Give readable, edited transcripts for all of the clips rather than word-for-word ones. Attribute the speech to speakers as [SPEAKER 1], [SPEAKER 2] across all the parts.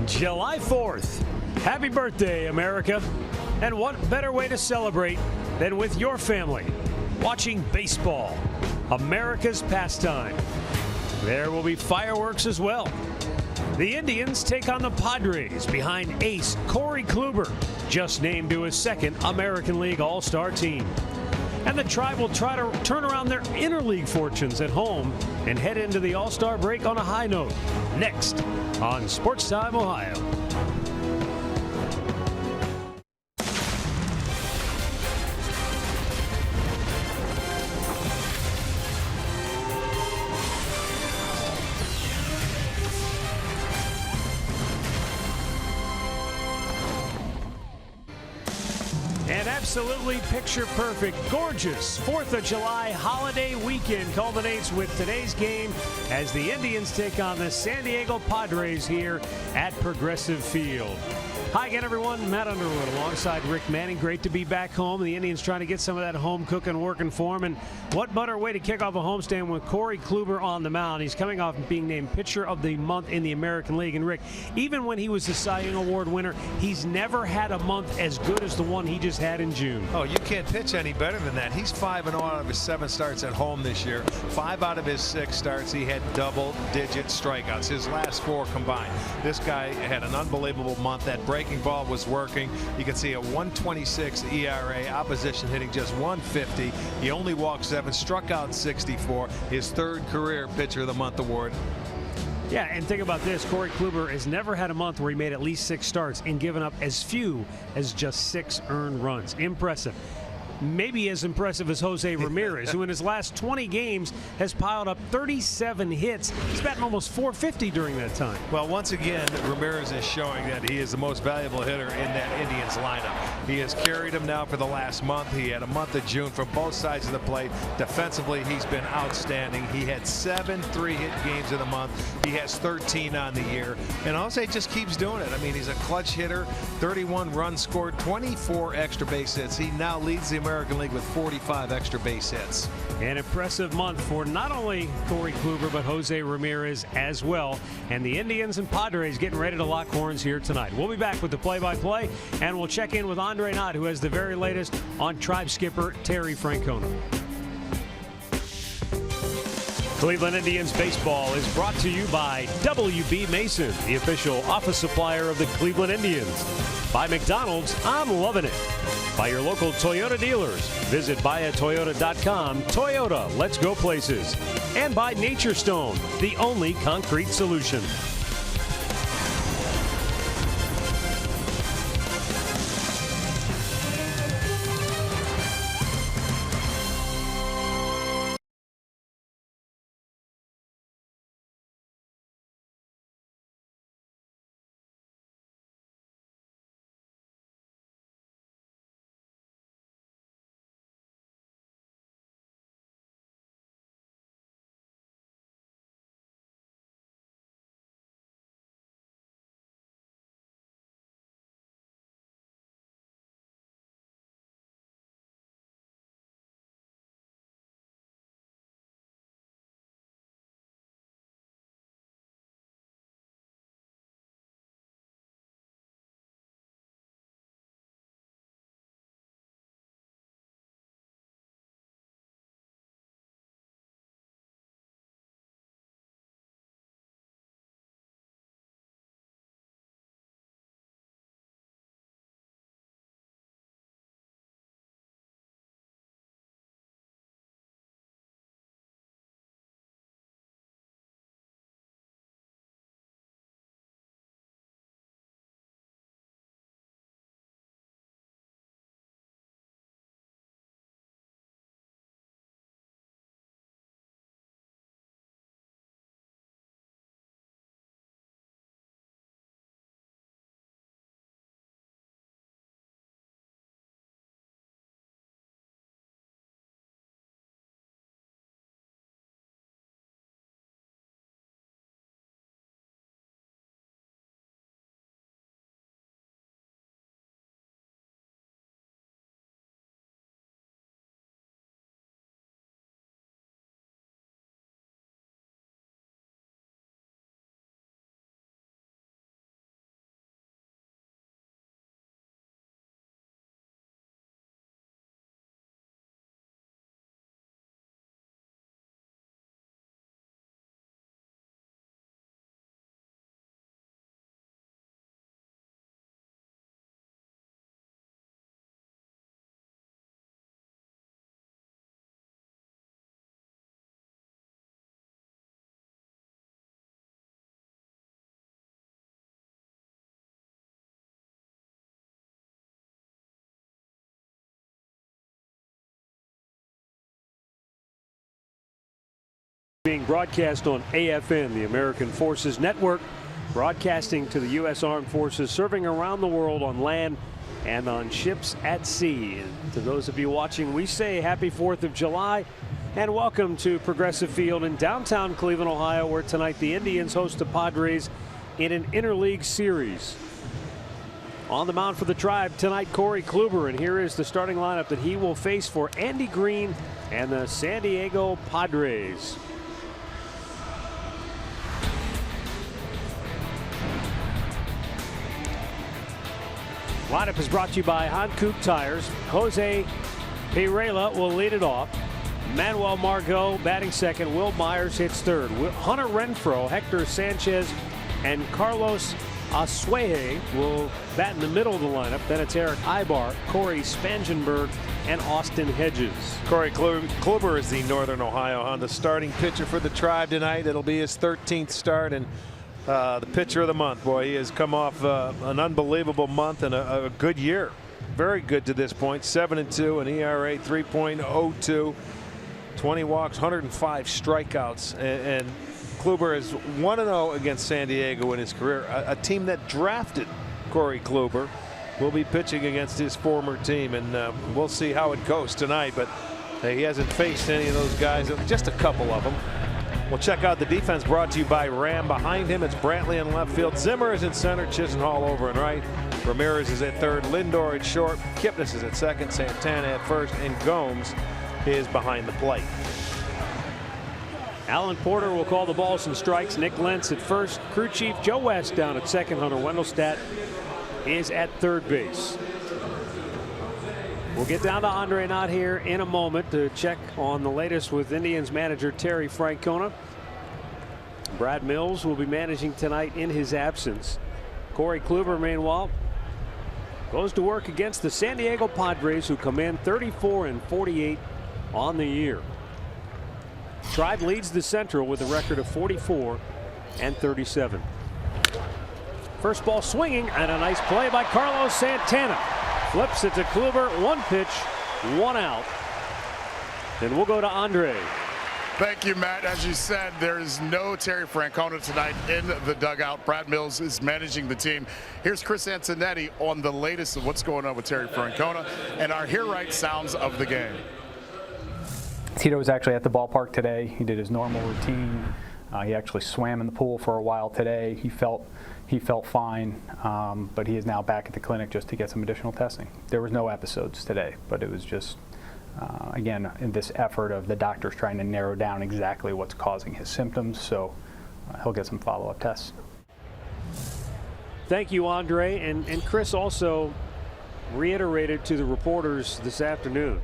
[SPEAKER 1] July 4th. Happy birthday, America. And what better way to celebrate than with your family, watching baseball, America's pastime. There will be fireworks as well. The Indians take on the Padres behind ace Corey Kluber, just named to his second American League All-Star team. And the Tribe will try to turn around their interleague fortunes at home and head into the All-Star break on a high note. Next on Sports Time Ohio. An absolutely picture-perfect, gorgeous 4th of July holiday weekend culminates with today's game as the Indians take on the San Diego Padres here at Progressive Field. Hi again, everyone. Matt Underwood alongside Rick Manning. Great to be back home. The Indians trying to get some of that home cooking working for him. And what better way to kick off a homestand with Corey Kluber on the mound. He's coming off being named Pitcher of the Month in the American League. And Rick, even when he was the Cy Young Award winner, he's never had a month as good as the one he just had in June.
[SPEAKER 2] Oh, you can't pitch any better than that. He's 5-0 out of his 7 starts at home this year. 5 out of his 6 starts, he had double-digit strikeouts. His last 4 combined. This guy had an unbelievable month. That breaking ball was working. You can see a 1.26 ERA, opposition hitting just 150. He only walked 7, struck out 64. His 3rd career Pitcher of the Month award.
[SPEAKER 1] Yeah, and think about this. Corey Kluber has never had a month where he made at least 6 starts and given up as few as just 6 earned runs. Impressive. Maybe as impressive as Jose Ramirez, who in his last 20 games has piled up 37 hits. He's batting almost 450 during that time.
[SPEAKER 2] Well, once again, Ramirez is showing that he is the most valuable hitter in that Indians lineup. He has carried him now for the last month. He had a month of June from both sides of the plate. Defensively, he's been outstanding. He had 7 3-hit games in the month. He has 13 on the year. And Jose just keeps doing it. I mean, he's a clutch hitter, 31 runs scored, 24 extra base hits. He now leads the American League with 45 extra base hits.
[SPEAKER 1] An impressive month for not only Corey Kluber, but Jose Ramirez as well. And the Indians and Padres getting ready to lock horns here tonight. We'll be back with the play-by-play, and we'll check in with Andre Knott, who has the very latest on Tribe skipper Terry Francona. Cleveland Indians baseball is brought to you by WB Mason, the official office supplier of the Cleveland Indians. By McDonald's, I'm loving it. By your local Toyota dealers. Visit buyatoyota.com. Toyota, let's go places. And by Nature Stone, the only concrete solution. Being broadcast on AFN, the American Forces Network, broadcasting to the U.S. Armed Forces serving around the world on land and on ships at sea. And to those of you watching, we say happy 4th of July and welcome to Progressive Field in downtown Cleveland, Ohio, where tonight the Indians host the Padres in an interleague series. On the mound for the Tribe tonight, Corey Kluber, and here is the starting lineup that he will face for Andy Green and the San Diego Padres. Lineup is brought to you by Hankook Tires. Jose Pereira will lead it off. Manuel Margot batting second. Will Myers hits third. Hunter Renfroe, Hector Sanchez, and Carlos Asueje will bat in the middle of the lineup. Then it's Eric Ibar, Corey Spangenberg, and Austin Hedges.
[SPEAKER 2] Corey Kluber is the Northern Ohio Honda starting pitcher for the Tribe tonight. It'll be his 13th start and the pitcher of the month. Boy, he has come off an unbelievable month and a good year. Very good to this point. 7-2, an ERA 3.02, 20 walks, 105 strikeouts, and Kluber is 1-0 against San Diego in his career. A team that drafted Corey Kluber will be pitching against his former team, and we'll see how it goes tonight. But he hasn't faced any of those guys, just a couple of them. We'll check out the defense brought to you by Ram. Behind him, it's Brantley in left field. Zimmer is in center. Chisenhall over and right. Ramirez is at third. Lindor at short. Kipnis is at second. Santana at first. And Gomes is behind the plate.
[SPEAKER 1] Alan Porter will call the balls and strikes. Nick Lentz at first. Crew chief Joe West down at second. Hunter Wendelstedt is at third base. We'll get down to Andre Knott here in a moment to check on the latest with Indians manager Terry Francona. Brad Mills will be managing tonight in his absence. Corey Kluber, meanwhile, goes to work against the San Diego Padres, who come in 34-48 on the year. Tribe leads the Central with a record of 44-37. First ball swinging, and a nice play by Carlos Santana. Flips it to Kluber. One pitch, one out. And we'll go to Andre.
[SPEAKER 3] Thank you, Matt. As you said, there is no Terry Francona tonight in the dugout. Brad Mills is managing the team. Here's Chris Antonetti on the latest of what's going on with Terry Francona and our Hear Right sounds of the game.
[SPEAKER 4] Tito was actually at the ballpark today. He did his normal routine. He actually swam in the pool for a while today. He felt fine, but he is now back at the clinic just to get some additional testing. There was no episodes today, but it was just, again, in this effort of the doctors trying to narrow down exactly what's causing his symptoms, so he'll get some follow-up tests.
[SPEAKER 1] Thank you, Andre. And Chris also reiterated to the reporters this afternoon,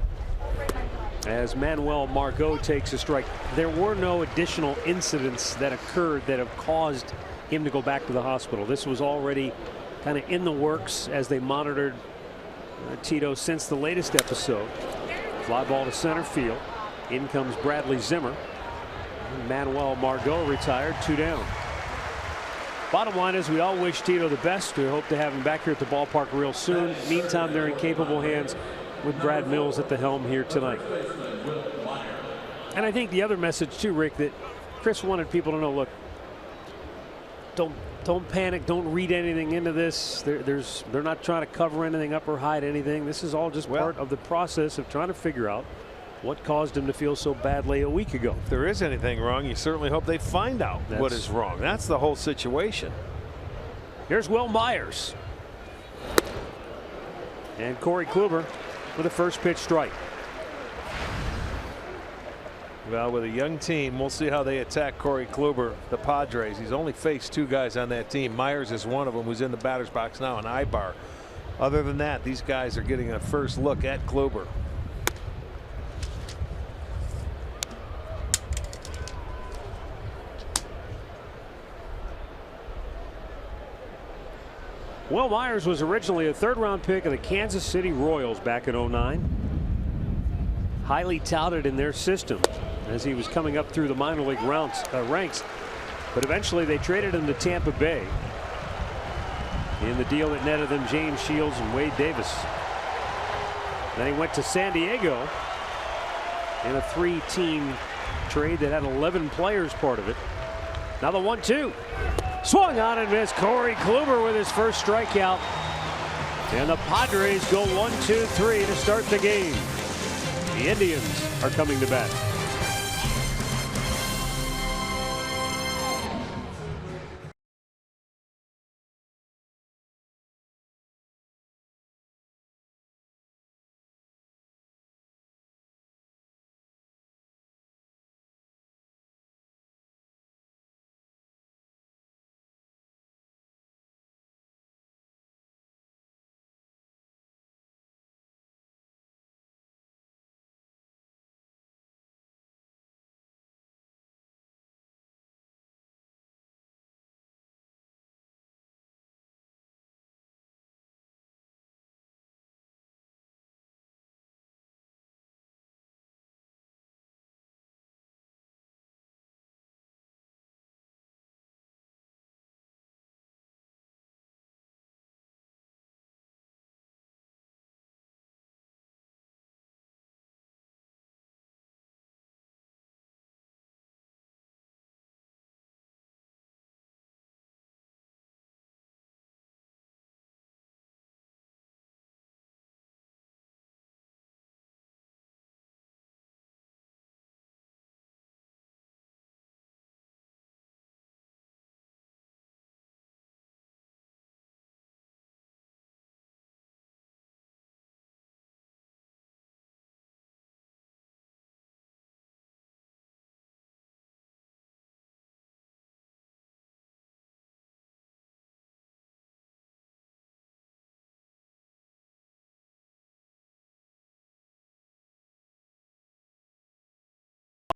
[SPEAKER 1] as Manuel Margot takes a strike, there were no additional incidents that occurred that have caused him to go back to the hospital. This was already kind of in the works as they monitored Tito since the latest episode. Fly ball to center field. In comes Bradley Zimmer. Manuel Margot retired, 2 down. Bottom line is we all wish Tito the best. We hope to have him back here at the ballpark real soon. Meantime, they're in capable hands with Brad Mills at the helm here tonight. And I think the other message too, Rick, that Chris wanted people to know, look, don't panic, don't read anything into this. They're not trying to cover anything up or hide anything. This is all just part of the process of trying to figure out what caused him to feel so badly a week ago.
[SPEAKER 2] If there is anything wrong, you certainly hope they find out what is wrong. That's the whole situation.
[SPEAKER 1] Here's Will Myers. And Corey Kluber with a first pitch strike.
[SPEAKER 2] Well, with a young team, we'll see how they attack Corey Kluber, the Padres. He's only faced 2 guys on that team. Myers is one of them, who's in the batter's box now, and Ibar. Other than that, these guys are getting a first look at Kluber.
[SPEAKER 1] Will Myers was originally a 3rd-round pick of the Kansas City Royals back in '09. Highly touted in their system as he was coming up through the minor league ranks. But eventually they traded him to Tampa Bay in the deal that netted them James Shields and Wade Davis. Then he went to San Diego in a 3-team trade that had 11 players part of it. Now the 1-2. Swung on and missed. Corey Kluber with his first strikeout. And the Padres go 1-2-3 to start the game. The Indians are coming to bat.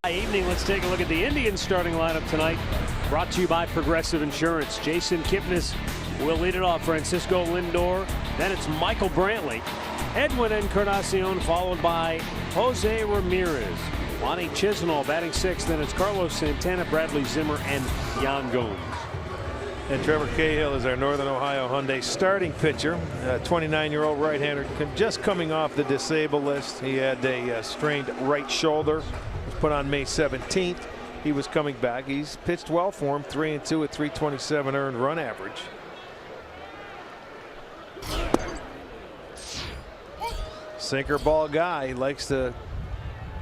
[SPEAKER 1] Evening. Let's take a look at the Indians starting lineup tonight. Brought to you by Progressive Insurance. Jason Kipnis will lead it off. Francisco Lindor. Then it's Michael Brantley. Edwin Encarnacion followed by Jose Ramirez. Lonnie Chisenhall batting sixth. Then it's Carlos Santana, Bradley Zimmer, and Yan Gomes.
[SPEAKER 2] And Trevor Cahill is our Northern Ohio Hyundai starting pitcher. 29-year-old right-hander, just coming off the disabled list. He had a strained right shoulder. Put on May 17th. He was coming back. He's pitched well for him. 3-2 at 327 earned run average. Sinker ball guy. He likes to,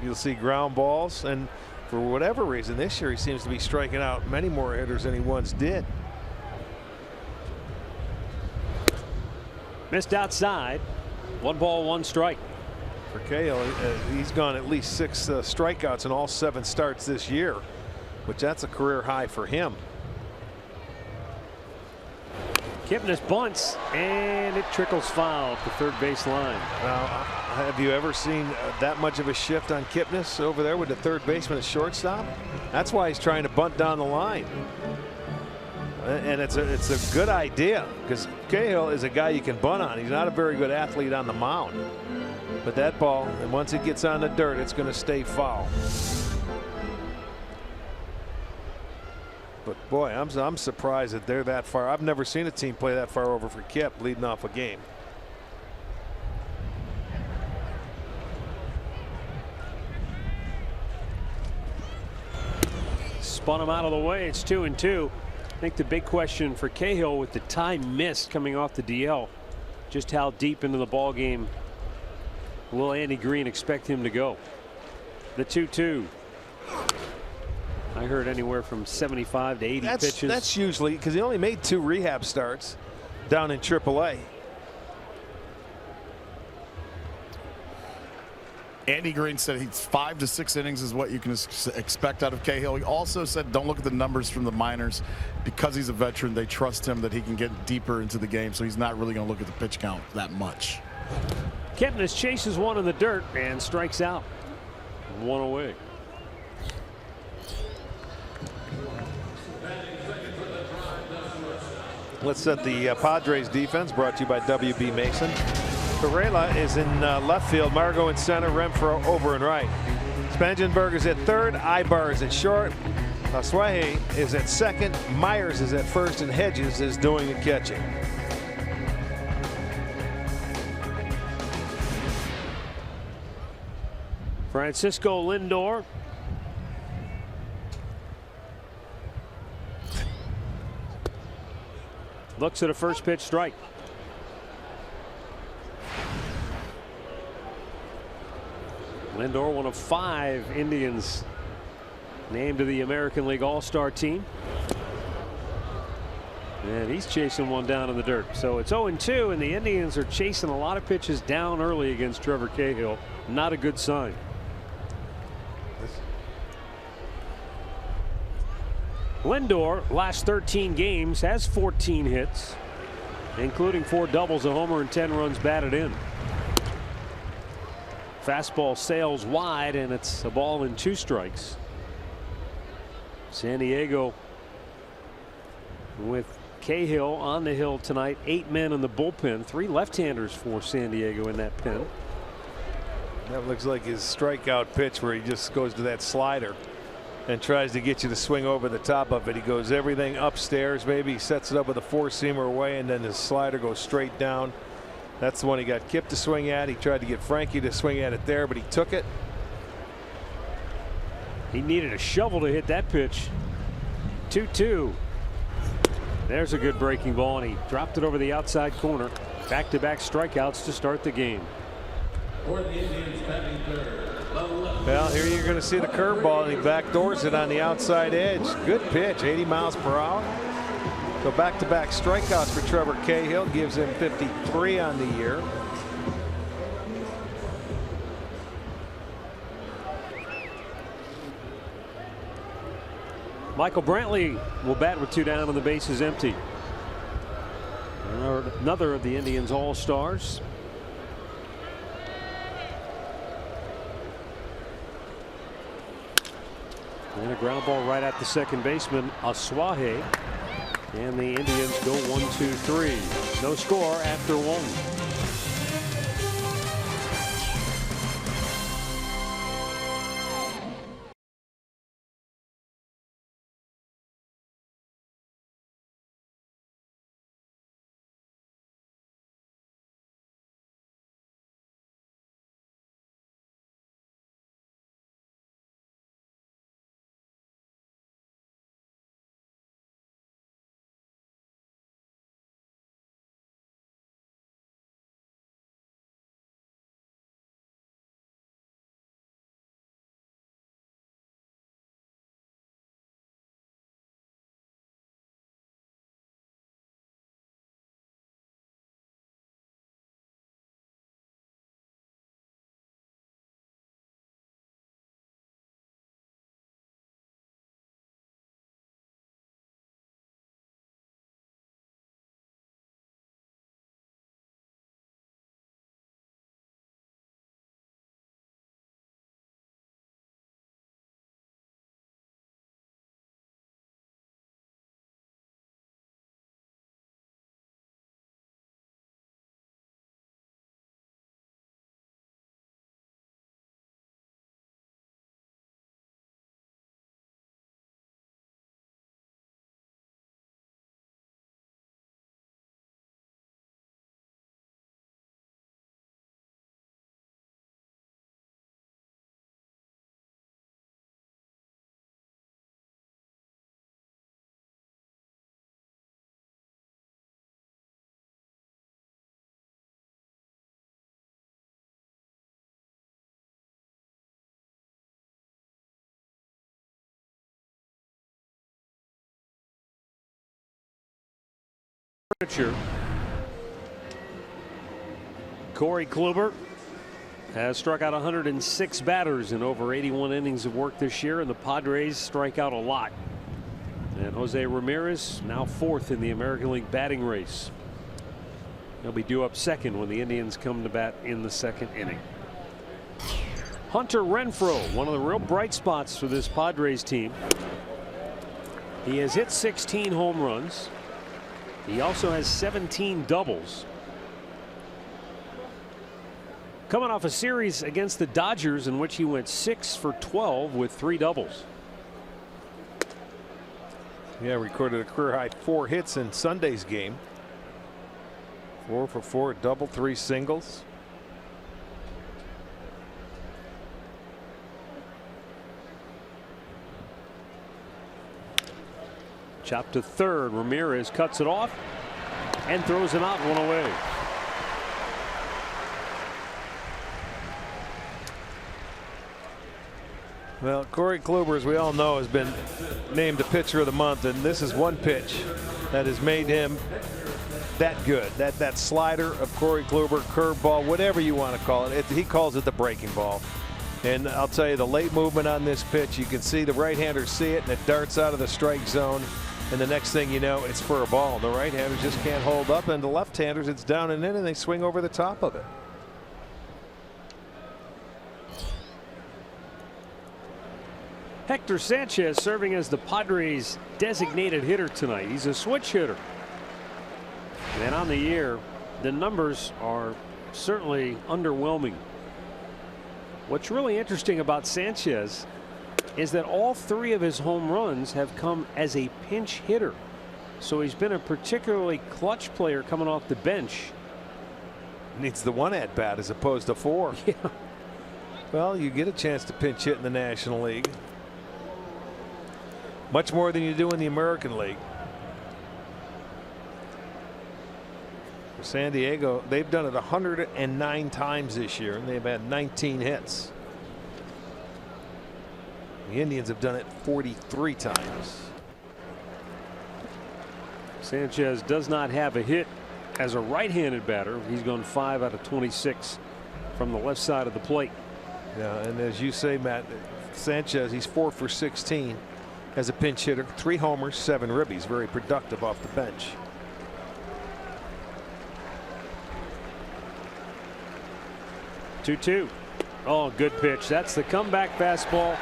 [SPEAKER 2] you'll see ground balls, and for whatever reason this year he seems to be striking out many more hitters than he once did.
[SPEAKER 1] Missed outside. 1 ball, 1 strike.
[SPEAKER 2] For Cahill, he's gone at least 6 strikeouts in all 7 starts this year, which that's a career high for him.
[SPEAKER 1] Kipnis bunts, and it trickles foul at the third base line.
[SPEAKER 2] Now, have you ever seen that much of a shift on Kipnis over there with the third baseman at shortstop? That's why he's trying to bunt down the line. And it's a good idea, because Cahill is a guy you can bunt on. He's not a very good athlete on the mound. But that ball, and once it gets on the dirt, it's going to stay foul. But boy, I'm surprised that they're that far. I've never seen a team play that far over for Kip leading off a game.
[SPEAKER 1] Spun him out of the way. It's 2-2. I think the big question for Cahill with the time missed coming off the DL, just how deep into the ball game will Andy Green expect him to go? The 2-2. I heard anywhere from 75 to 80 pitches.
[SPEAKER 2] That's usually because he only made 2 rehab starts down in AAA.
[SPEAKER 3] Andy Green said 5 to 6 innings is what you can expect out of Cahill. He also said don't look at the numbers from the minors. Because he's a veteran, they trust him that he can get deeper into the game, so he's not really going to look at the pitch count that much.
[SPEAKER 1] Kipnis chases one in the dirt and strikes out. 1 away.
[SPEAKER 2] Let's set the Padres defense, brought to you by WB Mason. Varela is in left field. Margot in center. Renfroe over and right. Spangenberg is at third. Ibar is at short. Asuaje is at second. Myers is at first, and Hedges is doing the catching.
[SPEAKER 1] Francisco Lindor Looks at a first pitch strike. Lindor, one of 5 Indians named to the American League All-Star team. And he's chasing one down in the dirt. So it's 0-2, and the Indians are chasing a lot of pitches down early against Trevor Cahill. Not a good sign. Lindor, last 13 games, has 14 hits, including 4 doubles, a homer, and 10 runs batted in. Fastball sails wide, and it's a ball and 2 strikes. San Diego with Cahill on the hill tonight. 8 men in the bullpen. 3 left-handers for San Diego in that pen.
[SPEAKER 2] That looks like his strikeout pitch where he just goes to that slider and tries to get you to swing over the top of it. He goes everything upstairs. Maybe he sets it up with a 4-seamer away, and then his slider goes straight down. That's the one he got Kip to swing at. He tried to get Frankie to swing at it there, but he took it.
[SPEAKER 1] He needed a shovel to hit that pitch. 2-2. There's a good breaking ball, and he dropped it over the outside corner. Back-to-back strikeouts to start the game.
[SPEAKER 2] Well, here you're going to see the curveball, and he backdoors it on the outside edge. Good pitch, 80 miles per hour. So back-to-back strikeouts for Trevor Cahill, gives him 53 on the year.
[SPEAKER 1] Michael Brantley will bat with 2 down and the base is empty. Another of the Indians All-Stars. And a ground ball right at the second baseman, Asuaje. And the Indians go 1-2-3. No score after 1. Corey Kluber has struck out 106 batters in over 81 innings of work this year, and the Padres strike out a lot. And Jose Ramirez now 4th in the American League batting race. He'll be due up second when the Indians come to bat in the 2nd inning. Hunter Renfroe, one of the real bright spots for this Padres team. He has hit 16 home runs. He also has 17 doubles. Coming off a series against the Dodgers in which he went 6 for 12 with 3 doubles.
[SPEAKER 2] Yeah, recorded a career high 4 hits in Sunday's game. 4 for 4, double, 3 singles.
[SPEAKER 1] Chopped to third. Ramirez cuts it off. and throws him out 1 away.
[SPEAKER 2] Well, Corey Kluber, as we all know, has been named the pitcher of the month, and this is one pitch that has made him that good. That slider of Corey Kluber, curveball, whatever you want to call it. He calls it the breaking ball. And I'll tell you, the late movement on this pitch, you can see the right-hander see it, and it darts out of the strike zone. And the next thing you know, it's for a ball. The right-handers just can't hold up, and the left-handers, it's down and in, and they swing over the top of it.
[SPEAKER 1] Hector Sanchez serving as the Padres' designated hitter tonight. He's a switch hitter. And on the year, the numbers are certainly underwhelming. What's really interesting about Sanchez is that all 3 of his home runs have come as a pinch hitter. So he's been a particularly clutch player coming off the bench.
[SPEAKER 2] Needs the 1 at bat as opposed to 4.
[SPEAKER 1] Yeah.
[SPEAKER 2] Well, you get a chance to pinch hit in the National League. Much more than you do in the American League. For San Diego, they've done it 109 times this year, and they've had 19 hits. The Indians have done it 43 times.
[SPEAKER 1] Sanchez does not have a hit as a right-handed batter. He's gone 5 out of 26 from the left side of the plate.
[SPEAKER 2] Yeah, and as you say, Matt, Sanchez, he's 4 for 16 as a pinch hitter, 3 homers, 7 ribbies, very productive off the bench.
[SPEAKER 1] Two. Oh, good pitch. That's the comeback fastball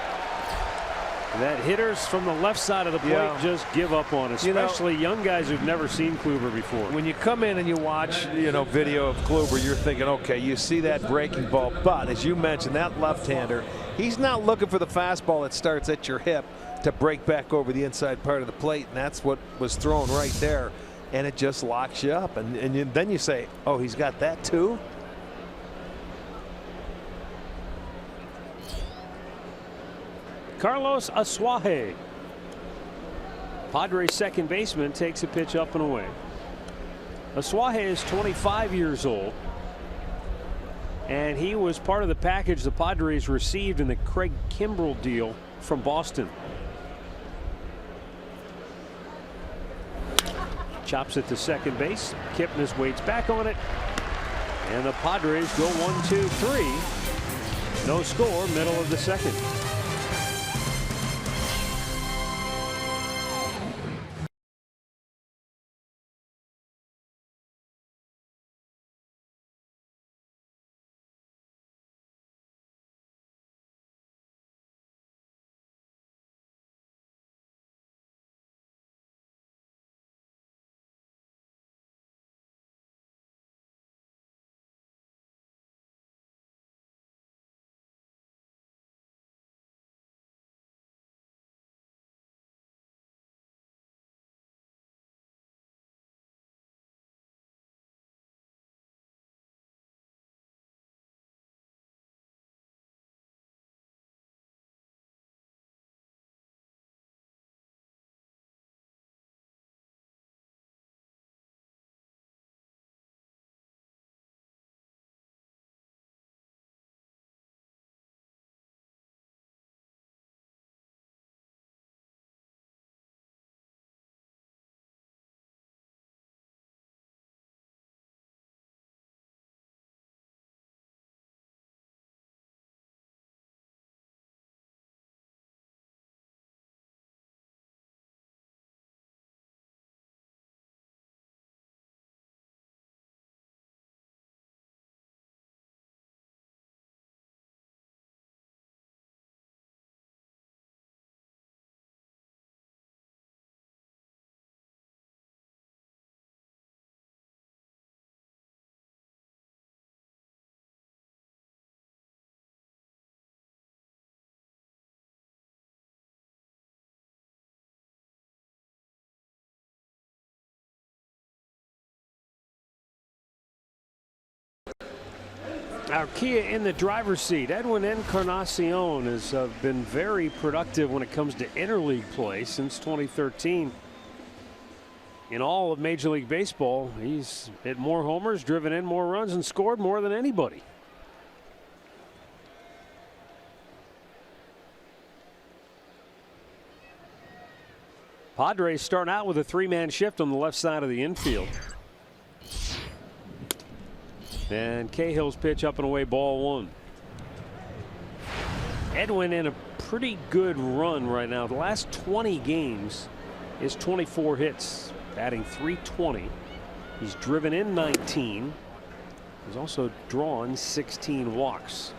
[SPEAKER 1] that hitters from the left side of the plate just give up on, especially young guys who've never seen Kluber before.
[SPEAKER 2] When you come in and you watch, video of Kluber, you're thinking, okay, you see that breaking ball, but as you mentioned, that left-hander, he's not looking for the fastball that starts at your hip to break back over the inside part of the plate, and that's what was thrown right there, and it just locks you up, and then you say, oh, he's got that too.
[SPEAKER 1] Carlos Asuaje, Padres second baseman, takes a pitch up and away. Asuaje is 25 years old, and he was part of the package the Padres received in the Craig Kimbrell deal from Boston. Chops it to second base. Kipnis waits back on it, and the Padres go 1-2-3. No score, middle of the second. Our Kia in the driver's seat. Edwin Encarnacion has been very productive when it comes to interleague play since 2013. in all of Major League Baseball. He's hit more homers, driven in more runs, and scored more than anybody. Padres start out with a three-man shift on the left side of the infield. And Cahill's pitch up and away, ball 1. Edwin in a pretty good run right now. The last 20 games is 24 hits, batting .320. He's driven in 19. He's also drawn 16 walks.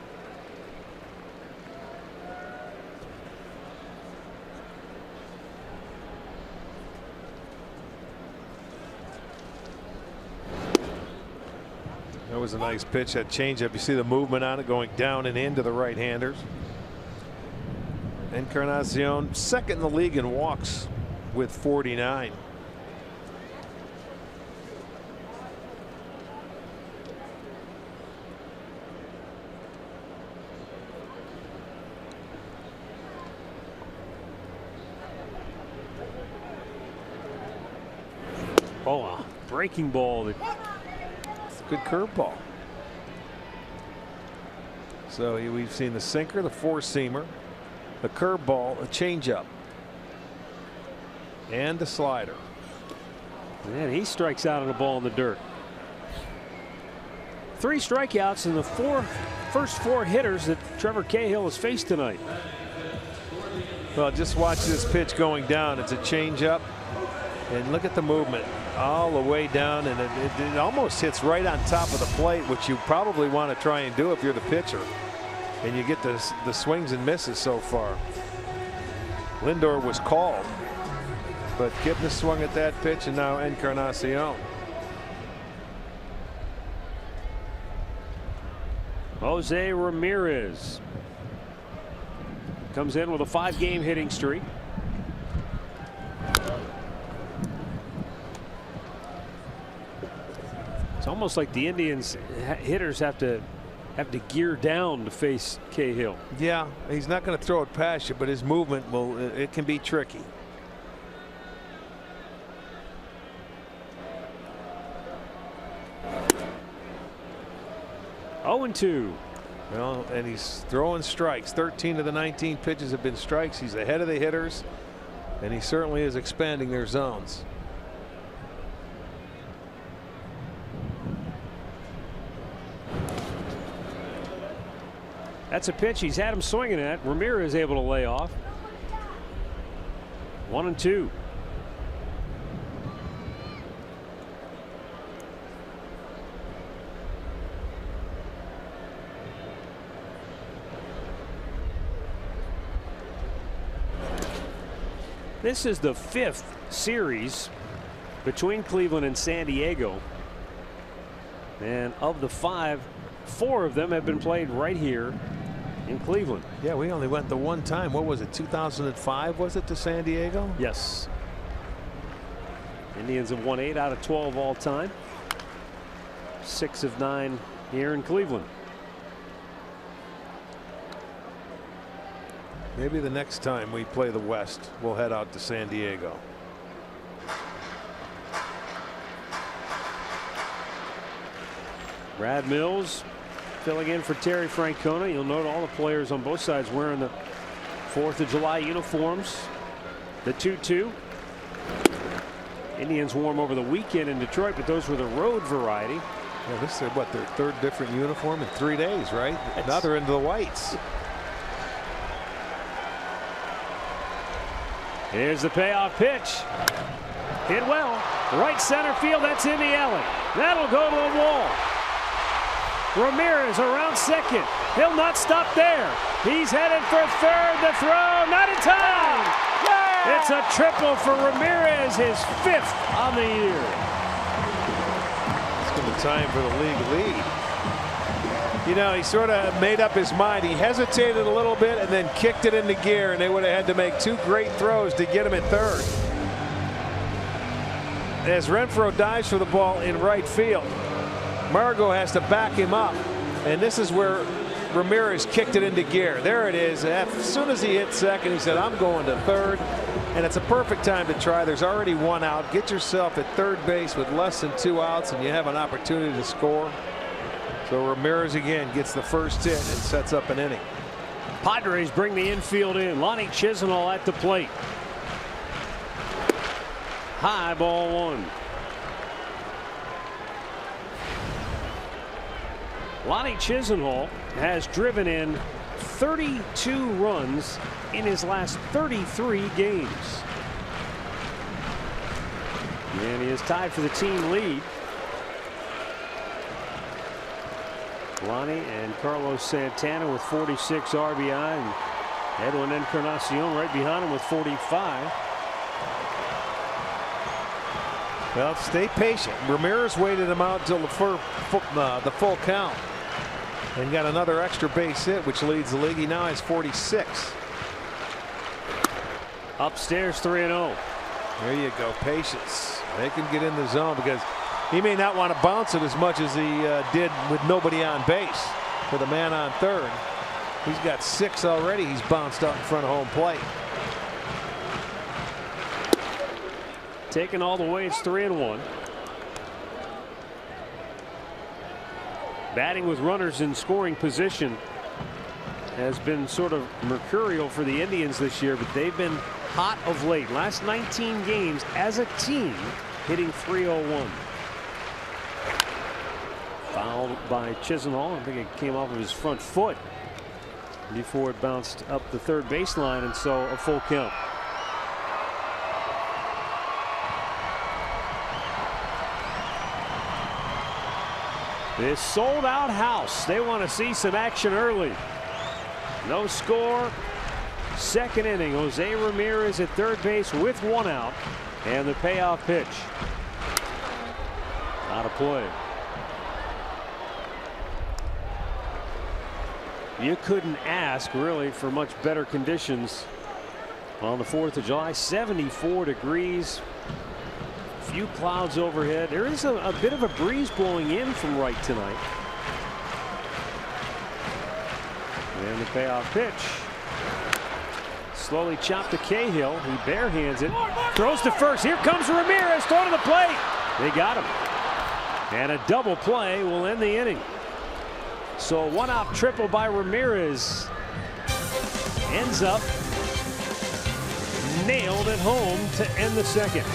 [SPEAKER 2] That was a nice pitch, that changeup. You see the movement on it going down and into the right-handers. Encarnacion second in the league in walks with 49.
[SPEAKER 1] Oh, a breaking ball.
[SPEAKER 2] Good curveball. So we've seen the sinker, the four-seamer, the curveball, a changeup, and the slider.
[SPEAKER 1] And he strikes out on a ball in the dirt. 3 strikeouts in the first four hitters that Trevor Cahill has faced tonight.
[SPEAKER 2] Well, just watch this pitch going down. It's a changeup, and look at the movement all the way down, and it almost hits right on top of the plate, which you probably want to try and do if you're the pitcher, and you get the swings and misses so far. Lindor was called, but Kipnis swung at that pitch, and now Encarnacion.
[SPEAKER 1] Jose Ramirez comes in with a 5-game hitting streak. It's almost like the Indians hitters have to gear down to face Cahill.
[SPEAKER 2] Yeah, he's not going to throw it past you, but his movement it can be tricky.
[SPEAKER 1] Oh, 0-2.
[SPEAKER 2] Well, and he's throwing strikes. 13 of the 19 pitches have been strikes. He's ahead of the hitters, and he certainly is expanding their zones.
[SPEAKER 1] That's a pitch he's had him swinging at. Ramirez able to lay off. 1-2. This is the 5th series between Cleveland and San Diego. And of the 5, 4 of them have been played right here in Cleveland.
[SPEAKER 2] Yeah, we only went the one time. What was it, 2005 was it, to San Diego?
[SPEAKER 1] Yes. Indians have won 8 out of 12 all time. 6 of 9 here in Cleveland.
[SPEAKER 2] Maybe the next time we play the West, we'll head out to San Diego.
[SPEAKER 1] Brad Mills filling in for Terry Francona. You'll note all the players on both sides wearing the 4th of July uniforms. The 2-2. Indians wore them over the weekend in Detroit, but those were the road variety.
[SPEAKER 2] Yeah, this is what, their 3rd different uniform in 3 days, right? Now they're into the whites.
[SPEAKER 1] Here's the payoff pitch. Hit well. Right center field. That's in the alley. That'll go to the wall. Ramirez around second. He'll not stop there. He's headed for third. The throw, not in time. Yeah! It's a triple for Ramirez, his 5th on the year.
[SPEAKER 2] It's going to time for the league lead. You know, he sort of made up his mind. He hesitated a little bit and then kicked it into gear, and they would have had to make 2 great throws to get him at third. As Renfroe dives for the ball in right field, Margot has to back him up, and this is where Ramirez kicked it into gear. There it is. As soon as he hit second, he said, I'm going to third. and it's a perfect time to try. There's already one out. Get yourself at third base with less than 2 outs, and you have an opportunity to score. So Ramirez again gets the first hit and sets up an inning.
[SPEAKER 1] Padres bring the infield in. Lonnie Chisenhall at the plate. High, ball one. Lonnie Chisenhall has driven in 32 runs in his last 33 games. And he is tied for the team lead. Lonnie and Carlos Santana with 46 RBI, and Edwin Encarnacion right behind him with 45.
[SPEAKER 2] Well, stay patient. Ramirez waited him out until the full count and got another extra base hit, which leads the league. He now has 46.
[SPEAKER 1] Upstairs 3-0.
[SPEAKER 2] There you go. Patience. They can get in the zone because he may not want to bounce it as much as he did with nobody on base with a man on third. He's got 6 already. He's bounced out in front of home plate.
[SPEAKER 1] Taken all the way, it's 3-1. Batting with runners in scoring position has been sort of mercurial for the Indians this year, but they've been hot of late. Last 19 games as a team hitting .301. Fouled by Chisenhall. I think it came off of his front foot before it bounced up the third baseline, and so a full count. This sold-out house. They want to see some action early. No score. Second inning. Jose Ramirez at third base with 1 out, and the payoff pitch. Out of play. You couldn't ask really for much better conditions on the 4th of July. 74 degrees. Few clouds overhead. There is a bit of a breeze blowing in from right tonight. And the payoff pitch. Slowly chopped to Cahill. He barehands it. Throws to first. Here comes Ramirez. Throw to the plate. They got him. And a double play will end the inning. So a 1-out triple by Ramirez ends up nailed at home to end the second.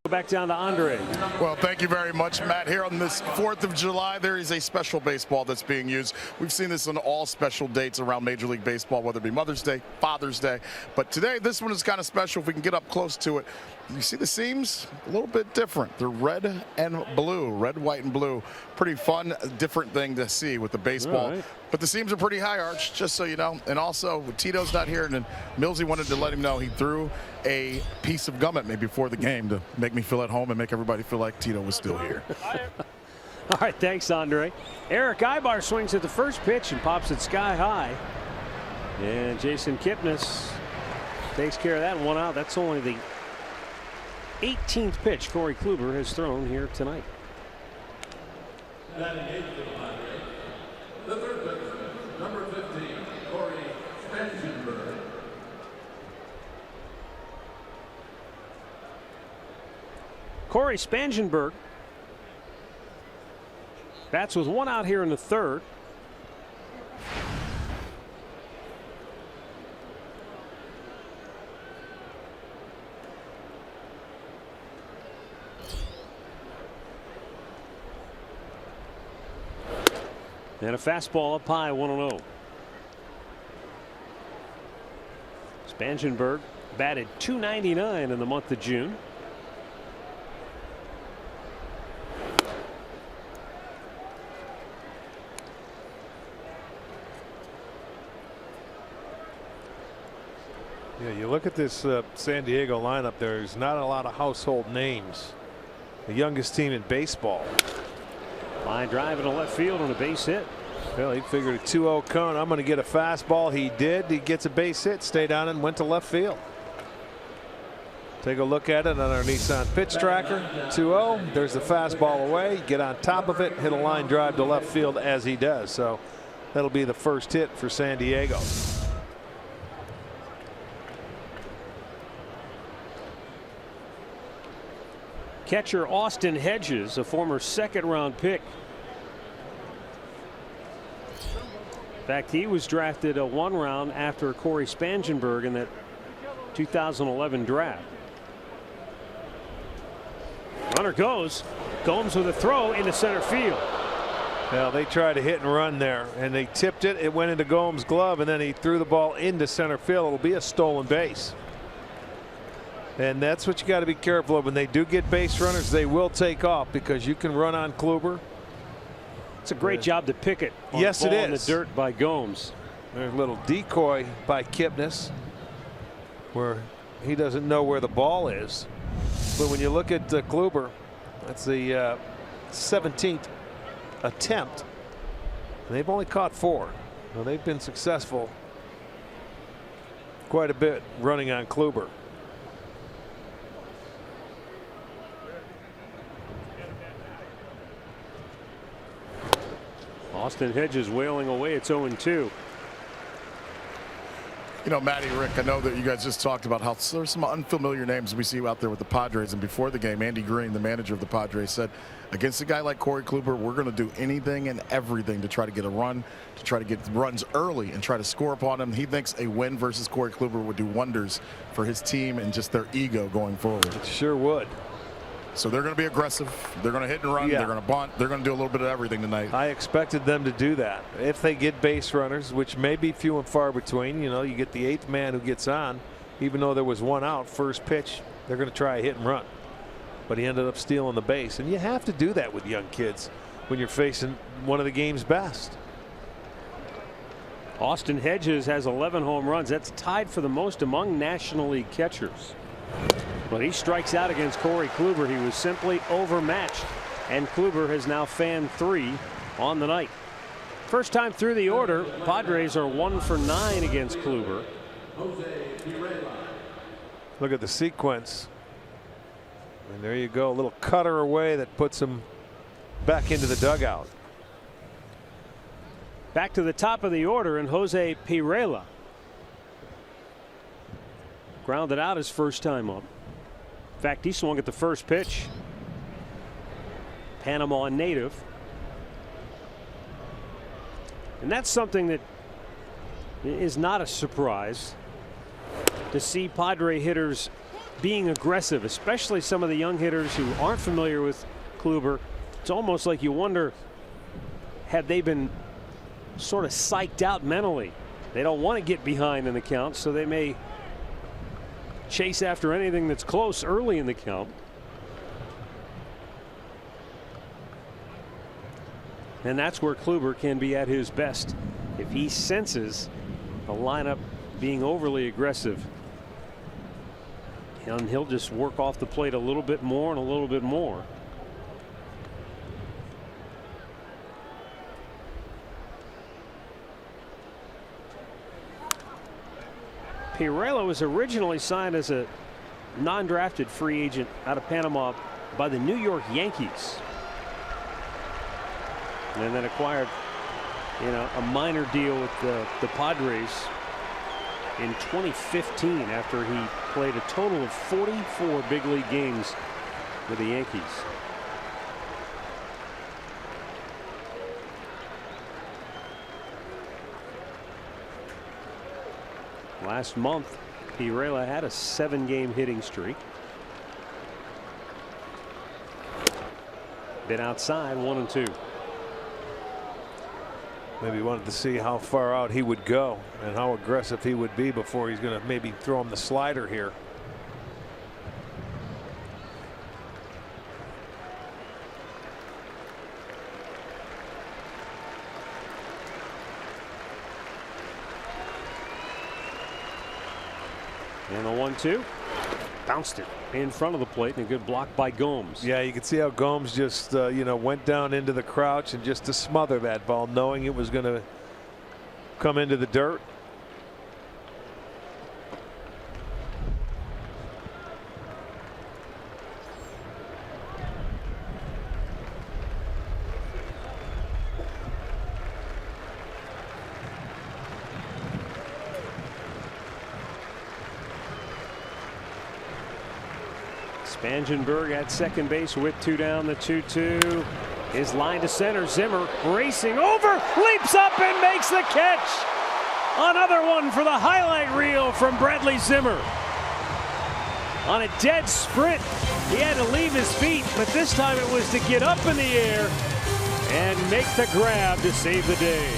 [SPEAKER 1] Back down to Andre.
[SPEAKER 3] Well, thank you very much, Matt. Here on this 4th of July, there is a special baseball that's being used. We've seen this on all special dates around Major League Baseball, whether it be Mother's Day, Father's Day. But today, this one is kind of special if we can get up close to it. you see the seams a little bit different. They're red and blue, red, white, and blue. Pretty fun, different thing to see with the baseball.
[SPEAKER 1] Right.
[SPEAKER 3] But the seams are pretty high arch, just so you know. And also, Tito's not here, and then Millsy wanted to let him know he threw a piece of gum at me before the game to make me feel at home and make everybody feel like Tito was still here.
[SPEAKER 1] All right, thanks, Andre. Eric Ibar swings at the first pitch and pops it sky high. And Jason Kipnis takes care of that and 1 out. That's only the 18th pitch Corey Kluber has thrown here tonight.
[SPEAKER 5] The third baseman, number 15, Corey Spangenberg.
[SPEAKER 1] Corey Spangenberg bats with 1 out here in the third. And a fastball up high, 1-0. Spangenberg batted .299 in the month of June.
[SPEAKER 2] Yeah, you look at this San Diego lineup, there's not a lot of household names. The youngest team in baseball.
[SPEAKER 1] Line drive into left field on a base hit.
[SPEAKER 2] Well, he figured a 2-0 count. I'm going to get a fastball. He did. He gets a base hit, stayed on and went to left field. Take a look at it on our Nissan pitch tracker. 2-0. There's the fastball away. Get on top of it, hit a line drive to left field as he does. So that'll be the first hit for San Diego.
[SPEAKER 1] Catcher Austin Hedges, a former second-round pick. In fact, he was drafted a 1 round after Corey Spangenberg in that 2011 draft. Runner goes. Gomes with a throw into center field.
[SPEAKER 2] Well, they tried to hit and run there, and they tipped it. It went into Gomes' glove, and then he threw the ball into center field. It'll be a stolen base. And that's what you got to be careful of. When they do get base runners, they will take off because you can run on Kluber.
[SPEAKER 1] It's a great job to pick it.
[SPEAKER 2] Yes, it is.
[SPEAKER 1] In the dirt by Gomes.
[SPEAKER 2] There's a little decoy by Kipnis where he doesn't know where the ball is. But when you look at Kluber, that's the 17th attempt. And they've only caught 4. Well, they've been successful quite a bit running on Kluber.
[SPEAKER 1] Austin Hedges wailing away. It's 0-2.
[SPEAKER 3] You know, Matty, Rick, I know that you guys just talked about how there's some unfamiliar names we see out there with the Padres. And before the game, Andy Green, the manager of the Padres, said against a guy like Corey Kluber, we're going to do anything and everything to try to get a run, to try to get runs early and try to score upon him. He thinks a win versus Corey Kluber would do wonders for his team and just their ego going forward.
[SPEAKER 2] It sure would.
[SPEAKER 3] So they're going to be aggressive. They're going to hit and run.
[SPEAKER 2] Yeah.
[SPEAKER 3] They're going to bunt. They're going to do a little bit of everything tonight.
[SPEAKER 2] I expected them to do that. If they get base runners, which may be few and far between, you know, you get the 8th man who gets on, even though there was 1 out, first pitch, they're going to try a hit and run. But he ended up stealing the base. And you have to do that with young kids when you're facing one of the game's best.
[SPEAKER 1] Austin Hedges has 11 home runs. That's tied for the most among National League catchers. But he strikes out against Corey Kluber. He was simply overmatched. And Kluber has now fanned 3 on the night. First time through the order, Padres are 1 for 9 against Kluber.
[SPEAKER 2] Look at the sequence. And there you go. A little cutter away that puts him back into the dugout.
[SPEAKER 1] Back to the top of the order, and Jose Pirela grounded out his first time up. In fact, he swung at the first pitch. Panama native. And that's something that is not a surprise to see Padre hitters being aggressive, especially some of the young hitters who aren't familiar with Kluber. It's almost like you wonder, have they been sort of psyched out mentally? They don't want to get behind in the count, so they may chase after anything that's close early in the count. And that's where Kluber can be at his best. If he senses the lineup being overly aggressive, and he'll just work off the plate a little bit more and a little bit more. Pirela was originally signed as a non-drafted free agent out of Panama by the New York Yankees, and then acquired, a minor deal with the Padres in 2015 after he played a total of 44 big league games with the Yankees. Last month, Pirela had a 7-game hitting streak. Been outside 1-2.
[SPEAKER 2] Maybe wanted to see how far out he would go and how aggressive he would be before he's going to maybe throw him the slider here.
[SPEAKER 1] And the 1-2. Bounced it in front of the plate, and a good block by Gomes.
[SPEAKER 2] Yeah, you can see how Gomes just went down into the crouch and just to smother that ball, knowing it was going to come into the dirt.
[SPEAKER 1] Spangenberg at second base with 2 down. The 2-2 is line to center. Zimmer racing over, leaps up and makes the catch. Another one for the highlight reel from Bradley Zimmer. On a dead sprint, he had to leave his feet, but this time it was to get up in the air and make the grab to save the day.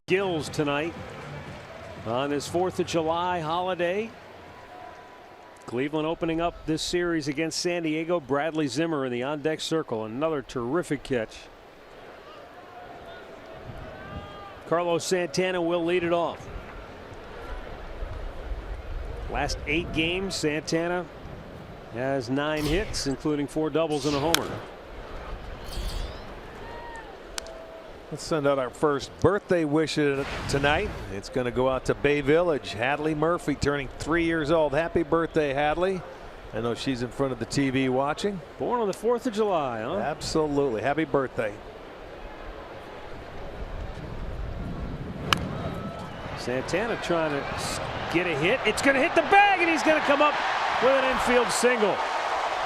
[SPEAKER 1] Gills tonight on his 4th of July holiday. Cleveland opening up this series against San Diego. Bradley Zimmer in the on-deck circle. Another terrific catch. Carlos Santana will lead it off. Last 8 games, Santana has 9 hits, including 4 doubles and a homer.
[SPEAKER 2] Let's send out our first birthday wish tonight. It's going to go out to Bay Village. Hadley Murphy turning 3 years old. Happy birthday, Hadley. I know she's in front of the TV watching.
[SPEAKER 1] Born on the 4th of July, huh?
[SPEAKER 2] Absolutely. Happy birthday.
[SPEAKER 1] Santana trying to get a hit. It's going to hit the bag, and he's going to come up with an infield single.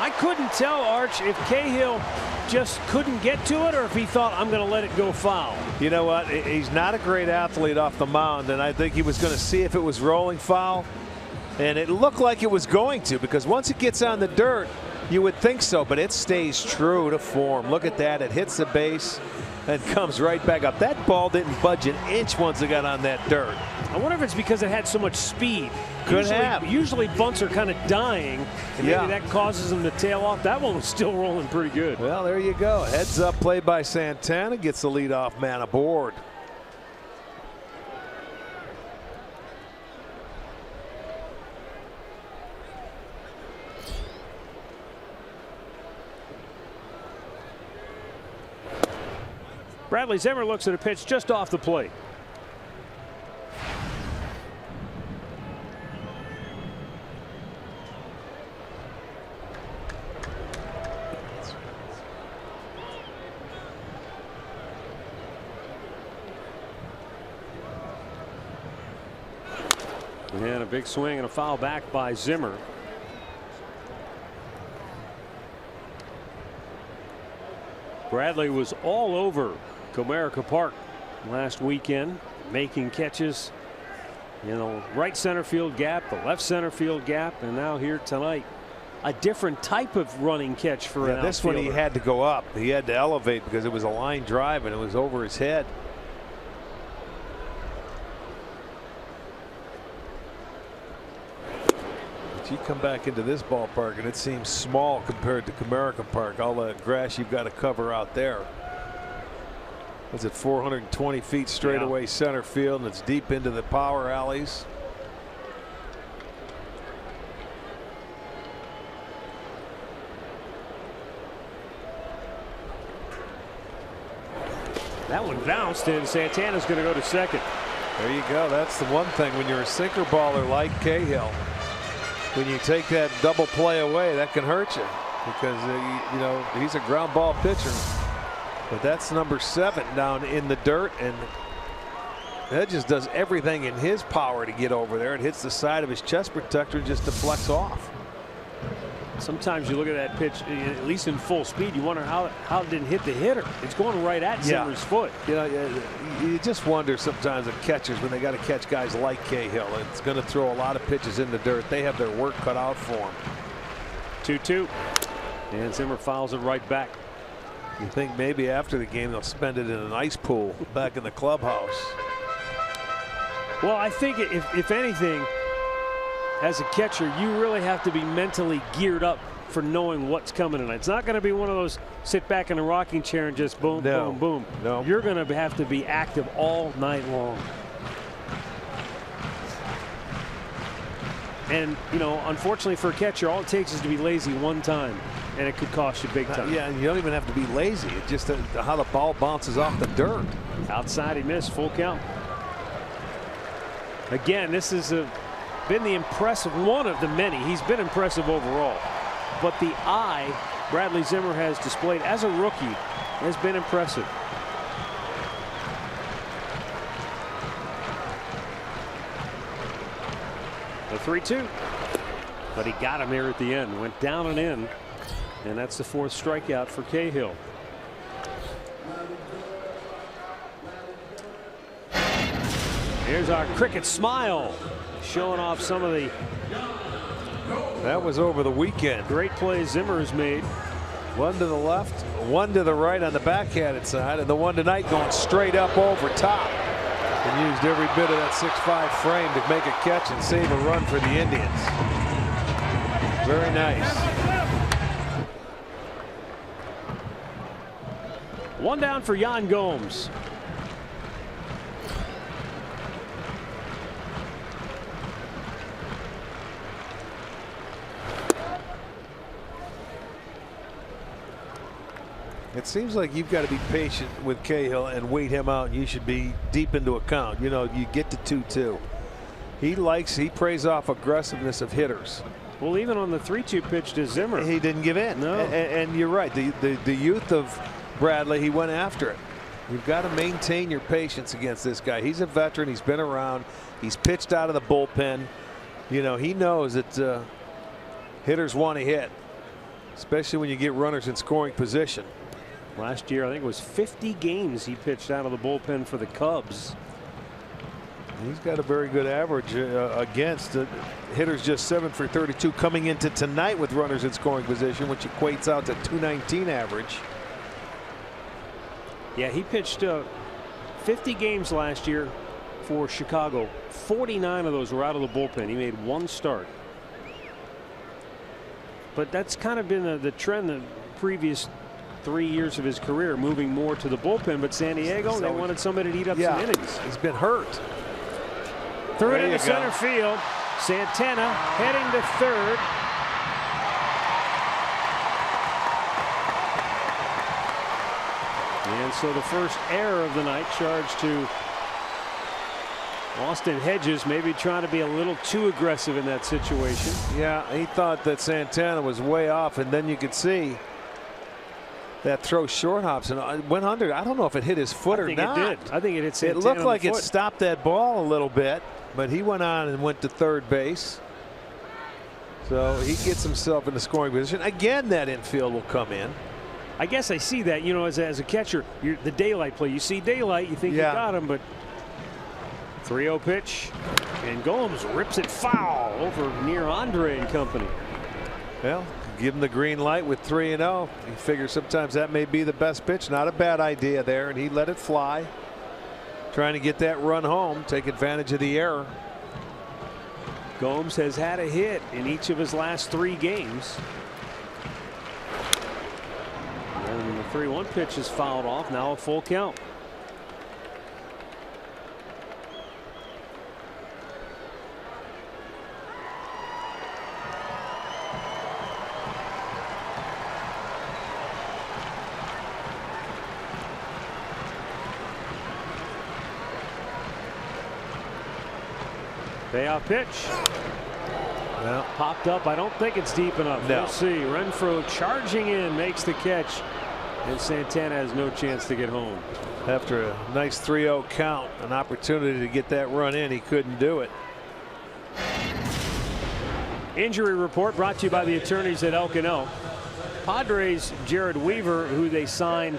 [SPEAKER 1] I couldn't tell, Arch, if Cahill just couldn't get to it or if he thought, I'm going to let it go foul.
[SPEAKER 2] You know what? He's not a great athlete off the mound, and I think he was going to see if it was rolling foul. And it looked like it was going to, because once it gets on the dirt, you would think so, but it stays true to form. Look at that. It hits the base and comes right back up. That ball didn't budge an inch once it got on that dirt.
[SPEAKER 1] I wonder if it's because it had so much speed.
[SPEAKER 2] Could have.
[SPEAKER 1] Usually bunts are kind of dying, and maybe that causes them to tail off. That one was still rolling pretty good.
[SPEAKER 2] Well, there you go. Heads up play by Santana, gets the leadoff man aboard.
[SPEAKER 1] Bradley Zimmer looks at a pitch just off the plate. And a big swing and a foul back by Zimmer. Bradley was all over Comerica Park last weekend, making catches in the right center field gap, the left center field gap, and now here tonight, a different type of running catch for an
[SPEAKER 2] this one he
[SPEAKER 1] outfielder.
[SPEAKER 2] had to go up. He had to elevate because it was a line drive and it was over his head. But you come back into this ballpark and it seems small compared to Comerica Park. All the grass you've got to cover out there. Is it 420 feet straight away center field, and it's deep into the power alleys.
[SPEAKER 1] That one bounced, and Santana's going to go to second.
[SPEAKER 2] There you go. That's the one thing when you're a sinker baller like Cahill. When you take that double play away, that can hurt you because you know he's a ground ball pitcher. But that's number 7 down in the dirt, and that just does everything in his power to get over there. It hits the side of his chest protector and just deflects off.
[SPEAKER 1] Sometimes you look at that pitch, at least in full speed, you wonder how it didn't hit the hitter. It's going right at Zimmer's foot.
[SPEAKER 2] You know, you just wonder sometimes of catchers when they got to catch guys like Cahill. It's going to throw a lot of pitches in the dirt. They have their work cut out for them.
[SPEAKER 1] 2-2, and Zimmer fouls it right back.
[SPEAKER 2] You think maybe after the game they'll spend it in an ice pool back in the clubhouse.
[SPEAKER 1] Well, I think if anything, as a catcher, you really have to be mentally geared up for knowing what's coming tonight. It's not going to be one of those sit back in a rocking chair and just boom, boom, boom.
[SPEAKER 2] No.
[SPEAKER 1] You're going to have to be active all night long. And, you know, unfortunately for a catcher, all it takes is to be lazy one time, and it could cost you big time.
[SPEAKER 2] Yeah, and you don't even have to be lazy. It's just how the ball bounces off the dirt.
[SPEAKER 1] Outside, he missed, full count. Again, this has been the impressive one of the many. He's been impressive overall. But the eye Bradley Zimmer has displayed as a rookie has been impressive. The 3-2. But he got him here at the end. Went down and in. And that's the 4th strikeout for Cahill. Here's our cricket smile, showing off some of the
[SPEAKER 2] That was over the weekend.
[SPEAKER 1] great plays Zimmer has made.
[SPEAKER 2] One to the left, one to the right on the backhanded side, and the one tonight going straight up over top. And used every bit of that 6'5" frame to make a catch and save a run for the Indians. Very nice.
[SPEAKER 1] One down for Yan Gomes.
[SPEAKER 2] It seems like you've got to be patient with Cahill and wait him out. You should be deep into a count. You know, you get to 2-2. He prays off aggressiveness of hitters.
[SPEAKER 1] Well, even on the 3-2 pitch to Zimmer,
[SPEAKER 2] He didn't give in.
[SPEAKER 1] No.
[SPEAKER 2] And you're right. The youth of Bradley, he went after it. You've got to maintain your patience against this guy. He's a veteran. He's been around. He's pitched out of the bullpen. You know, he knows that hitters want to hit, especially when you get runners in scoring position.
[SPEAKER 1] Last year, I think it was 50 games he pitched out of the bullpen for the Cubs.
[SPEAKER 2] He's got a very good average against hitters, just 7 for 32 coming into tonight with runners in scoring position, which equates out to 219 average.
[SPEAKER 1] Yeah, he pitched 50 games last year for Chicago. 49 of those were out of the bullpen. He made 1 start. But that's kind of been the trend the previous 3 years of his career, moving more to the bullpen. But San Diego, they wanted somebody to eat up some innings.
[SPEAKER 2] He's been hurt.
[SPEAKER 1] Threw it into center field. Santana heading to third. And so the first error of the night charged to Austin Hedges, maybe trying to be a little too aggressive in that situation.
[SPEAKER 2] Yeah, he thought that Santana was way off, and then you could see that throw short hops and went under. I don't know if it hit his foot or not.
[SPEAKER 1] It did. I think it hit Santana.
[SPEAKER 2] It looked like it stopped that ball a little bit, but he went on and went to third base. So he gets himself in the scoring position. Again, that infield will come in.
[SPEAKER 1] I guess I see that, you know, as a catcher, the daylight play. You see daylight, you think you got him, but 3-0 pitch, and Gomes rips it foul over near Andre and company.
[SPEAKER 2] Well, give him the green light with 3-0. He figures sometimes that may be the best pitch. Not a bad idea there, and he let it fly. Trying to get that run home, take advantage of the error.
[SPEAKER 1] Gomes has had a hit in each of his last 3 games. And the 3-1 pitch is fouled off. Now a full count. Payoff pitch.
[SPEAKER 2] Well,
[SPEAKER 1] popped up. I don't think it's deep enough.
[SPEAKER 2] No.
[SPEAKER 1] We'll see. Renfroe charging in, makes the catch, and Santana has no chance to get home.
[SPEAKER 2] After a nice 3-0 count, an opportunity to get that run in, he couldn't do it.
[SPEAKER 1] Injury report brought to you by the attorneys at Elk & Elk. Padres Jared Weaver, who they signed,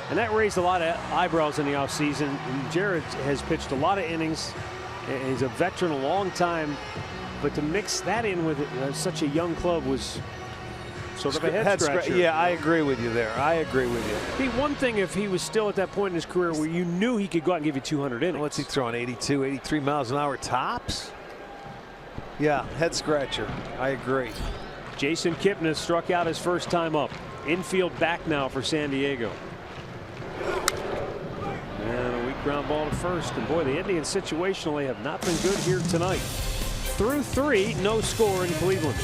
[SPEAKER 1] and that raised a lot of eyebrows in the offseason. Jared has pitched a lot of innings. He's a veteran a long time, but to mix that in with such a young club was sort of a head scratcher.
[SPEAKER 2] Yeah, I agree with you there. I agree with you.
[SPEAKER 1] It'd be one thing if he was still at that point in his career where you knew he could go out and give you 200 innings.
[SPEAKER 2] What's he throwing, 82, 83 miles an hour tops? Yeah, head scratcher. I agree.
[SPEAKER 1] Jason Kipnis struck out his first time up. Infield back now for San Diego. And a weak ground ball to first. And boy, the Indians situationally have not been good here tonight. Through 3, no score in Cleveland.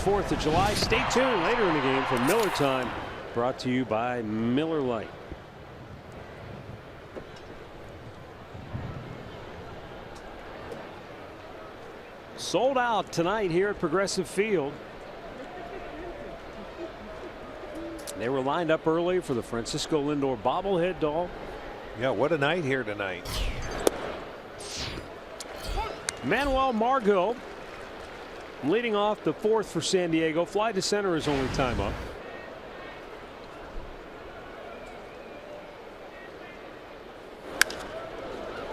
[SPEAKER 1] 4th of July. Stay tuned later in the game for Miller Time, brought to you by Miller Lite. Sold out tonight here at Progressive Field. They were lined up early for the Francisco Lindor bobblehead doll.
[SPEAKER 2] Yeah, what a night here tonight.
[SPEAKER 1] Manuel Margot leading off the 4th for San Diego. Fly to center is only time up.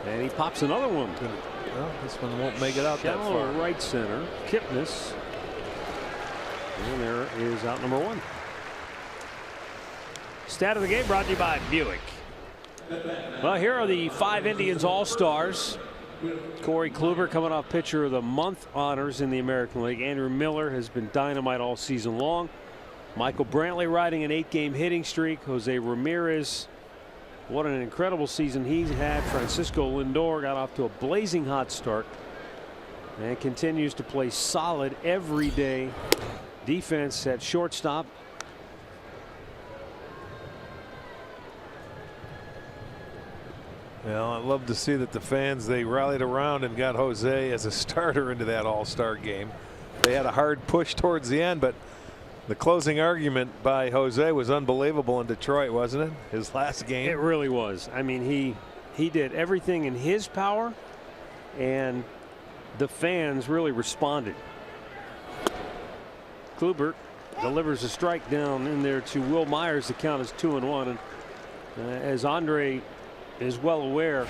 [SPEAKER 1] And he pops another one.
[SPEAKER 2] Well, this one won't make it out that
[SPEAKER 1] Shallow
[SPEAKER 2] far.
[SPEAKER 1] right center. Kipnis. And there is out number 1. Stat of the game brought to you by Buick. Well, here are the 5 Indians All-Stars. Corey Kluber coming off Pitcher of the Month honors in the American League. Andrew Miller has been dynamite all season long. Michael Brantley riding an 8-game hitting streak. Jose Ramirez, what an incredible season he's had. Francisco Lindor got off to a blazing hot start and continues to play solid every day. Defense at shortstop.
[SPEAKER 2] Well, I love to see that the fans, they rallied around and got Jose as a starter into that All-Star game. They had a hard push towards the end, but the closing argument by Jose was unbelievable in Detroit, wasn't it? His last game.
[SPEAKER 1] It really was. I mean, he did everything in his power, and the fans really responded. Kluber delivers a strike down in there to Will Myers. The count is 2-1. And as Andre is well aware,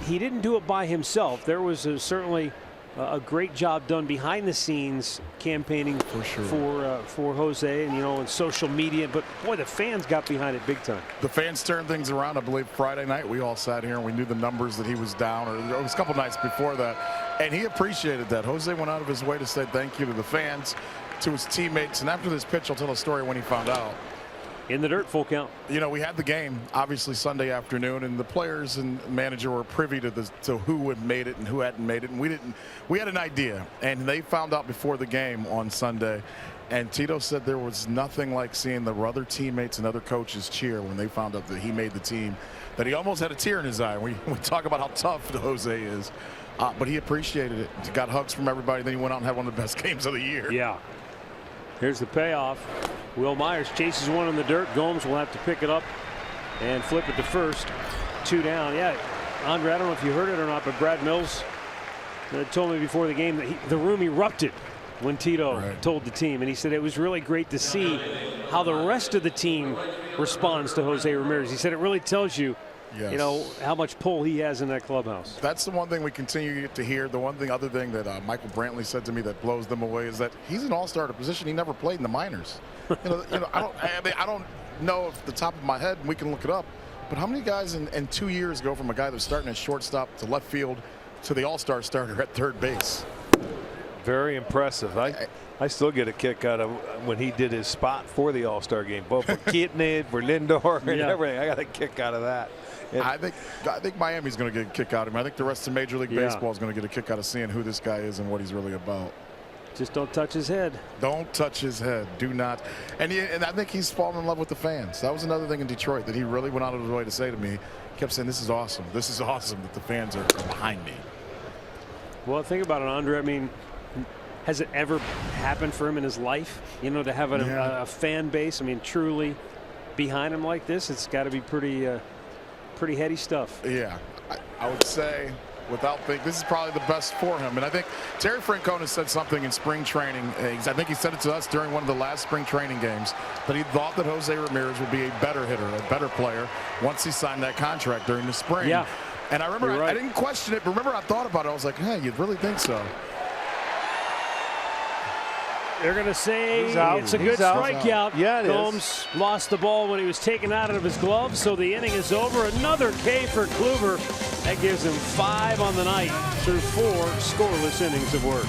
[SPEAKER 1] he didn't do it by himself. There was certainly a great job done behind the scenes campaigning
[SPEAKER 3] for sure
[SPEAKER 1] for Jose, and and social media. But boy, the fans got behind it big time.
[SPEAKER 3] The fans turned things around. I believe Friday night we all sat here and we knew the numbers that he was down, or it was a couple nights before that, and he appreciated that. Jose went out of his way to say thank you to the fans, to his teammates, and after this pitch, I'll tell a story when he found out.
[SPEAKER 1] In the dirt, full count.
[SPEAKER 3] We had the game obviously Sunday afternoon, and the players and manager were privy to who had made it and who hadn't made it, and we had an idea, and they found out before the game on Sunday. And Tito said there was nothing like seeing the other teammates and other coaches cheer when they found out that he made the team, that he almost had a tear in his eye. We talk about how tough Jose is, but he appreciated it. He got hugs from everybody. Then he went out and had one of the best games of the year.
[SPEAKER 1] Yeah. Here's the payoff. Will Myers chases one in the dirt. Gomes will have to pick it up and flip it to first. 2 down. Yeah, Andre, I don't know if you heard it or not, but Brad Mills told me before the game that the room erupted when Tito told the team, and he said it was really great to see how the rest of the team responds to Jose Ramirez. He said it really tells you, how much pull he has in that clubhouse.
[SPEAKER 3] That's the one thing we continue to hear. The one thing, other thing that Michael Brantley said to me that blows them away is that he's an all-star at a position he never played in the minors. I don't know off the top of my head, and we can look it up, but how many guys in 2 years go from a guy that's starting at shortstop to left field to the all-star starter at third base?
[SPEAKER 2] Very impressive. I still get a kick out of when he did his spot for the All-Star game, both for Kitten, for Lindor, and everything. I got a kick out of that.
[SPEAKER 3] I think Miami's going to get a kick out of him. I think the rest of Major League Baseball is going to get a kick out of seeing who this guy is and what he's really about.
[SPEAKER 1] Just don't touch his head.
[SPEAKER 3] Don't touch his head. Do not. And I think he's fallen in love with the fans. That was another thing in Detroit that he really went out of his way to say to me. He kept saying, this is awesome. This is awesome that the fans are behind me.
[SPEAKER 1] Well, think about it, Andre. I mean, has it ever happened for him in his life, to have a fan base, I mean, truly behind him like this? It's got to be pretty heady stuff.
[SPEAKER 3] Yeah, I would say, without thinking, this is probably the best for him. And I think Terry Francona said something in spring training. I think he said it to us during one of the last spring training games, that he thought that Jose Ramirez would be a better hitter, a better player, once he signed that contract during the spring.
[SPEAKER 1] Yeah.
[SPEAKER 3] And I remember, I didn't question it, but remember I thought about it. I was like, hey, you really think so?
[SPEAKER 1] They're going to say it's a good strikeout.
[SPEAKER 2] Yeah, it
[SPEAKER 1] Gomes lost the ball when he was taken out of his glove, so the inning is over. Another K for Kluber. That gives him 5 on the night through 4 scoreless innings of work.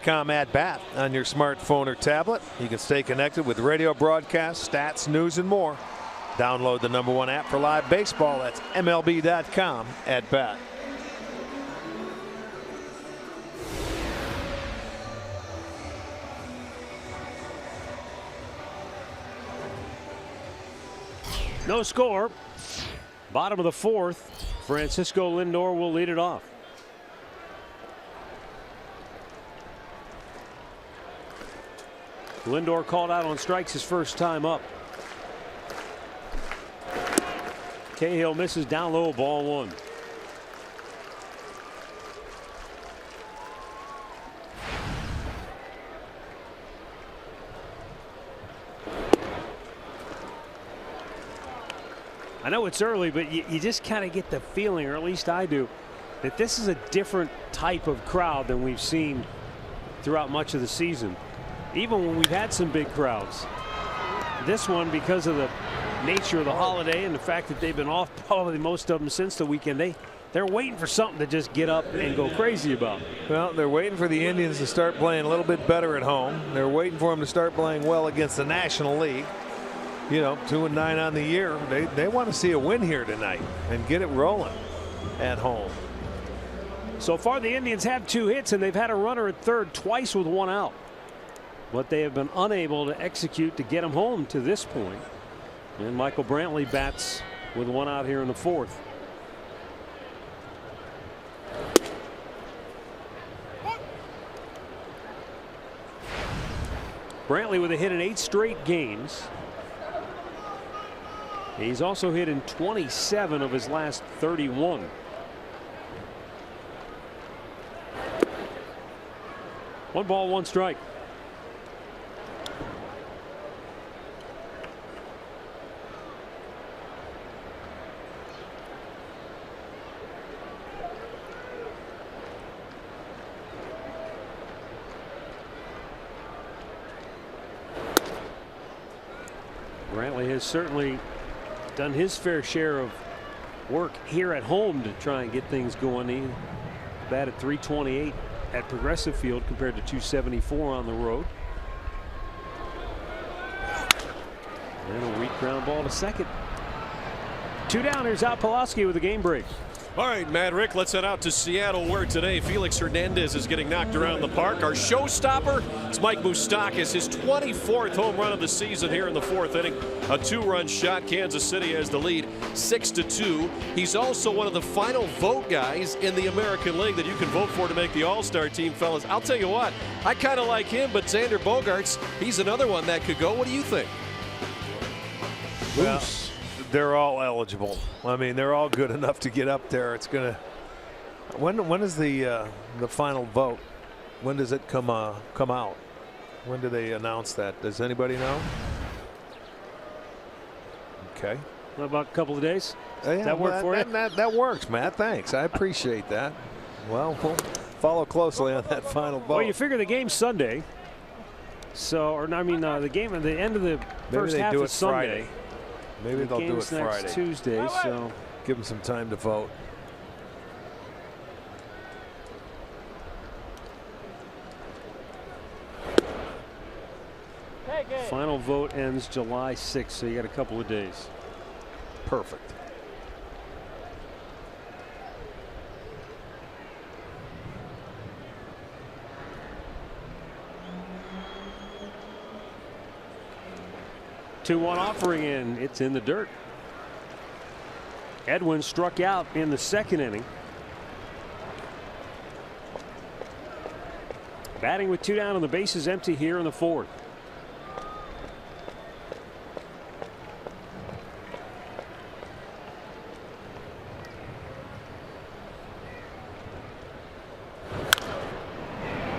[SPEAKER 2] At bat on your smartphone or tablet. You can stay connected with radio broadcasts, stats, news, and more. Download the #1 app for live baseball. That's MLB.com at bat.
[SPEAKER 1] No score. Bottom of the 4th. Francisco Lindor will lead it off. Lindor called out on strikes his first time up. Cahill misses down low, ball 1. I know it's early, but you just kind of get the feeling, or at least I do, that this is a different type of crowd than we've seen throughout much of the season. Even when we've had some big crowds. This one, because of the nature of the holiday and the fact that they've been off probably most of them since the weekend, they're waiting for something to just get up and go crazy about.
[SPEAKER 2] Well, they're waiting for the Indians to start playing a little bit better at home. They're waiting for them to start playing well against the National League. You know, 2-9 on the year. They want to see a win here tonight and get it rolling at home.
[SPEAKER 1] So far, the Indians have 2 hits, and they've had a runner at third twice with 1 out. But they have been unable to execute to get them home to this point. And Michael Brantley bats with 1 out here in the 4th. Brantley with a hit in 8 straight games. He's also hit in 27 of his last 31. One ball, 1 strike. Brantley has certainly done his fair share of work here at home to try and get things going. He batted .328 at Progressive Field compared to .274 on the road. And a weak ground ball to second. 2 down. Here's Al Pulaski with the game break.
[SPEAKER 6] All right, Matt, Rick, let's head out to Seattle, where today Felix Hernandez is getting knocked around the park. Our showstopper is Mike Moustakas, his 24th home run of the season here in the 4th inning. A 2-run shot. Kansas City has the lead 6-2. He's also one of the final vote guys in the American League that you can vote for to make the All-Star team, fellas. I'll tell you what, I kind of like him, but Xander Bogaerts, he's another one that could go. What do you think?
[SPEAKER 2] Well, they're all eligible. I mean, they're all good enough to get up there. It's gonna. When is the final vote? When does it come out? When do they announce that? Does anybody know? Okay.
[SPEAKER 1] What about a couple of days?
[SPEAKER 2] Yeah,
[SPEAKER 1] that work for you?
[SPEAKER 2] That works, Matt. Thanks. I appreciate that. Well, we'll follow closely on that final vote.
[SPEAKER 1] Well, you figure the game's Sunday. So, or I mean, the game at the end of the first half is Sunday.
[SPEAKER 2] Friday. Maybe they'll do it Friday.
[SPEAKER 1] Next Tuesday, so
[SPEAKER 2] give them some time to vote.
[SPEAKER 1] Final vote ends July 6th, so you got a couple of days.
[SPEAKER 2] Perfect.
[SPEAKER 1] Two-one offering in. It's in the dirt. Edwin struck out in the 2nd inning. Batting with 2 down and the bases empty here in the 4th.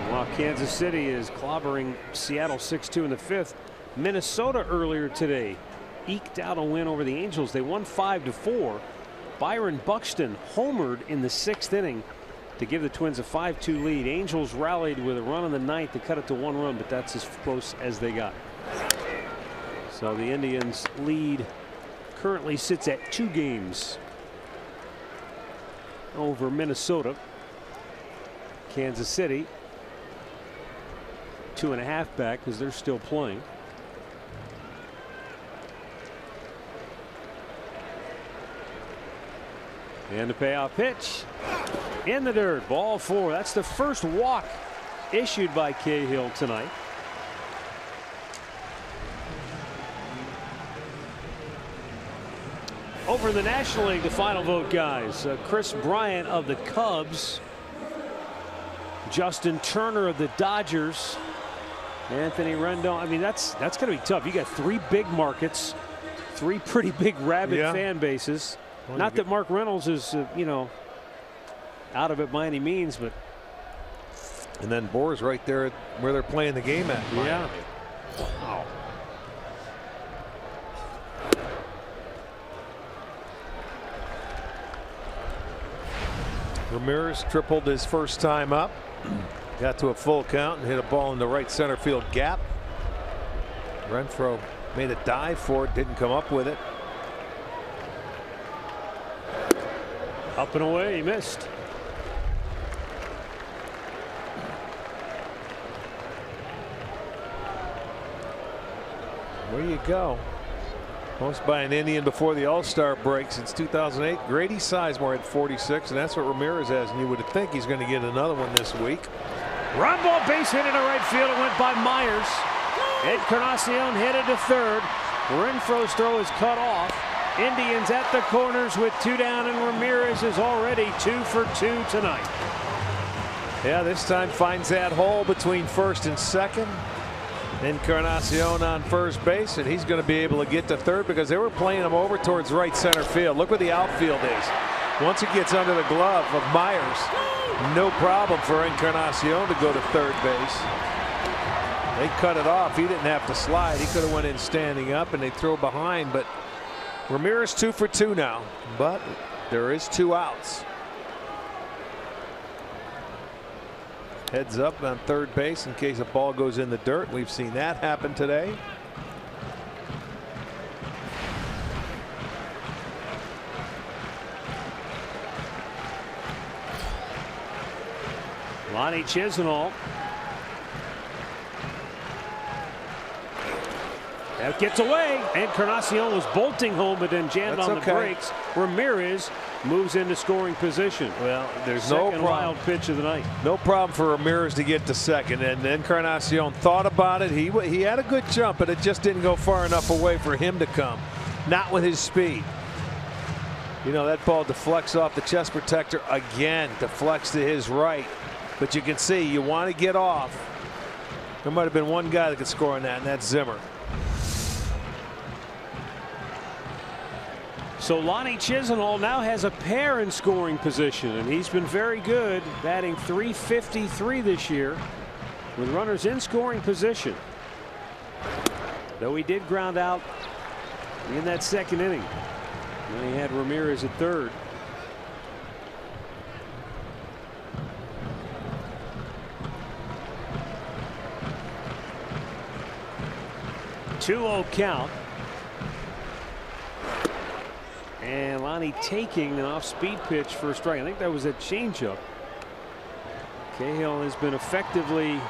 [SPEAKER 1] While Kansas City is clobbering Seattle 6-2 in the 5th. Minnesota earlier today eked out a win over the Angels. They won 5-4. Byron Buxton homered in the 6th inning to give the Twins a 5-2 lead. Angels rallied with a run in the 9th to cut it to 1 run, but that's as close as they got. So the Indians lead currently sits at 2 games over Minnesota. Kansas City 2.5 back because they're still playing. And the payoff pitch in the dirt. Ball 4. That's the first walk issued by Cahill tonight. Over in the National League, the final vote, guys. Chris Bryant of the Cubs. Justin Turner of the Dodgers. Anthony Rendon. I mean, that's going to be tough. You got 3 big markets, 3 pretty big rabid fan bases. Well, not that Mark Reynolds is, you know, out of it by any means, but.
[SPEAKER 2] And then Bohr's right there where they're playing the game at.
[SPEAKER 1] Yeah.
[SPEAKER 2] Wow. Ramirez tripled his first time up. Got to a full count and hit a ball in the right center field gap. Renfroe made a dive for it, didn't come up with it.
[SPEAKER 1] Up and away, he missed.
[SPEAKER 2] Where you go? Most by an Indian before the All-Star break since 2008. Grady Sizemore had 46, and that's what Ramirez has. And you would think he's going to get another one this week.
[SPEAKER 1] Ground ball, base hit into right field. It went by Myers. Encarnacion headed to third. Renfroe's throw is cut off. Indians at the corners with 2 down, and Ramirez is already 2 for 2 tonight.
[SPEAKER 2] Yeah, this time finds that hole between first and second. Encarnacion on first base, and he's going to be able to get to third because they were playing him over towards right center field. Look where the outfield is. Once it gets under the glove of Myers, no problem for Encarnacion to go to third base. They cut it off. He didn't have to slide. He could have went in standing up, and they throw behind. But Ramirez 2 for 2 now, but there is 2 outs. Heads up on third base in case a ball goes in the dirt. We've seen that happen today.
[SPEAKER 1] Lonnie Chisenhall. That gets away. Encarnacion was bolting home, but then jammed on the brakes. Ramirez moves into scoring position.
[SPEAKER 2] Well, there's
[SPEAKER 1] Second
[SPEAKER 2] no problem.
[SPEAKER 1] wild pitch of the night.
[SPEAKER 2] No problem for Ramirez to get to second, and Encarnacion thought about it. He had a good jump, but it just didn't go far enough away for him to come. Not with his speed. You know, that ball deflects off the chest protector again, deflects to his right. But you can see you want to get off. There might have been one guy that could score on that, and that's Zimmer.
[SPEAKER 1] So Lonnie Chisenhall now has a pair in scoring position, and he's been very good, batting .353 this year with runners in scoring position. Though he did ground out in that second inning. And he had Ramirez at third. Two-0 count. And Lonnie taking an off-speed pitch for a strike. I think that was a changeup. Cahill has been effectively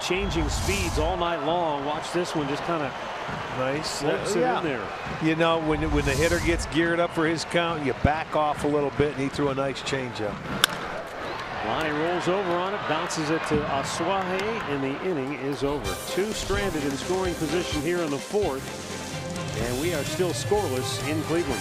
[SPEAKER 1] changing speeds all night long. Watch this one, just kind of
[SPEAKER 2] nice
[SPEAKER 1] slips it in there.
[SPEAKER 2] You know, when the hitter gets geared up for his count, you back off a little bit, and he threw a nice changeup.
[SPEAKER 1] Lonnie rolls over on it, bounces it to Asuaje, and the inning is over. 2 stranded in scoring position here in the 4th, and we are still scoreless in Cleveland.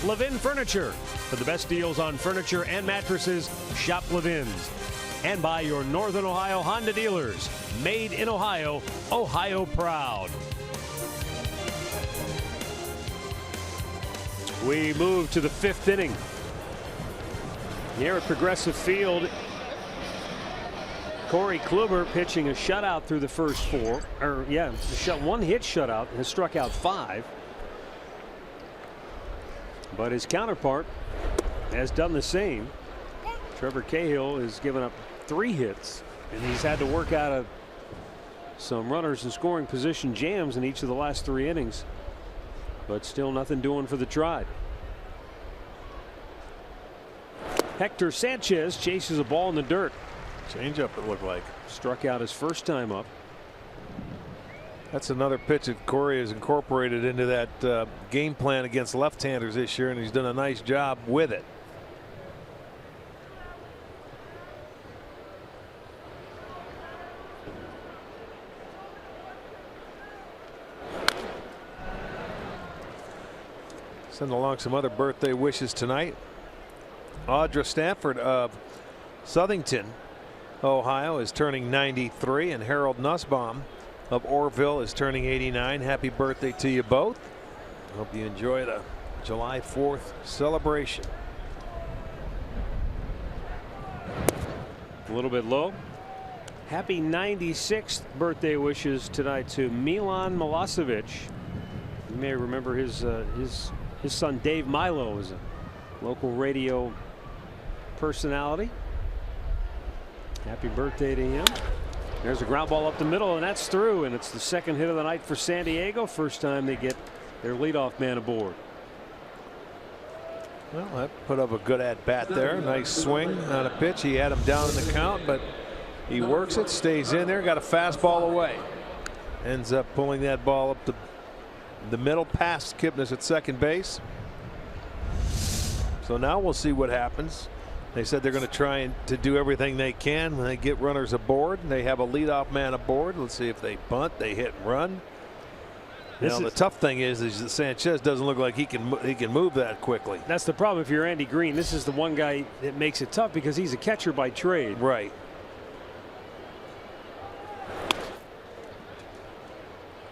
[SPEAKER 1] Levin Furniture. For the best deals on furniture and mattresses, shop Levin's. And by your Northern Ohio Honda dealers. Made in Ohio, Ohio proud. We move to the 5th inning. Here at Progressive Field, Corey Kluber pitching a shutout through the first 4. One hit shutout, has struck out 5. But his counterpart has done the same. Trevor Cahill has given up 3 hits, and he's had to work out of some runners in scoring position jams in each of the last 3 innings. But still nothing doing for the Tribe. Hector Sanchez chases a ball in the dirt.
[SPEAKER 2] Changeup, it looked like.
[SPEAKER 1] Struck out his first time up.
[SPEAKER 2] That's another pitch that Corey has incorporated into that game plan against left-handers this year, and he's done a nice job with it. Send along some other birthday wishes tonight. Audra Stanford of Southington, Ohio, is turning 93, and Harold Nussbaum of Orville is turning 89. Happy birthday to you both. Hope you enjoy the July 4th celebration.
[SPEAKER 1] A little bit low. Happy 96th birthday wishes tonight to Milan Milosevic. You may remember his son Dave Milo is a local radio personality. Happy birthday to him. There's a ground ball up the middle, and that's through, and it's the 2nd hit of the night for San Diego. First time they get their leadoff man aboard.
[SPEAKER 2] Well, that put up a good at bat there. Nice swing on a pitch. He had him down in the count, but he works it, stays in there, got a fastball away. Ends up pulling that ball up the middle past Kipnis at second base. So now we'll see what happens. They said they're going to try to do everything they can when they get runners aboard. They have a leadoff man aboard. Let's see if they bunt, they hit and run. Now the tough thing is that Sanchez doesn't look like he can move that quickly.
[SPEAKER 1] That's the problem if you're Andy Green. This is the one guy that makes it tough because he's a catcher by trade.
[SPEAKER 2] Right.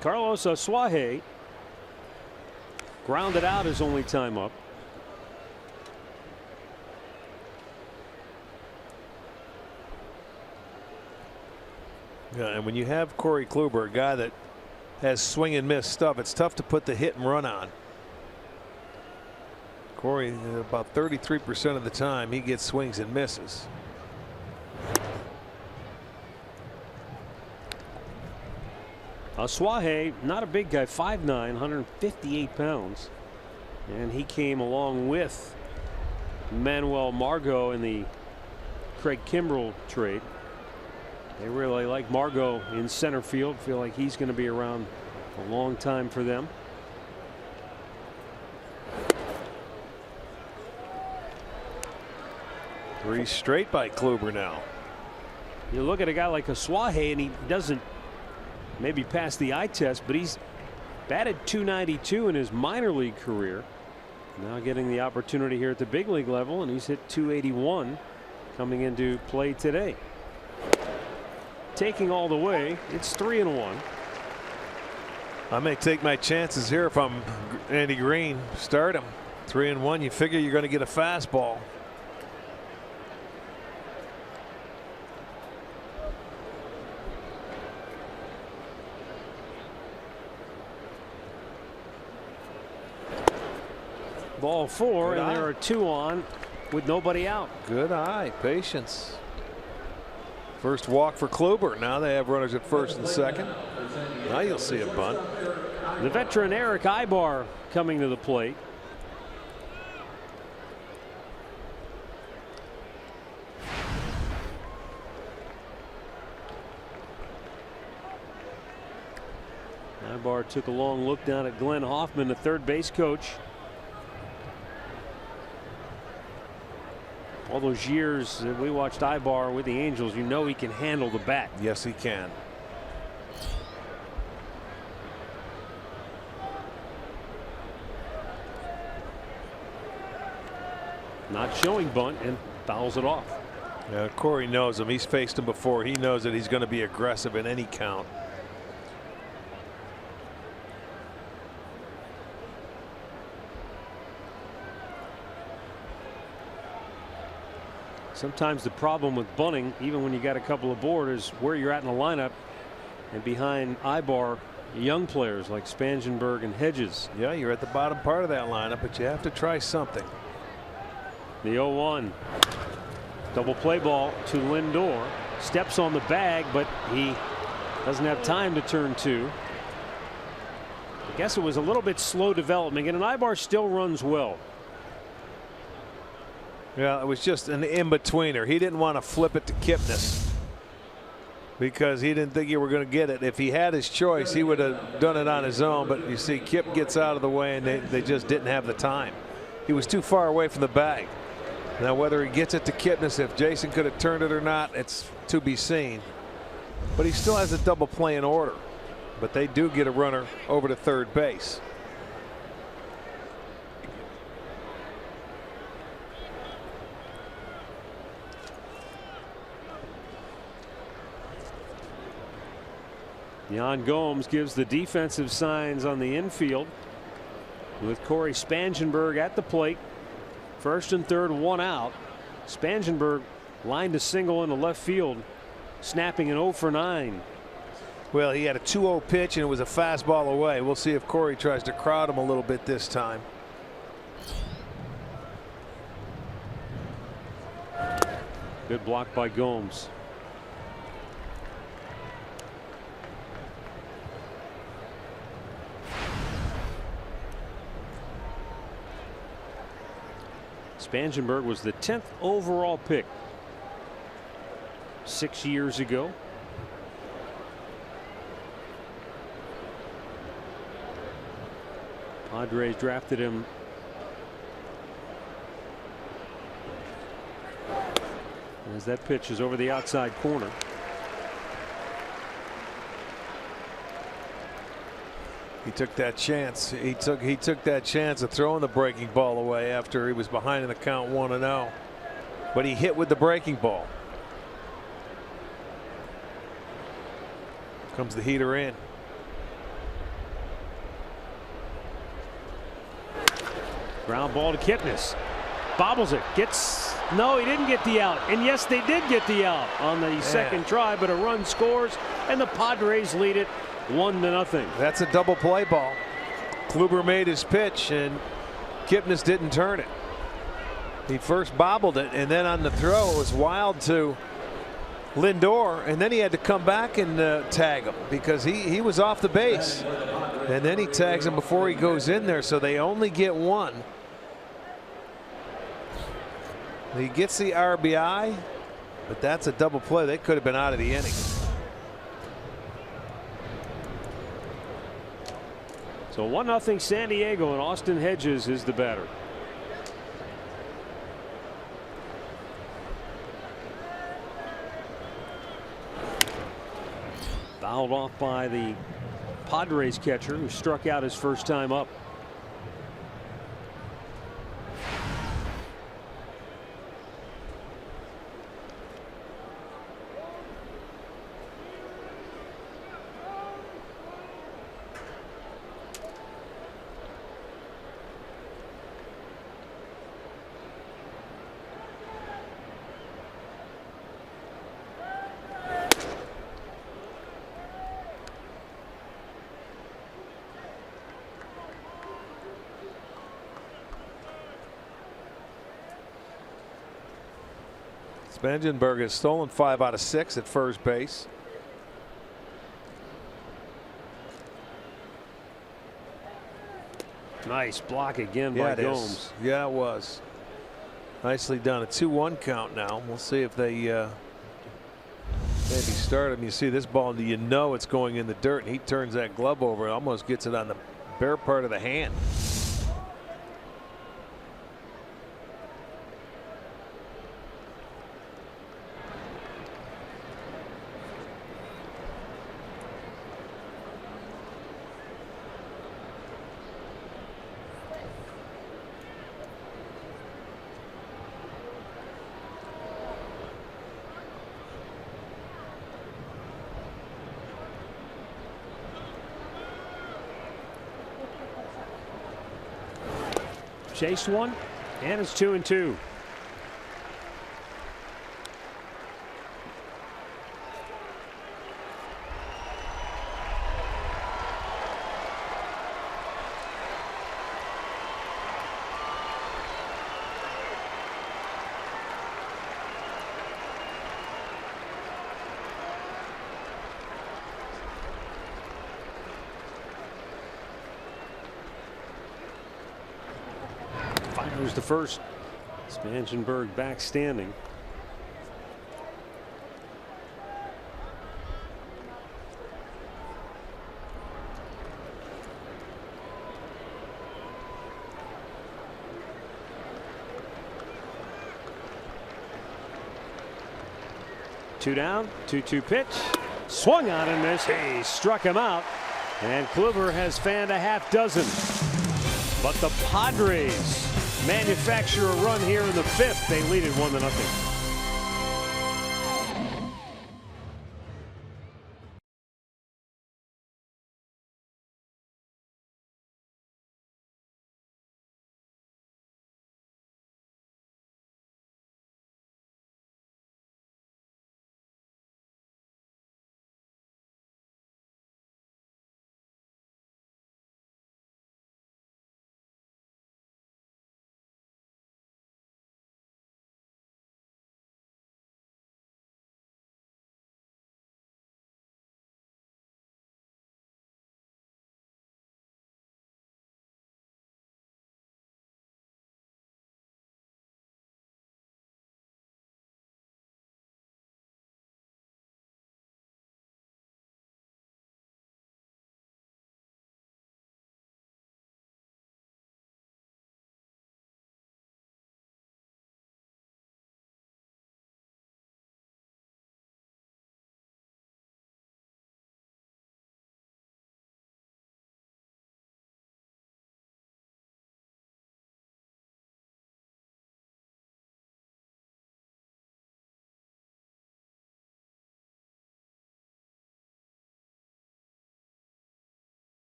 [SPEAKER 1] Carlos Asuaje grounded out his only time up.
[SPEAKER 2] Yeah, and when you have Corey Kluber, a guy that has swing and miss stuff, it's tough to put the hit and run on. Corey, about 33% of the time he gets swings and misses.
[SPEAKER 1] Asuaje, not a big guy, 5'9", 158 pounds, and he came along with Manuel Margot in the Craig Kimbrell trade. They really like Margot in center field. Feel like he's going to be around a long time for them.
[SPEAKER 2] Three straight by Kluber now.
[SPEAKER 1] You look at a guy like Asuaje, and he doesn't maybe pass the eye test, but he's batted .292 in his minor league career. Now getting the opportunity here at the big league level, and he's hit .281 coming into play today. Taking all the way, it's 3-1.
[SPEAKER 2] I may take my chances here if I'm Andy Green. Start him 3-1. You figure you're going to get a fastball.
[SPEAKER 1] Ball 4,
[SPEAKER 2] Good
[SPEAKER 1] and
[SPEAKER 2] eye.
[SPEAKER 1] there are 2 on with nobody out.
[SPEAKER 2] Good eye, patience. First walk for Kluber. Now they have runners at first and second. Now you'll see a bunt.
[SPEAKER 1] The veteran Eric Ibar coming to the plate. Ibar took a long look down at Glenn Hoffman, the third base coach. All those years that we watched Ibar with the Angels, you know he can handle the bat.
[SPEAKER 2] Yes, he can.
[SPEAKER 6] not showing bunt and fouls it off.
[SPEAKER 2] Yeah, Corey knows him. He's faced him before. He knows that he's going to be aggressive in any count.
[SPEAKER 6] Sometimes the problem with bunting, even when you got a couple aboard, is where you're at in the lineup, and behind Ibar, young players like Spangenberg and Hedges.
[SPEAKER 2] Yeah, you're at the bottom part of that lineup, but you have to try something.
[SPEAKER 6] The 0-1. Double play ball to Lindor. Steps on the bag, but he doesn't have time to turn two. I guess it was a little bit slow development, and Ibar still runs well.
[SPEAKER 2] Yeah, it was just an in-betweener. He didn't want to flip it to Kipnis because he didn't think you were going to get it. If he had his choice, he would have done it on his own. But you see, Kip gets out of the way, and they just didn't have the time. He was too far away from the bag. Now, whether he gets it to Kipnis, if Jason could have turned it or not, it's to be seen. But he still has a double play in order. But they do get a runner over to third base.
[SPEAKER 6] Yan Gomes gives the defensive signs on the infield with Corey Spangenberg at the plate. First and third, one out. Spangenberg lined a single into left field, snapping an 0 for 9.
[SPEAKER 2] Well, he had a 2-0 pitch and it was a fastball away. We'll see if Corey tries to crowd him a little bit this time.
[SPEAKER 6] Good block by Gomes. Spangenberg was the 10th overall pick 6 years ago. Padres drafted him as that pitch is over the outside corner.
[SPEAKER 2] He took that chance. He took that chance of throwing the breaking ball away after he was behind in the count 1-0. But he hit with the breaking ball. Comes the heater in.
[SPEAKER 6] Ground ball to Kipnis. Bobbles it. Gets. No, he didn't get the out. And yes, they did get the out on the second try, but a run scores and the Padres lead it 1-0.
[SPEAKER 2] That's a double play ball. Kluber made his pitch and Kipnis didn't turn it. He first bobbled it, and then on the throw it was wild to Lindor, and then he had to come back and tag him because he was off the base, and then he tags him before he goes in there, so they only get one. He gets the RBI, but that's a double play. They could have been out of the inning.
[SPEAKER 6] So 1-0 San Diego, and Austin Hedges is the batter. Fouled off by the Padres catcher, who struck out his first time up.
[SPEAKER 2] Spangenberg has stolen 5 out of 6 at first base.
[SPEAKER 6] Nice block again by Gomes.
[SPEAKER 2] Yeah, it was. Nicely done. A 2-1 count now. We'll see if they maybe start him. You see this ball, you know it's going in the dirt, and he turns that glove over and almost gets it on the bare part of the hand.
[SPEAKER 1] Chased one, and it's 2-2. Fires the first. Spangenberg back standing. Two down, 2-2 pitch. Swung on and missed. He struck him out. And Kluber has fanned a half dozen. But the Padres manufacture a run here in the fifth. They lead it 1-0.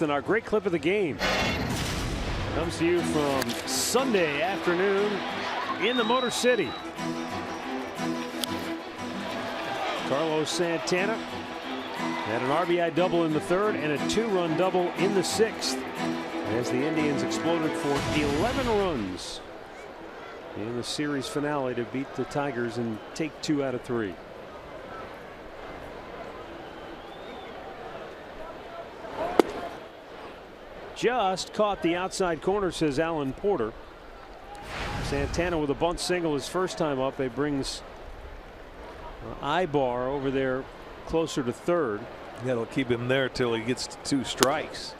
[SPEAKER 1] And our great clip of the game comes to you from Sunday afternoon in the Motor City. Carlos Santana had an RBI double in the third and a 2-run double in the sixth as the Indians exploded for 11 runs in the series finale to beat the Tigers and take 2 out of 3. Just caught the outside corner, says Alan Porter. Santana with a bunt single his first time up. It brings Ibar over there closer to third.
[SPEAKER 2] That'll keep him there till he gets to 2 strikes.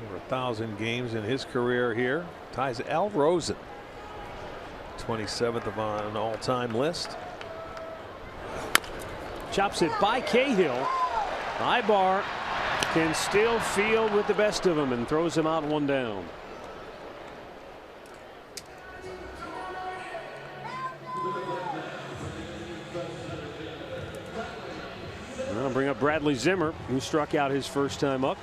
[SPEAKER 2] Over 1,000 games in his career here. Ties Al Rosen, 27th on an all-time list.
[SPEAKER 1] Chops it by Cahill. Ibar can still field with the best of them and throws him out 1 down. I'll bring up Bradley Zimmer, who struck out his first time up.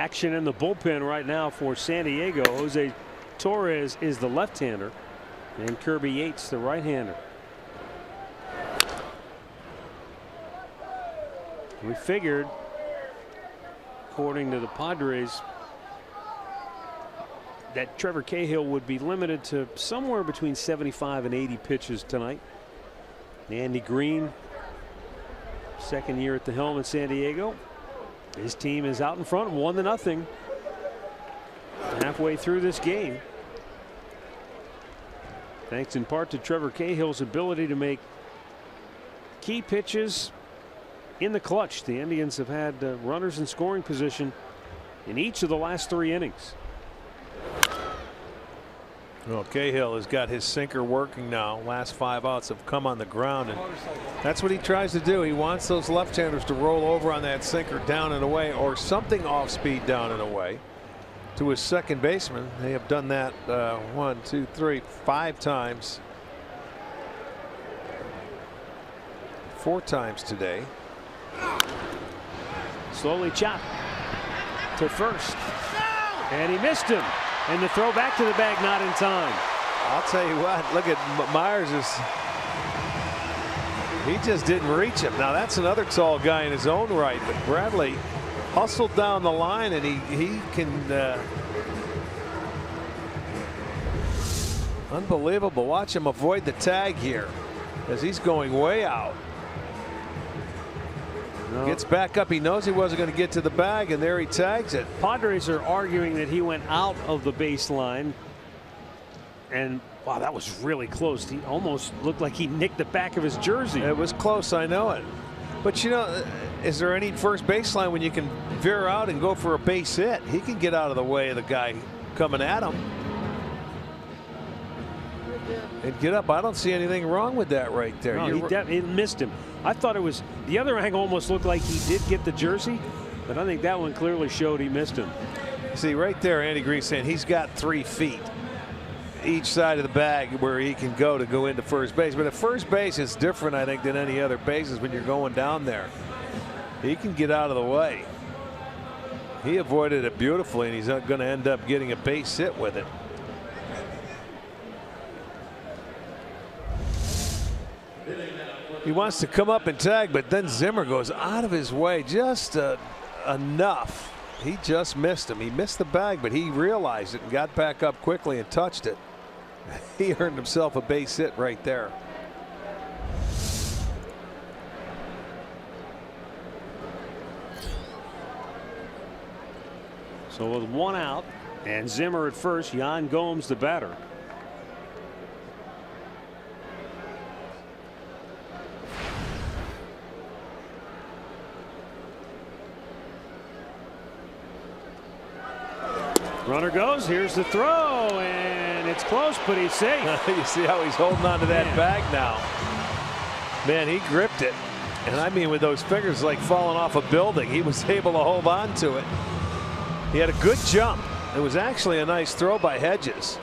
[SPEAKER 1] action in the bullpen right now for San Diego. Jose Torres is the left-hander, and Kirby Yates the right-hander. We figured, according to the Padres, that Trevor Cahill would be limited to somewhere between 75 and 80 pitches tonight. Andy Green, second year at the helm in San Diego. His team is out in front, 1-0, halfway through this game. Thanks in part to Trevor Cahill's ability to make key pitches in the clutch. The Indians have had runners in scoring position in each of the last 3 innings.
[SPEAKER 2] Well, Cahill has got his sinker working now. Last 5 outs have come on the ground, and that's what he tries to do. He wants those left-handers to roll over on that sinker down and away, or something off speed down and away to his second baseman. They have done that 1, 2, 3, 5 times. 4 times today.
[SPEAKER 1] Slowly chopped to first, and he missed him. And the throw back to the bag, not in time.
[SPEAKER 2] I'll tell you what, look at Myers. He just didn't reach him. Now that's another tall guy in his own right, but Bradley hustled down the line, and he can unbelievable. Watch him avoid the tag here as he's going way out. No. Gets back up. He knows he wasn't going to get to the bag, and there he tags it.
[SPEAKER 1] Padres are arguing that he went out of the baseline, and wow, that was really close. He almost looked like he nicked the back of his jersey.
[SPEAKER 2] It was close, I know it. But you know, is there any first baseline when you can veer out and go for a base hit? He can get out of the way of the guy coming at him and get up. I don't see anything wrong with that right there.
[SPEAKER 1] No, he missed him. I thought it was the other angle. Almost looked like he did get the jersey, but I think that one clearly showed he missed him.
[SPEAKER 2] See right there, Andy Green saying he's got 3 feet each side of the bag where he can go to go into first base. But at first base, it's different, I think, than any other bases when you're going down there. He can get out of the way. He avoided it beautifully, and he's not going to end up getting a base hit with it. He wants to come up and tag, but then Zimmer goes out of his way just enough. He just missed him. He missed the bag, but he realized it and got back up quickly and touched it. He earned himself a base hit right there.
[SPEAKER 1] So with 1 out and Zimmer at first, Yan Gomes the batter. Runner goes. Here's the throw, and it's close, but he's safe.
[SPEAKER 2] You see how he's holding on to that bag now. Man, he gripped it, and I mean with those fingers like falling off a building. He was able to hold on to it. He had a good jump. It was actually a nice throw by Hedges.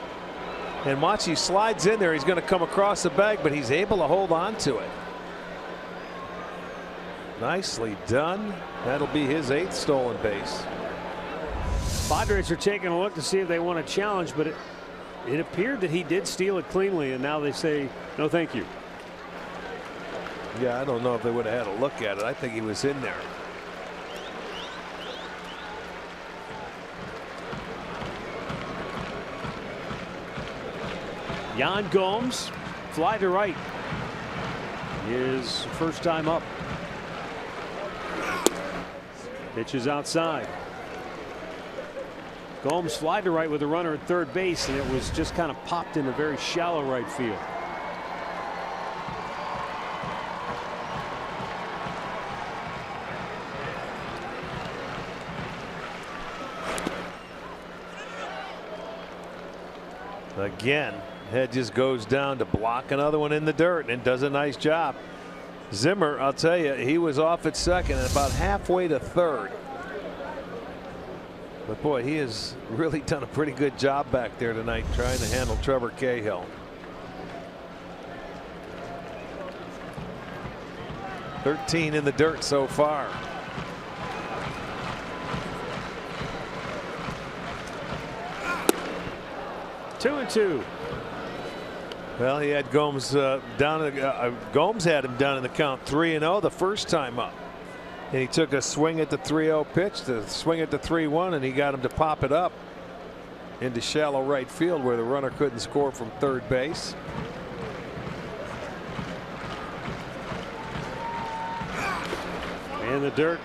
[SPEAKER 2] And watch, he slides in there. He's going to come across the bag, but he's able to hold on to it. Nicely done. That'll be his 8th stolen base.
[SPEAKER 1] Padres are taking a look to see if they want to challenge, but it appeared that he did steal it cleanly, and now they say no thank you.
[SPEAKER 2] Yeah, I don't know if they would have had a look at it. I think he was in there.
[SPEAKER 1] Yan Gomes, fly to right. His first time up. Pitch is outside. Gomes fly to right with a runner at third base, and it was just kind of popped into very shallow right field.
[SPEAKER 2] Again, Hedges goes down to block another one in the dirt and does a nice job. Zimmer, I'll tell you, he was off at second and about halfway to third. But boy, he has really done a pretty good job back there tonight trying to handle Trevor Cahill. .13 in the dirt so far.
[SPEAKER 1] 2-2.
[SPEAKER 2] Well, he had Gomes down. Gomes had him down in the count 3-0 the first time up. And he took a swing at the 3-0 pitch, to swing at the 3-1, and he got him to pop it up into shallow right field where the runner couldn't score from third base.
[SPEAKER 1] In the dirt.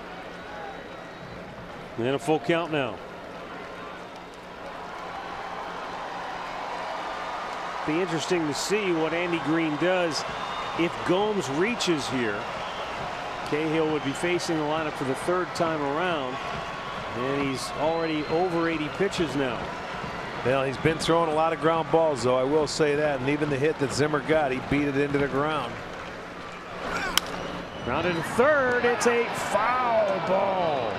[SPEAKER 1] And a full count now. Be interesting to see what Andy Green does if Gomes reaches here. Cahill would be facing the lineup for the third time around, and he's already over 80 pitches now.
[SPEAKER 2] Well, he's been throwing a lot of ground balls, though, I will say that, and even the hit that Zimmer got, he beat it into the ground.
[SPEAKER 1] Grounded to third. It's a foul ball.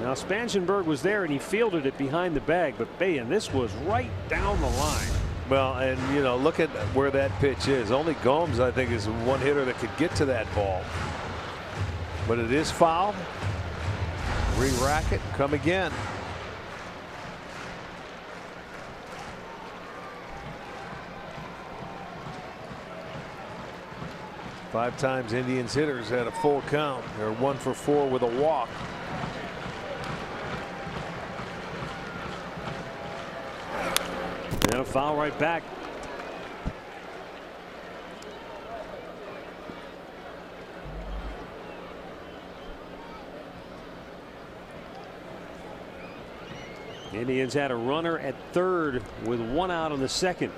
[SPEAKER 1] Now Spangenberg was there and he fielded it behind the bag, but man, this was right down the line.
[SPEAKER 2] Well, and you know, look at where that pitch is. Only Gomes, I think, is one hitter that could get to that ball. But it is foul. Re-rack it, come again. Five times Indians hitters had a full count. They're 1 for 4 with a walk.
[SPEAKER 1] And a foul right back. Indians had a runner at third with 1 out in the second.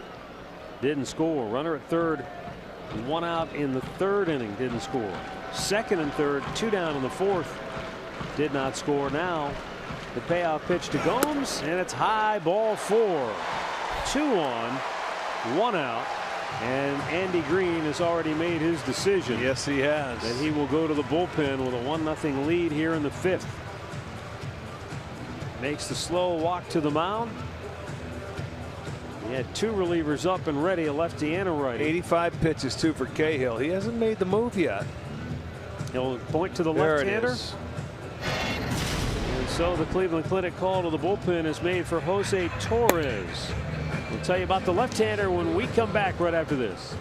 [SPEAKER 1] Didn't score. Runner at third, 1 out in the third inning. Didn't score. Second and third, 2 down in the fourth. Did not score. Now the payoff pitch to Gomes, and it's high, ball 4. 2 on, 1 out, and Andy Green has already made his decision.
[SPEAKER 2] Yes, he has.
[SPEAKER 1] That he will go to the bullpen with a 1-0 lead here in the 5th. Makes the slow walk to the mound. He had 2 relievers up and ready, a lefty and a righty.
[SPEAKER 2] 85 pitches too for Cahill. He hasn't made the move yet.
[SPEAKER 1] He'll point to the left-hander. And so the Cleveland Clinic call to the bullpen is made for Jose Torres. We'll tell you about the left-hander when we come back right after this.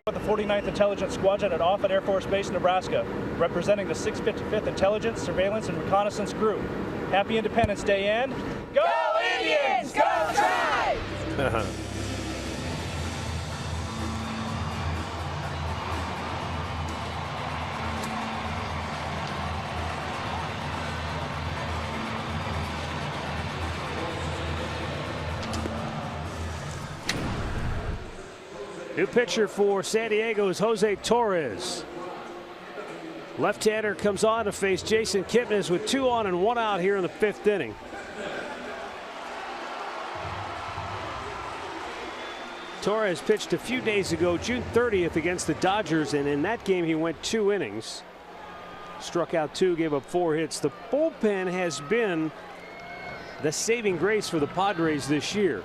[SPEAKER 7] With the 49th Intelligence Squadron at Offutt Air Force Base, Nebraska, representing the 655th Intelligence, Surveillance, and Reconnaissance Group. Happy Independence Day and go Indians! Go Tribe!
[SPEAKER 1] New pitcher for San Diego is Jose Torres. Left-hander comes on to face Jason Kipnis with 2 on and 1 out here in the 5th inning. Torres pitched a few days ago, June 30th, against the Dodgers, and in that game he went 2 innings. Struck out 2, gave up 4 hits. The bullpen has been the saving grace for the Padres this year.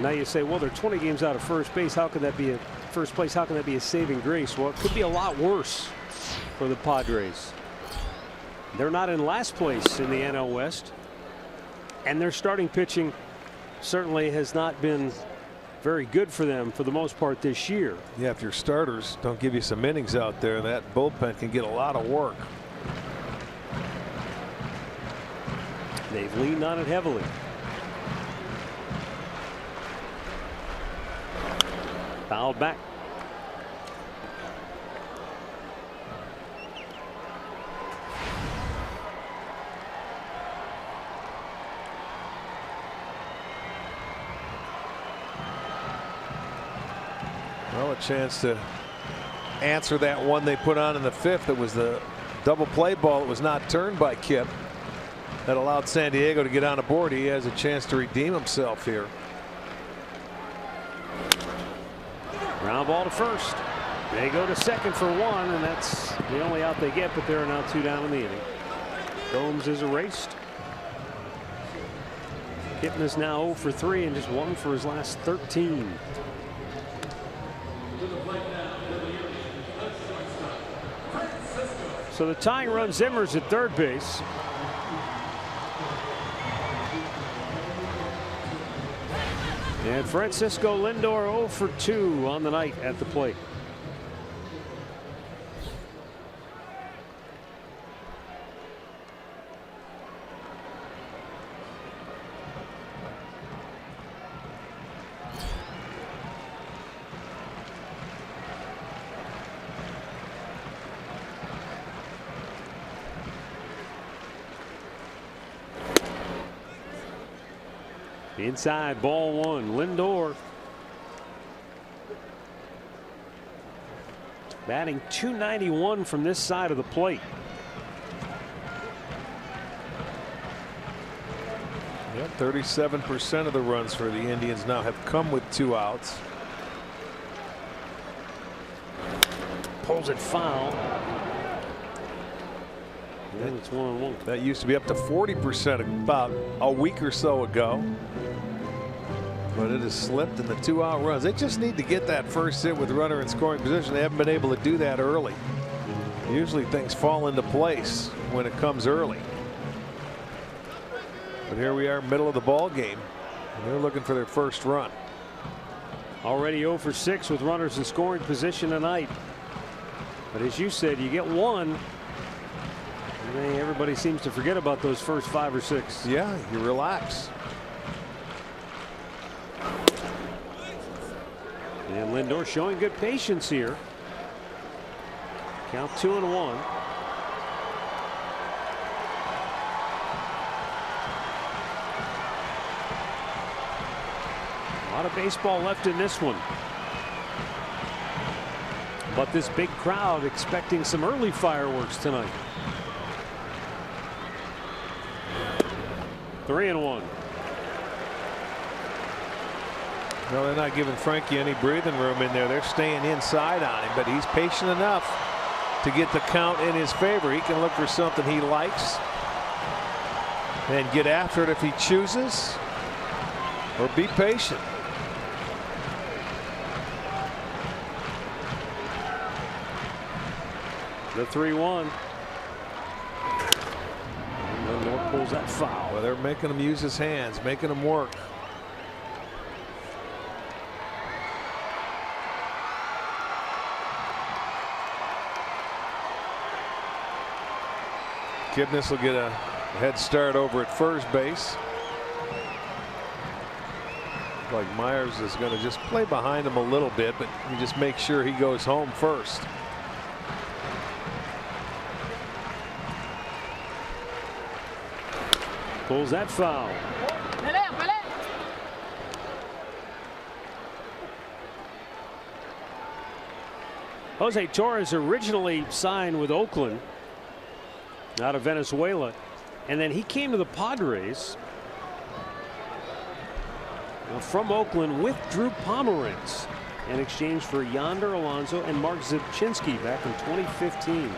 [SPEAKER 1] Now you say, well, they're 20 games out of first base. How could that be a first place? How can that be a saving grace? Well, it could be a lot worse for the Padres. They're not in last place in the NL West, and their starting pitching certainly has not been very good for them for the most part this year.
[SPEAKER 2] Yeah, if your starters don't give you some innings out there, that bullpen can get a lot of work.
[SPEAKER 1] They've leaned on it heavily. Fouled back.
[SPEAKER 2] Well, a chance to answer that one they put on in the 5th. It was the double play ball that was not turned by Kip that allowed San Diego to get on the board. He has a chance to redeem himself here.
[SPEAKER 1] Ground ball to first. They go to second for 1, and that's the only out they get, but there are now 2 down in the inning. Gomes is erased. Kitten is now 0 for 3 and just 1 for his last 13. So the tying run, Zimmer's at third base. And Francisco Lindor 0 for 2 on the night at the plate. Inside, ball 1. Lindor batting .291 from this side of the plate.
[SPEAKER 2] Yep, 37% of the runs for the Indians now have come with 2 outs.
[SPEAKER 1] Pulls it foul. And it's 1-1.
[SPEAKER 2] That used to be up to 40% about a week or so ago. But it has slipped in the 2-out runs. They just need to get that first hit with runner in scoring position. They haven't been able to do that early. Usually things fall into place when it comes early. But here we are, middle of the ball game, and they're looking for their first run.
[SPEAKER 1] Already 0 for 6 with runners in scoring position tonight. But as you said, you get 1. And everybody seems to forget about those first 5 or 6.
[SPEAKER 2] Yeah, you relax.
[SPEAKER 1] And Lindor showing good patience here. Count 2-1. A lot of baseball left in this one. But this big crowd expecting some early fireworks tonight. 3-1.
[SPEAKER 2] No, they're not giving Frankie any breathing room in there. They're staying inside on him, but he's patient enough to get the count in his favor. He can look for something he likes and get after it if he chooses, or be patient.
[SPEAKER 1] The 3-1. Lindor pulls that foul.
[SPEAKER 2] Well, they're making him use his hands, making him work. Kipnis will get a head start over at first base. Like Myers is going to just play behind him a little bit, but you just make sure he goes home first.
[SPEAKER 1] Pulls that foul. Jose Torres originally signed with Oakland out of Venezuela, and then he came to the Padres from Oakland withdrew Pomeranz in exchange for Yonder Alonso and Mark Zipchinski back in 2015.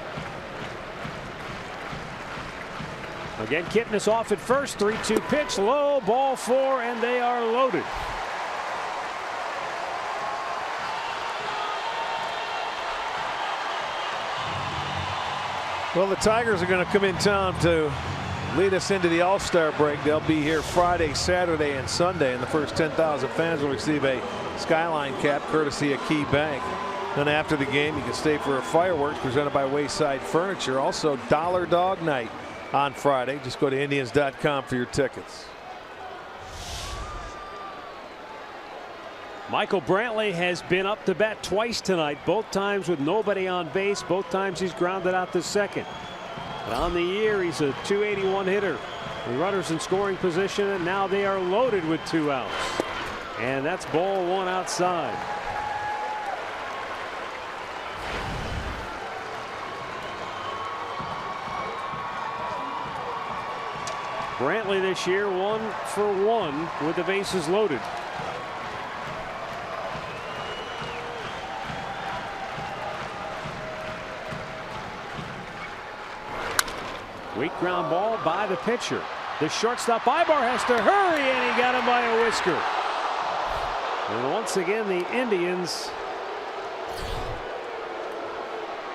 [SPEAKER 1] Again, Kipnis off at first. 3-2 pitch, low, ball 4, and they are loaded.
[SPEAKER 2] Well, the Tigers are going to come in town to lead us into the All-Star break. They'll be here Friday, Saturday, and Sunday, and the first 10,000 fans will receive a Skyline cap courtesy of Key Bank. Then after the game, you can stay for a fireworks presented by Wayside Furniture. Also, Dollar Dog Night on Friday. Just go to Indians.com for your tickets.
[SPEAKER 1] Michael Brantley has been up to bat twice tonight, both times with nobody on base. Both times he's grounded out to second. But on the year, he's a .281 hitter. The runners in scoring position, and now they are loaded with 2 outs. And that's ball 1 outside. Brantley this year 1 for 1 with the bases loaded. Weak ground ball by the pitcher. The shortstop Ibar has to hurry, and he got him by a whisker. And once again, the Indians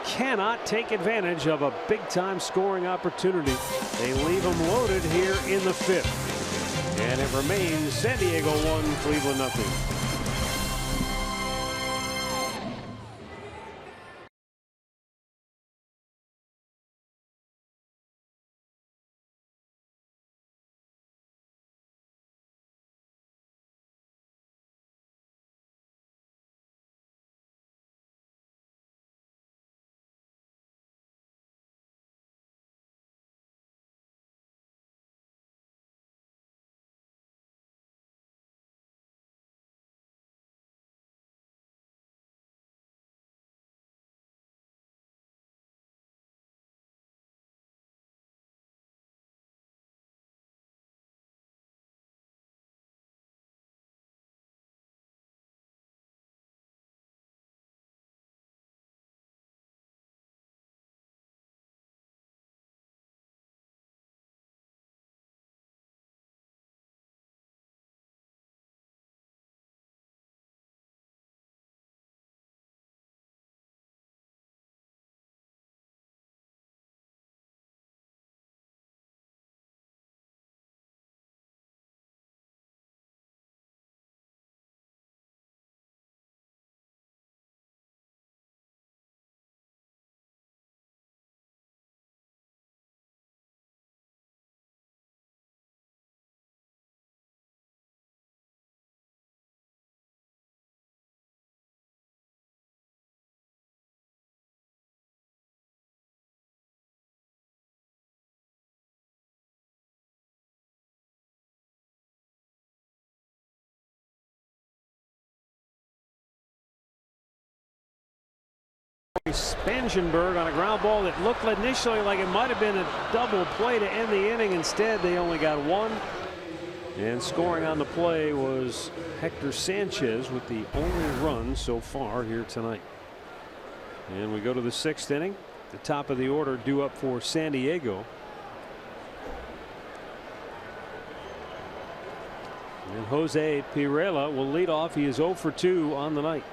[SPEAKER 1] cannot take advantage of a big-time scoring opportunity. They leave them loaded here in the 5th. And it remains San Diego 1, Cleveland 0. Spangenberg on a ground ball that looked initially like it might have been a double play to end the inning. Instead, they only got 1. And scoring on the play was Hector Sanchez with the only run so far here tonight. And we go to the 6th inning. The top of the order due up for San Diego. And Jose Pirela will lead off. He is 0 for 2 on the night.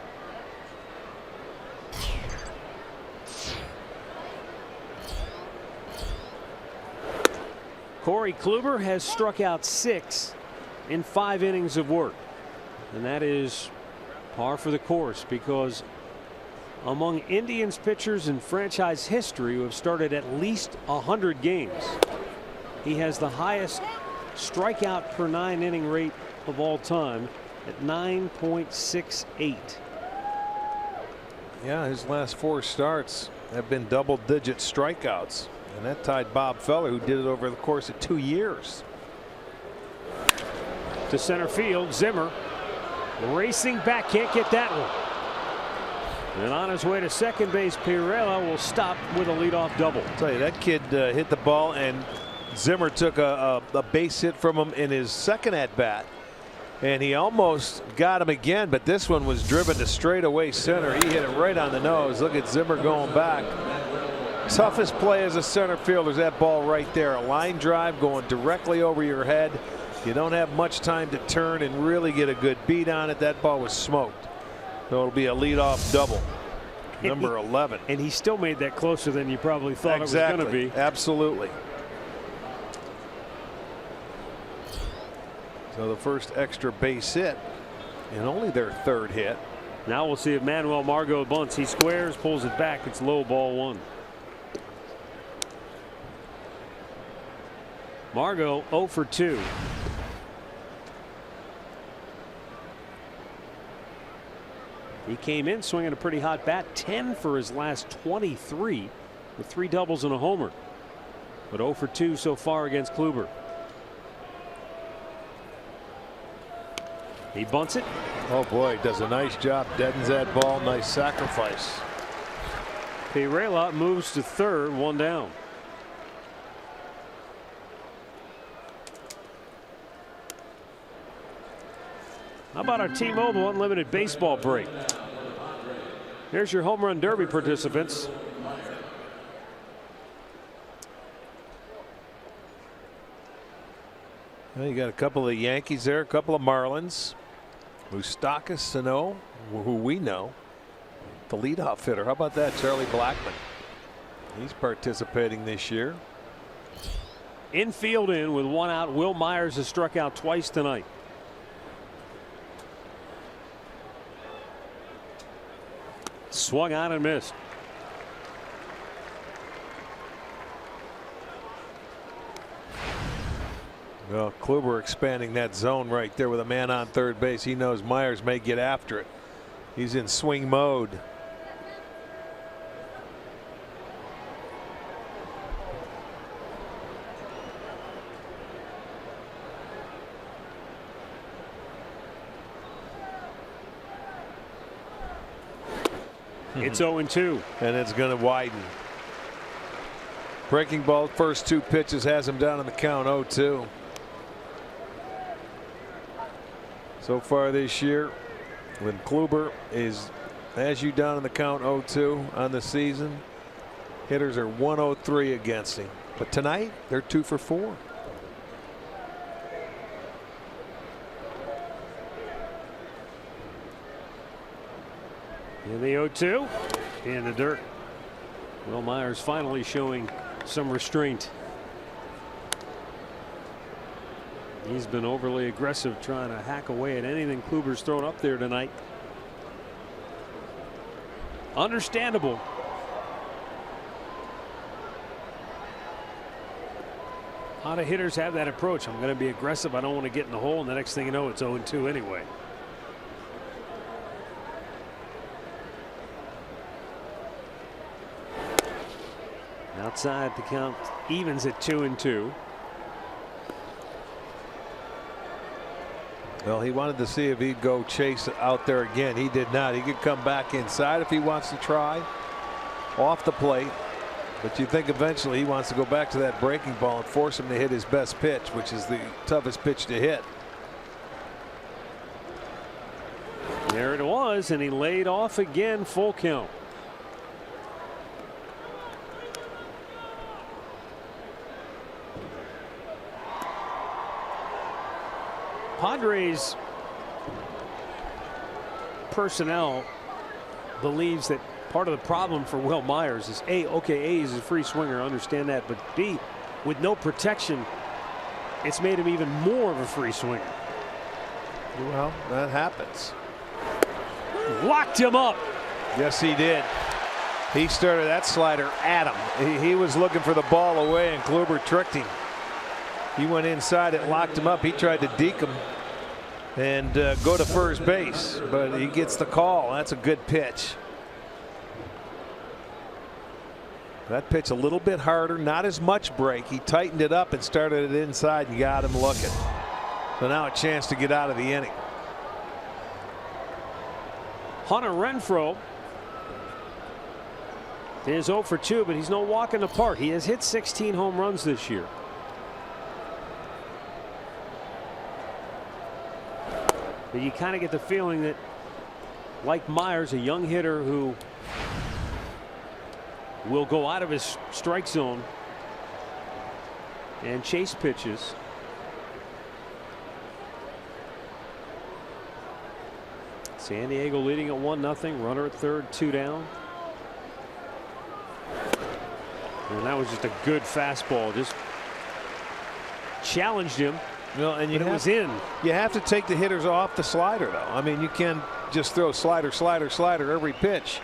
[SPEAKER 1] Corey Kluber has struck out 6 in 5 innings of work. And that is par for the course, because among Indians pitchers in franchise history who have started at least 100 games, he has the highest strikeout per 9 inning rate of all time at 9.68.
[SPEAKER 2] Yeah, his last 4 starts have been double-digit strikeouts. And that tied Bob Feller, who did it over the course of 2 years.
[SPEAKER 1] To center field, Zimmer racing back, can't get that one. And on his way to second base, Pirela will stop with a leadoff double.
[SPEAKER 2] I'll tell you, that kid hit the ball, and Zimmer took a base hit from him in his second at bat. And he almost got him again, but this one was driven to straightaway center. He hit it right on the nose. Look at Zimmer going back. Toughest play as a center fielder is that ball right there. A line drive going directly over your head. You don't have much time to turn and really get a good beat on it. That ball was smoked. So it'll be a leadoff double. Number 11.
[SPEAKER 1] And he still made that closer than you probably thought
[SPEAKER 2] Exactly.
[SPEAKER 1] it was going to be.
[SPEAKER 2] Absolutely. So the first extra base hit and only their third hit.
[SPEAKER 1] Now we'll see if Manuel Margot bunts. He squares, pulls it back. It's low, ball 1. Margot 0 for 2. He came in swinging a pretty hot bat, 10 for his last 23 with 3 doubles and a homer. But 0 for 2 so far against Kluber. He bunts it.
[SPEAKER 2] Oh boy, does a nice job. Deadens that ball. Nice sacrifice.
[SPEAKER 1] Pereira moves to third, 1 down. How about our T-Mobile Unlimited Baseball break? Here's your Home Run Derby participants.
[SPEAKER 2] Well, you got a couple of Yankees there, a couple of Marlins. Moustakas, Sano, who we know. The leadoff hitter. How about that, Charlie Blackmon? He's participating this year.
[SPEAKER 1] Infield in with 1 out. Will Myers has struck out twice tonight. Swung on and missed.
[SPEAKER 2] Well, Kluber expanding that zone right there with a man on third base. He knows Myers may get after it. He's in swing mode.
[SPEAKER 1] It's 0-2.
[SPEAKER 2] And it's going to widen. Breaking ball, first 2 pitches has him down on the count, 0-2. So far this year, when Kluber has you down on the count 0-2 on the season, hitters are 103 against him. But tonight, they're 2 for 4.
[SPEAKER 1] In the 0-2 in the dirt. Will Myers finally showing some restraint. He's been overly aggressive trying to hack away at anything Kluber's thrown up there tonight. Understandable. A lot of hitters have that approach. I'm going to be aggressive. I don't want to get in the hole. And the next thing you know, it's 0-2 anyway. Outside the count evens at 2-2.
[SPEAKER 2] Well, he wanted to see if he'd go chase it out there again. He did not. He could come back inside if he wants to try off the plate. But you think eventually he wants to go back to that breaking ball and force him to hit his best pitch, which is the toughest pitch to hit.
[SPEAKER 1] There it was, and he laid off again, full count. Padres personnel believes that part of the problem for Will Myers is A, he's a free swinger, I understand that, but B, with no protection, it's made him even more of a free swinger.
[SPEAKER 2] Well, that happens.
[SPEAKER 1] Locked him up.
[SPEAKER 2] Yes, he did. He started that slider at him. He was looking for the ball away, and Kluber tricked him. He went inside, it locked him up. He tried to deke him and go to first base, but he gets the call. That's a good pitch. That pitch a little bit harder, not as much break. He tightened it up and started it inside and got him looking. So now a chance to get out of the inning.
[SPEAKER 1] Hunter Renfroe is 0 for 2, but he's no walk in the park. He has hit 16 home runs this year. that you kind of get the feeling that, like Myers, a young hitter who will go out of his strike zone and chase pitches. San Diego leading at 1-0. Runner at third, 2 down. And that was just a good fastball. Just challenged him.
[SPEAKER 2] Well, and
[SPEAKER 1] it was in.
[SPEAKER 2] You have to take the hitters off the slider, though. I mean, you can't just throw slider, slider, slider every pitch.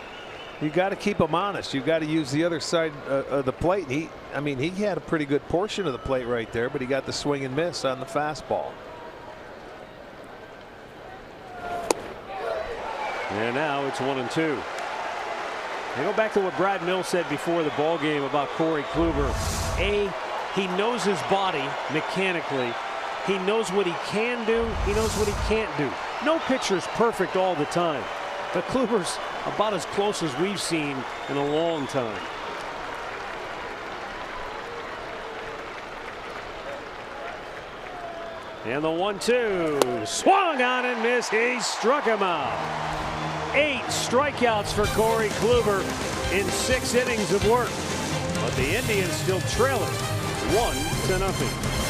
[SPEAKER 2] You got to keep them honest. You got to use the other side of the plate. He had a pretty good portion of the plate right there, but he got the swing and miss on the fastball.
[SPEAKER 1] And now it's 1-2. I go back to what Brad Mills said before the ball game about Corey Kluber. He knows his body mechanically. He knows what he can do. He knows what he can't do. No pitcher's perfect all the time. But Kluber's about as close as we've seen in a long time. And the 1-2. Swung on and missed. He struck him out. 8 strikeouts for Corey Kluber in 6 innings of work. But the Indians still trailing 1-0.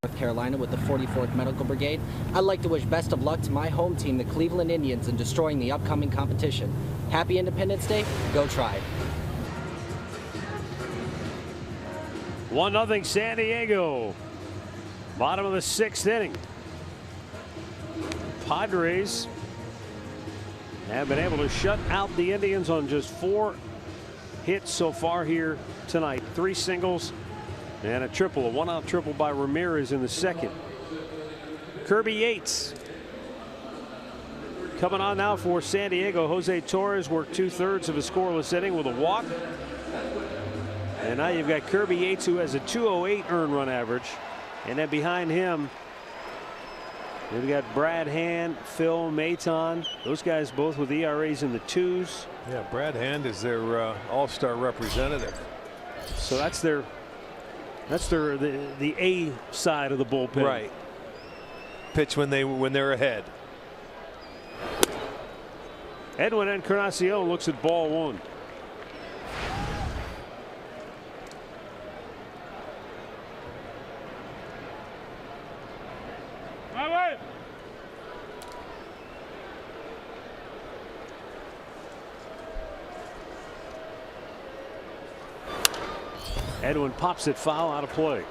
[SPEAKER 8] North Carolina with the 44th Medical Brigade. I'd like to wish best of luck to my home team, the Cleveland Indians, in destroying the upcoming competition. Happy Independence Day. Go Tribe.
[SPEAKER 1] 1-0 San Diego. Bottom of the 6th inning. Padres have been able to shut out the Indians on just 4 hits so far here tonight. 3 singles and a triple, a 1-out triple by Ramirez in the 2nd. Kirby Yates coming on now for San Diego. Jose Torres worked 2/3 of a scoreless inning with a walk. And now you've got Kirby Yates, who has a 208 earned run average. And then behind him, we've got Brad Hand, Phil Maton. Those guys both with ERAs in the 2s.
[SPEAKER 2] Yeah, Brad Hand is their all-star representative.
[SPEAKER 1] So that's the A side of the bullpen.
[SPEAKER 2] Right. Pitch when they're ahead.
[SPEAKER 1] Edwin Encarnacion looks at ball 1. Edwin pops it foul, out of play.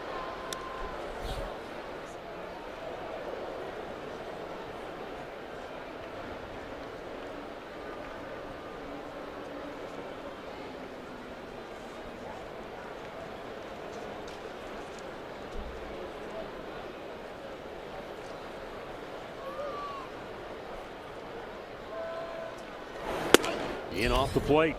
[SPEAKER 1] In off the plate.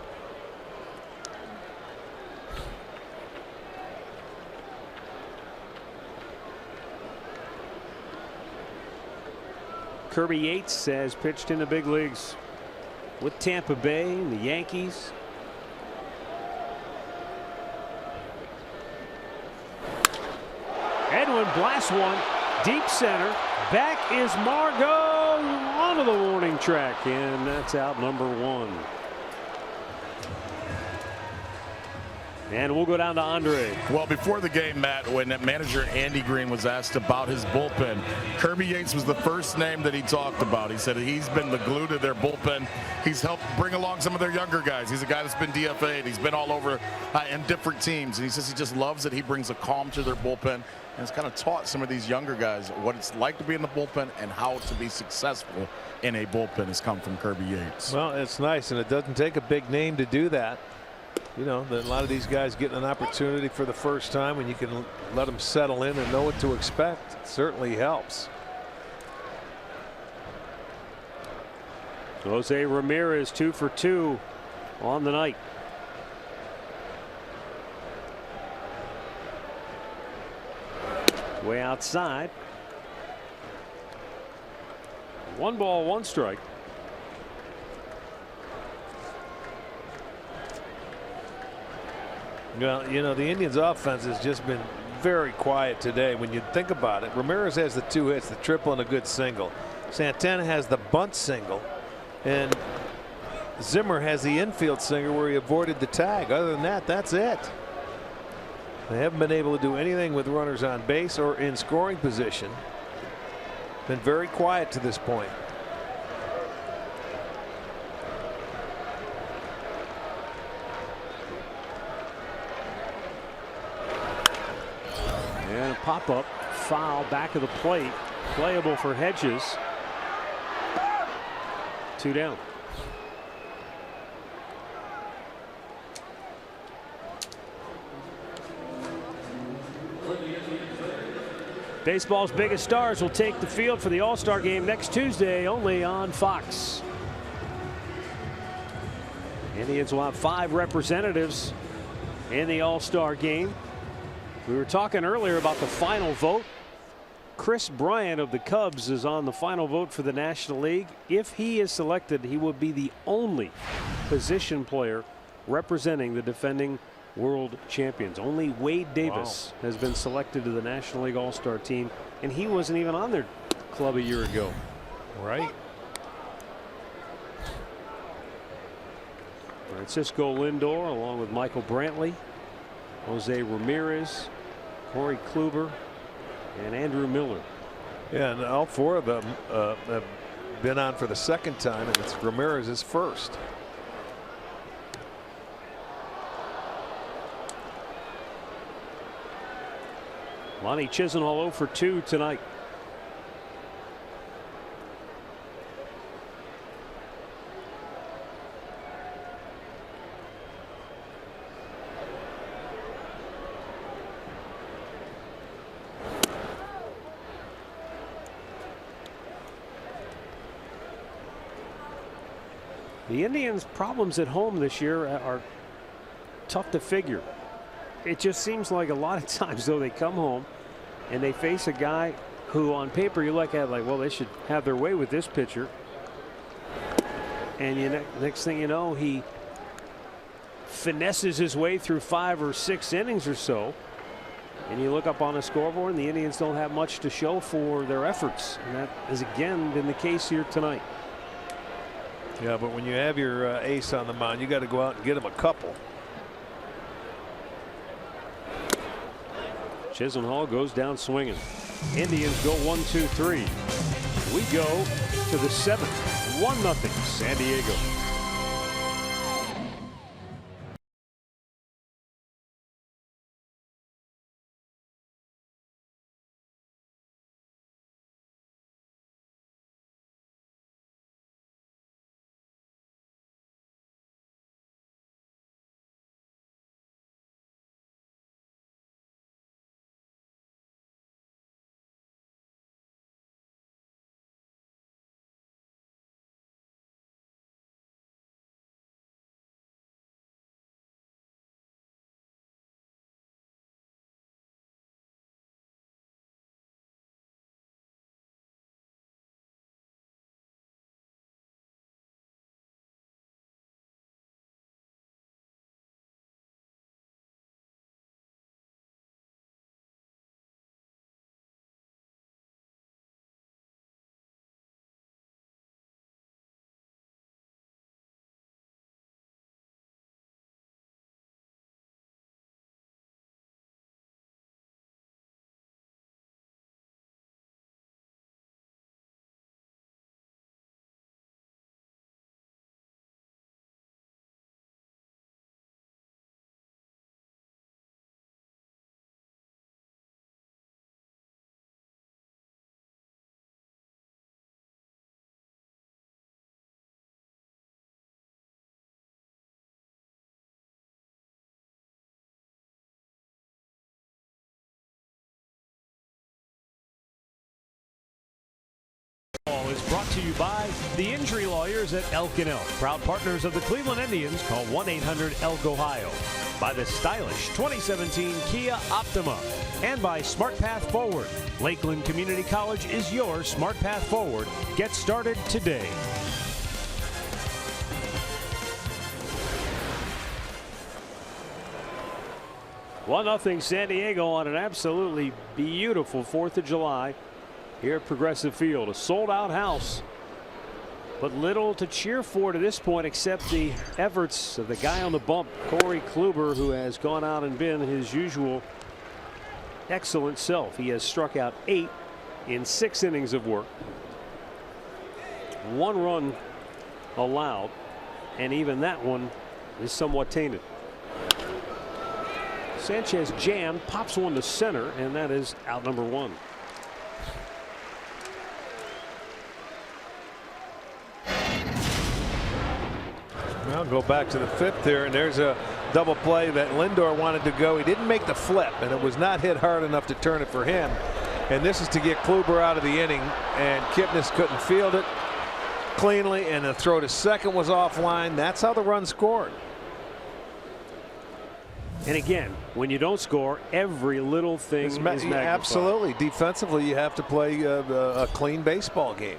[SPEAKER 1] Kirby Yates has pitched in the big leagues with Tampa Bay and the Yankees. Edwin blasts one deep center. Back is Margot onto the warning track, and that's out number 1. And we'll go down to Andre.
[SPEAKER 3] Well, before the game, Matt, when manager Andy Green was asked about his bullpen, Kirby Yates was the first name that he talked about. He said he's been the glue to their bullpen. He's helped bring along some of their younger guys. He's a guy that's been DFA'd. He's been all over in different teams. And he says he just loves it. He brings a calm to their bullpen. And it's kind of taught some of these younger guys what it's like to be in the bullpen and how to be successful in a bullpen has come from Kirby Yates.
[SPEAKER 2] Well, it's nice, and it doesn't take a big name to do that. You know, a lot of these guys getting an opportunity for the first time, and you can let them settle in and know what to expect. It certainly helps.
[SPEAKER 1] Jose Ramirez 2 for 2 on the night. Way outside. 1 ball, 1 strike.
[SPEAKER 2] Well, you know, the Indians' offense has just been very quiet today. When you think about it, Ramirez has the 2 hits, the triple, and a good single. Santana has the bunt single, and Zimmer has the infield single where he avoided the tag. Other than that, that's it. They haven't been able to do anything with runners on base or in scoring position. Been very quiet to this point.
[SPEAKER 1] And a pop-up foul back of the plate, playable for Hedges. 2 down. Baseball's biggest stars will take the field for the All-Star game next Tuesday, only on Fox. Indians will have 5 representatives in the All-Star game. We were talking earlier about the final vote. Chris Bryant of the Cubs is on the final vote for the National League. If he is selected, he will be the only position player representing the defending world champions. Only Wade Davis has been selected to the National League All-Star team, and he wasn't even on their club a year ago.
[SPEAKER 2] Right.
[SPEAKER 1] Francisco Lindor, along with Michael Brantley, Jose Ramirez, Corey Kluber, and Andrew Miller.
[SPEAKER 2] Yeah, and all 4 of them have been on for the 2nd time, and it's Ramirez's first.
[SPEAKER 1] Lonnie Chisenhall 0 for 2 tonight. The Indians' problems at home this year are tough to figure. It just seems like a lot of times, though, they come home and they face a guy who on paper you look at like, well, they should have their way with this pitcher. And next thing you know, he finesses his way through 5 or 6 innings or so. And you look up on a scoreboard and the Indians don't have much to show for their efforts. And that has again been the case here tonight.
[SPEAKER 2] Yeah, but when you have your ace on the mound, you got to go out and get him a couple.
[SPEAKER 1] Chisenhall goes down swinging. Indians go 1-2-3. We go to the 7th. 1-0 San Diego. you by the injury lawyers at Elk & Elk, proud partners of the Cleveland Indians. Call 1-800-ELK-OHIO. By the stylish 2017 Kia Optima. And by Smart Path Forward. Lakeland Community College is your Smart Path Forward. Get started today. Well, 1-0 San Diego on an absolutely beautiful 4th of July here at Progressive Field. A sold-out house, but little to cheer for to this point except the efforts of the guy on the bump, Corey Kluber, who has gone out and been his usual excellent self. He has struck out 8 in 6 innings of work. 1 run allowed, and even that one is somewhat tainted. Sanchez jammed, pops one to center, and that is out number 1.
[SPEAKER 2] Now go back to the 5th there, and there's a double play that Lindor wanted to go. He didn't make the flip, and it was not hit hard enough to turn it for him. And this is to get Kluber out of the inning, and Kipnis couldn't field it cleanly, and the throw to second was offline. That's how the run scored.
[SPEAKER 1] And again, when you don't score, every little thing is magnified.
[SPEAKER 2] Absolutely. Defensively, you have to play a clean baseball game.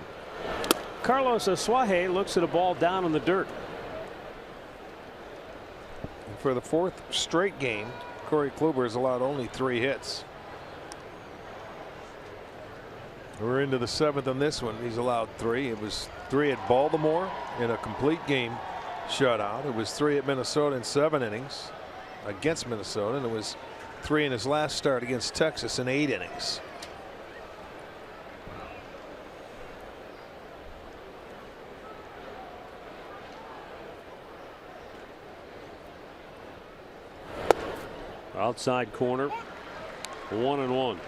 [SPEAKER 1] Carlos Asuaje looks at a ball down in the dirt.
[SPEAKER 2] And for the 4th straight game, Corey Kluber has allowed only 3 hits. We're into the 7th on this one. He's allowed 3. It was 3 at Baltimore in a complete game shutout. It was 3 at Minnesota in 7 innings against Minnesota, and it was 3 in his last start against Texas in 8 innings.
[SPEAKER 1] Outside corner, 1-1.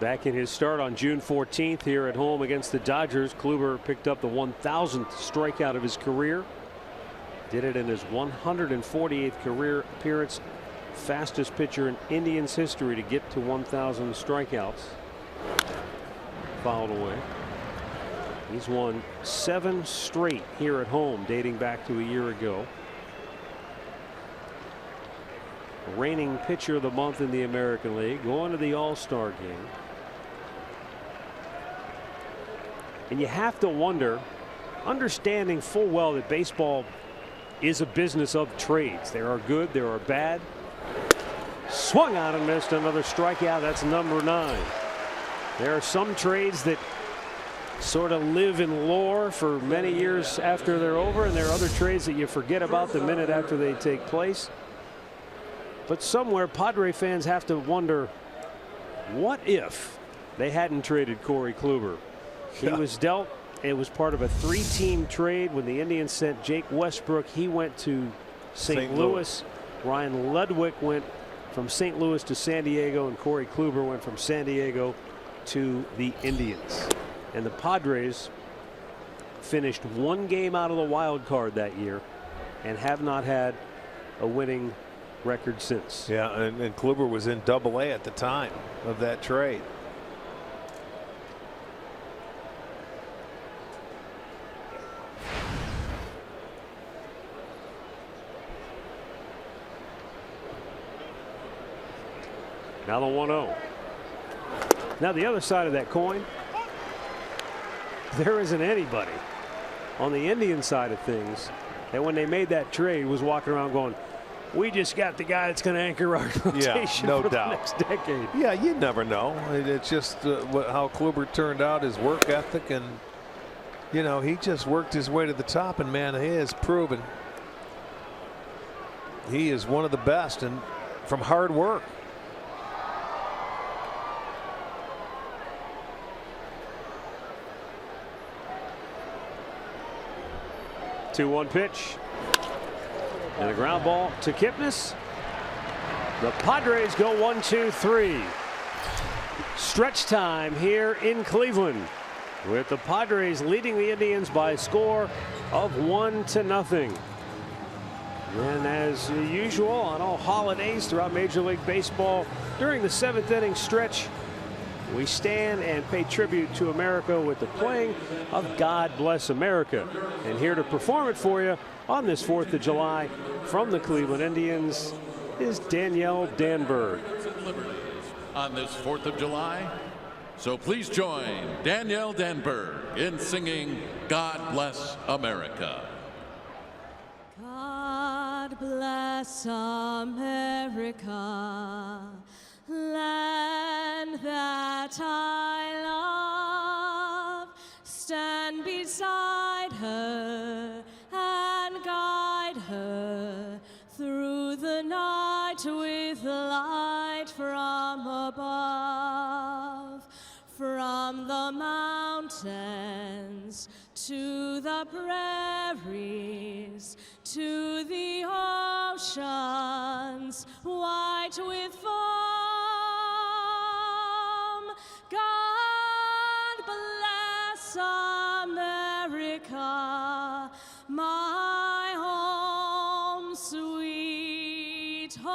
[SPEAKER 1] Back in his start on June 14th here at home against the Dodgers, Kluber picked up the 1,000th strikeout of his career. Did it in his 148th career appearance. Fastest pitcher in Indians history to get to 1,000 strikeouts. Fouled away. He's won 7 straight here at home dating back to a year ago. Reigning pitcher of the month in the American League, going to the All-Star game. And you have to wonder, understanding full well that baseball is a business of trades. There are good, there are bad. Swung out and missed, another strikeout. That's number 9. There are some trades that sort of live in lore for many years after they're over, and there are other trades that you forget about the minute after they take place. But somewhere Padre fans have to wonder, what if they hadn't traded Corey Kluber? He was dealt, it was part of a 3-team trade when the Indians sent Jake Westbrook. He went to St. Louis. Ryan Ludwig went from St. Louis to San Diego, and Corey Kluber went from San Diego to the Indians. And the Padres finished 1 game out of the wild card that year and have not had a winning record since.
[SPEAKER 2] Yeah, and Kluber was in Double-A at the time of that trade.
[SPEAKER 1] Now the 1-0. Now the other side of that coin, there isn't anybody on the Indian side of things that when they made that trade was walking around going, we just got the guy that's going to anchor our rotation
[SPEAKER 2] no
[SPEAKER 1] for
[SPEAKER 2] doubt.
[SPEAKER 1] the next decade.
[SPEAKER 2] Yeah, you never know. It's just how Kluber turned out, his work ethic, and you know, he just worked his way to the top, and man, he has proven he is one of the best and from hard work.
[SPEAKER 1] 2-1 pitch. And a ground ball to Kipnis. The Padres go 1-2-3. Stretch time here in Cleveland. with the Padres leading the Indians by a score of 1-0. And as usual on all holidays throughout Major League Baseball, during the 7th inning stretch, we stand and pay tribute to America with the playing of God Bless America. And here to perform it for you on this 4th of July from the Cleveland Indians is Danielle Danberg.
[SPEAKER 9] On this 4th of July, so please join Danielle Danberg in singing God Bless America.
[SPEAKER 10] God bless America, land that I love. Stand beside her and guide her through the night with light from above. From the mountains to the prairies, to the oceans white with foam. God bless America, my home, sweet home.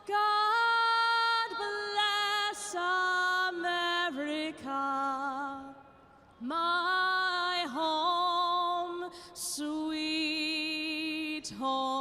[SPEAKER 10] God bless America, my home, sweet home.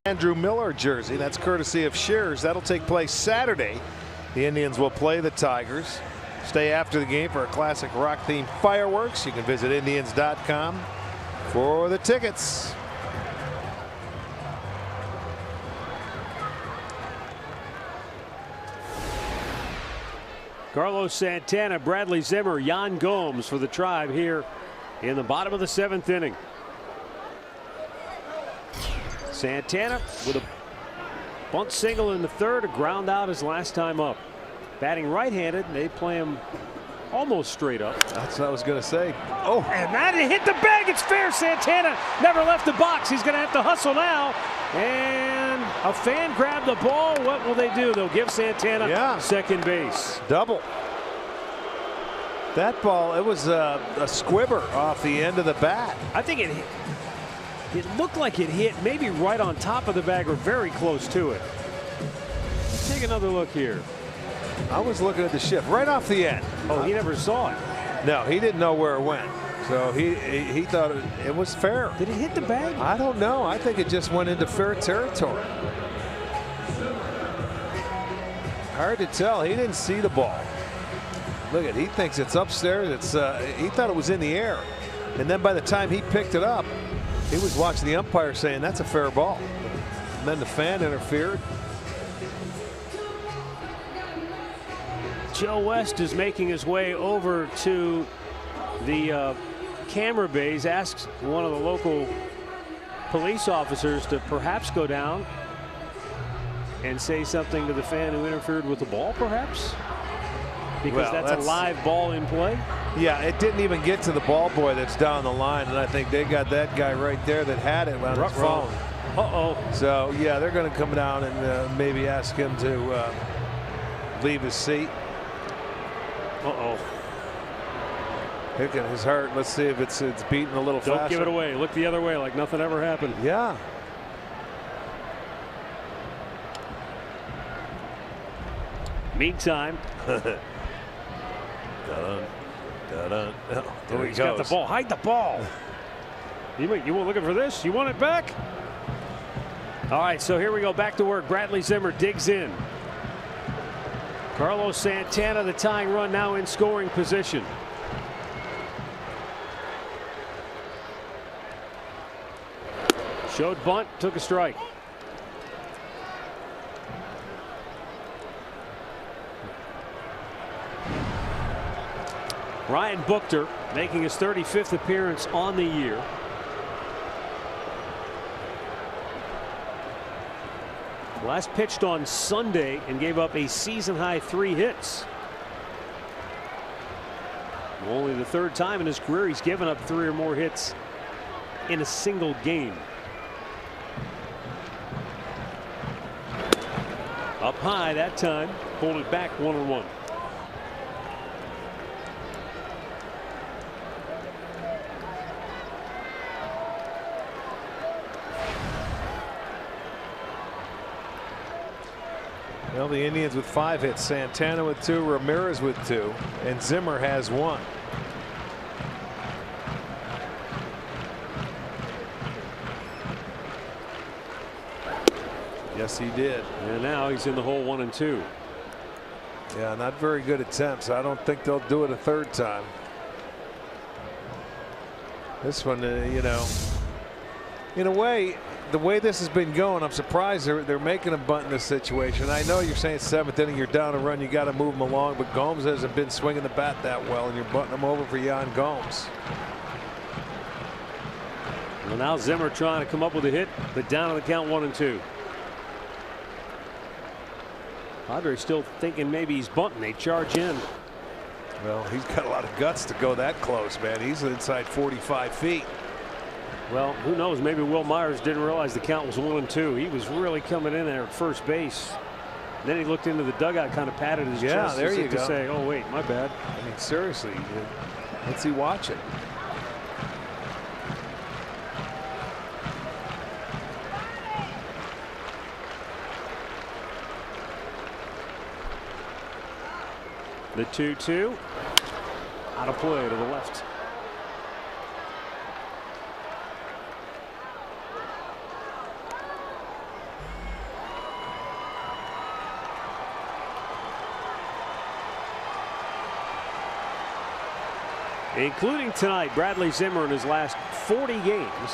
[SPEAKER 2] Andrew Miller jersey. That's courtesy of Shears. That'll take place Saturday. The Indians will play the Tigers. Stay after the game for a classic rock-themed fireworks. You can visit Indians.com for the tickets.
[SPEAKER 1] Carlos Santana, Bradley Zimmer, Yan Gomes for the Tribe here in the bottom of the 7th inning. Santana with a bunt single in the 3rd, a ground out his last time up. Batting right-handed, they play him almost straight up.
[SPEAKER 2] That's what I was going to say. Oh,
[SPEAKER 1] and that hit the bag. It's fair. Santana never left the box. He's going to have to hustle now. And a fan grabbed the ball. What will they do? They'll give Santana second base.
[SPEAKER 2] Double. That ball, it was a squibber off the end of the bat.
[SPEAKER 1] I think it looked like it hit maybe right on top of the bag or very close to it. Let's take another look here.
[SPEAKER 2] I was looking at the shift right off the end.
[SPEAKER 1] Oh, he never saw it.
[SPEAKER 2] No, he didn't know where it went. So he thought it was fair.
[SPEAKER 1] Did it hit the bag?
[SPEAKER 2] I don't know. I think it just went into fair territory. Hard to tell. He didn't see the ball. Look at, he thinks it's upstairs. It's he thought it was in the air, and then by the time he picked it up, he was watching the umpire saying that's a fair ball. And then the fan interfered.
[SPEAKER 1] Joe West is making his way over to the camera bays. Asks one of the local police officers to perhaps go down and say something to the fan who interfered with the ball, perhaps, because that's a live ball in play.
[SPEAKER 2] Yeah, it didn't even get to the ball boy that's down the line, and I think they got that guy right there that had it on his phone. So yeah, they're going to come down and maybe ask him to leave his seat. Hicking his heart. Let's see if it's beating a little faster.
[SPEAKER 1] Don't give it away. Look the other way like nothing ever happened.
[SPEAKER 2] Yeah.
[SPEAKER 1] Meantime.
[SPEAKER 2] Oh,
[SPEAKER 1] He's got the ball. Hide the ball. You weren't looking for this? You want it back? All right, so here we go. Back to work. Bradley Zimmer digs in. Carlos Santana, the tying run, now in scoring position. Showed bunt, took a strike. Ryan Buchter making his 35th appearance on the year. Last pitched on Sunday and gave up a season-high 3 hits. Only the 3rd time in his career he's given up 3 or more hits in a single game. Up high that time, pulled it back 1-1.
[SPEAKER 2] Well, the Indians with 5 hits, Santana with 2, Ramirez with 2, and Zimmer has 1. Yes, he did.
[SPEAKER 1] And now he's in the hole 1 and 2.
[SPEAKER 2] Yeah, not very good attempts. I don't think they'll do it a 3rd time. This one, you know, in a way, the way this has been going, I'm surprised they're making a bunt in this situation. I know you're saying 7th inning, you're down a run, you got to move them along, but Gomes hasn't been swinging the bat that well, and you're bunting them over for Yan Gomes.
[SPEAKER 1] Well, now Zimmer trying to come up with a hit, but down on the count 1 and 2. Padres still thinking maybe he's bunting. They charge in.
[SPEAKER 2] Well, he's got a lot of guts to go that close, man. He's inside 45 feet.
[SPEAKER 1] Well, who knows? Maybe Will Myers didn't realize the count was 1 and 2. He was really coming in there at first base. Then he looked into the dugout, kind of patted his chest
[SPEAKER 2] there you
[SPEAKER 1] to
[SPEAKER 2] go.
[SPEAKER 1] say, "Oh wait, my bad."
[SPEAKER 2] I mean, seriously, what's he watching?
[SPEAKER 1] The 2-2 out of play to the left. Including tonight, Bradley Zimmer in his last 40 games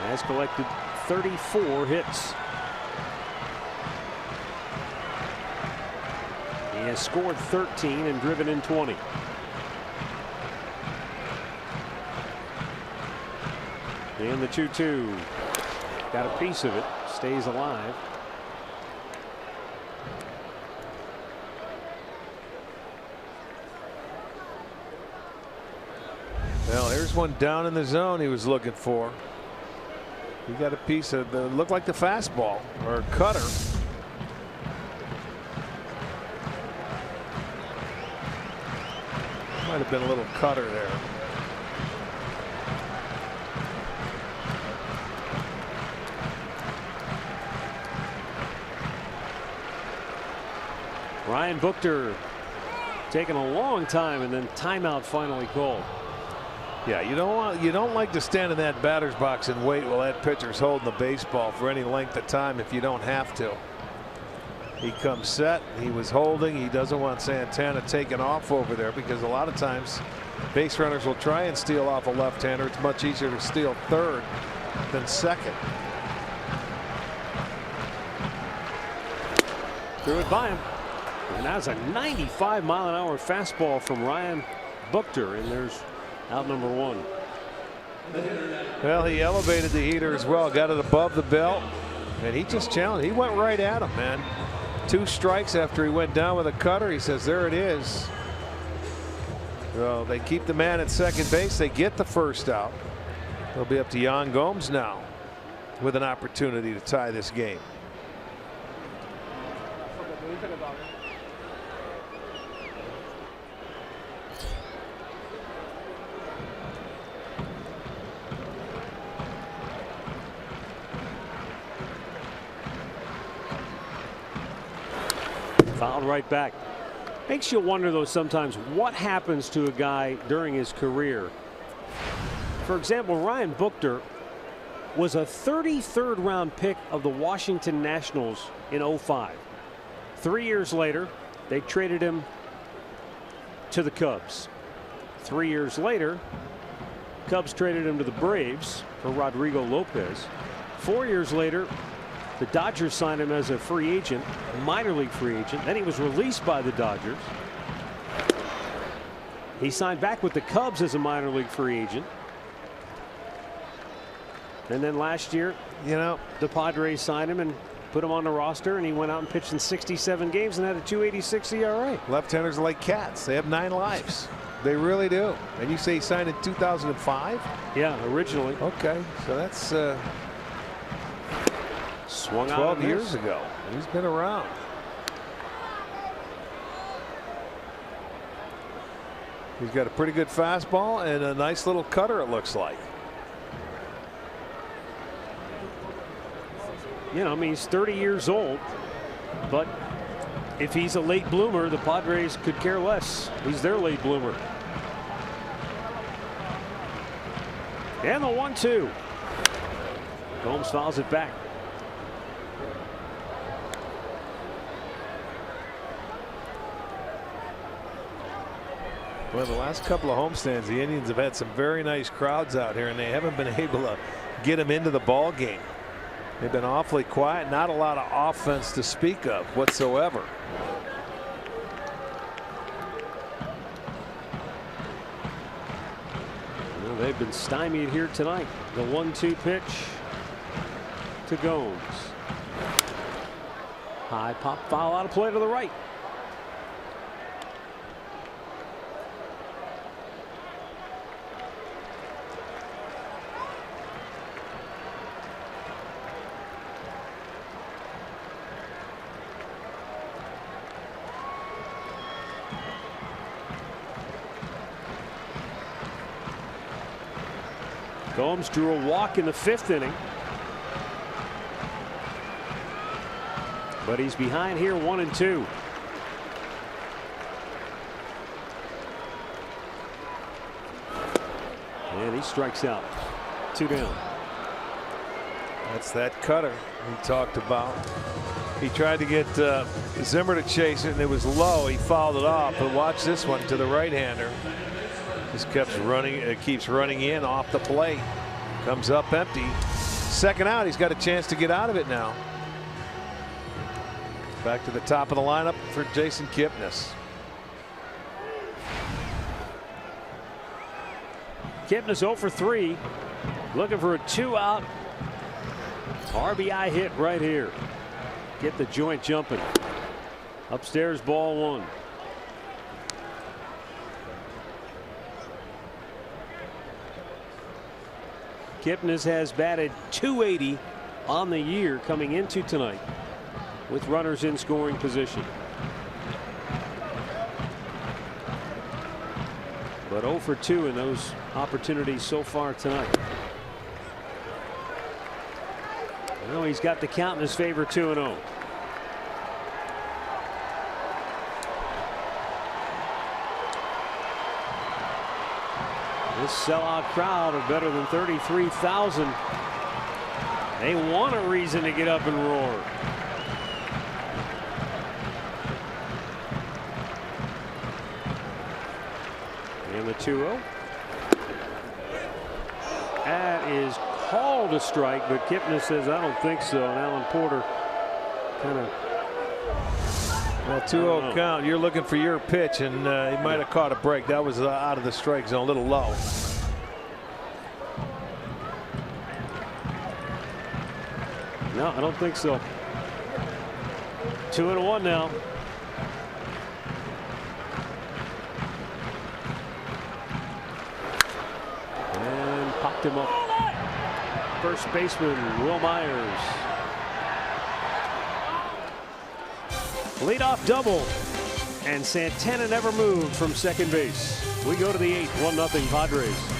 [SPEAKER 1] has collected 34 hits. He has scored 13 and driven in 20. And the 2-2 got a piece of it, stays alive.
[SPEAKER 2] Well, here's one down in the zone he was looking for. He got a piece of the looked like the fastball or a cutter. Might have been a little cutter there.
[SPEAKER 1] Ryan Buchter taking a long time, and then timeout finally called.
[SPEAKER 2] Yeah, you don't like to stand in that batter's box and wait while that pitcher's holding the baseball for any length of time if you don't have to. He comes set. He was holding. He doesn't want Santana taking off over there because a lot of times base runners will try and steal off a left-hander. It's much easier to steal third than second.
[SPEAKER 1] Threw it by him. And that's a 95-mile-an-hour fastball from Ryan Buchter, and there's out number one.
[SPEAKER 2] Well, he elevated the heater as well, got it above the belt, and he just challenged. He went right at him, man. 2 strikes after he went down with a cutter. He says, there it is. Well, they keep the man at second base. They get the first out. They'll be up to Yan Gomes now with an opportunity to tie this game.
[SPEAKER 1] Fouled right back. Makes you wonder, though, sometimes what happens to a guy during his career. For example, Ryan Buchter was a 33rd round pick of the Washington Nationals in '05. 3 years later, they traded him to the Cubs. 3 years later, Cubs traded him to the Braves for Rodrigo Lopez. 4 years later, the Dodgers signed him as a free agent, minor league free agent. Then he was released by the Dodgers. He signed back with the Cubs as a minor league free agent. And then last year, the Padres signed him and put him on the roster, and he went out and pitched in 67 games and had a .286 ERA.
[SPEAKER 2] Left-handers are like cats. They have 9 lives. They really do. And you say he signed in 2005?
[SPEAKER 1] Yeah, originally.
[SPEAKER 2] Okay, so that's
[SPEAKER 1] swung
[SPEAKER 2] 12 years ago. He's been around. He's got a pretty good fastball and a nice little cutter, it looks like.
[SPEAKER 1] I mean, he's 30 years old, but if he's a late bloomer, the Padres could care less. He's their late bloomer. And the 1-2. Gomes fouls it back.
[SPEAKER 2] Well, the last couple of homestands, the Indians have had some very nice crowds out here, and they haven't been able to get them into the ball game. They've been awfully quiet, not a lot of offense to speak of whatsoever.
[SPEAKER 1] Well, they've been stymied here tonight. The 1-2 pitch to Gomes. High pop foul out of play to the right. Gomes drew a walk in the 5th inning. But he's behind here 1-2. And he strikes out. 2 down.
[SPEAKER 2] That's that cutter we talked about. He tried to get Zimmer to chase it, and it was low. He fouled it off. But watch this one to the right-hander. Just keeps running in off the plate. Comes up empty. Second out. He's got a chance to get out of it now. Back to the top of the lineup for Jason Kipnis.
[SPEAKER 1] Kipnis 0 for 3. Looking for a 2-out RBI hit right here. Get the joint jumping. Upstairs, ball 1. Kipnis has batted .280 on the year coming into tonight with runners in scoring position. But 0 for 2 in those opportunities so far tonight. Well, he's got the count in his favor, 2-0. This sellout crowd of better than 33,000. They want a reason to get up and roar. And the 2-0. That is called a strike, but Kipnis says, I don't think so. And Alan Porter kind of.
[SPEAKER 2] Well, 2-0 count. You're looking for your pitch, and he might have caught a break. That was out of the strike zone, a little low.
[SPEAKER 1] No, I don't think so. 2-1 now. And popped him up. First baseman Will Myers. Leadoff double. And Santana never moved from second base. We go to the 8th, 1-0 Padres.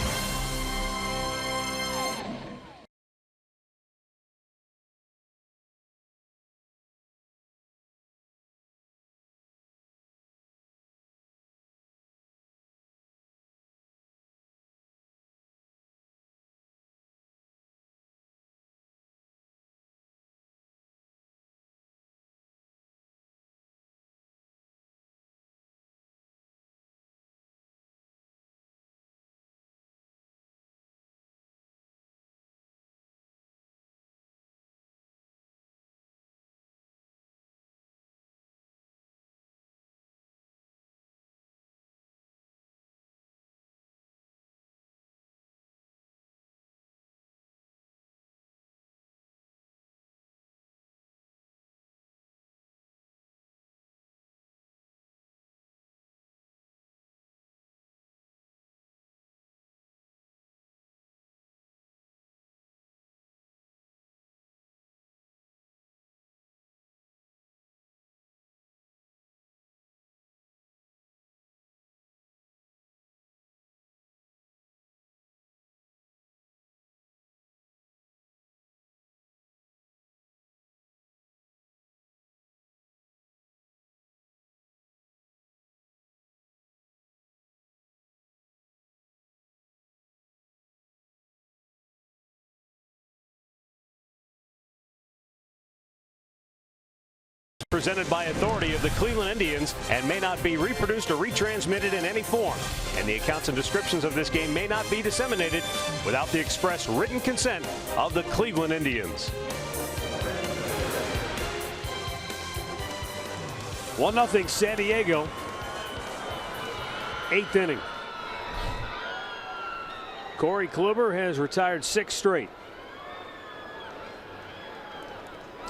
[SPEAKER 1] Presented by authority of the Cleveland Indians and may not be reproduced or retransmitted in any form. And the accounts and descriptions of this game may not be disseminated without the express written consent of the Cleveland Indians. 1-0 San Diego. 8th inning. Corey Kluber has retired 6 straight.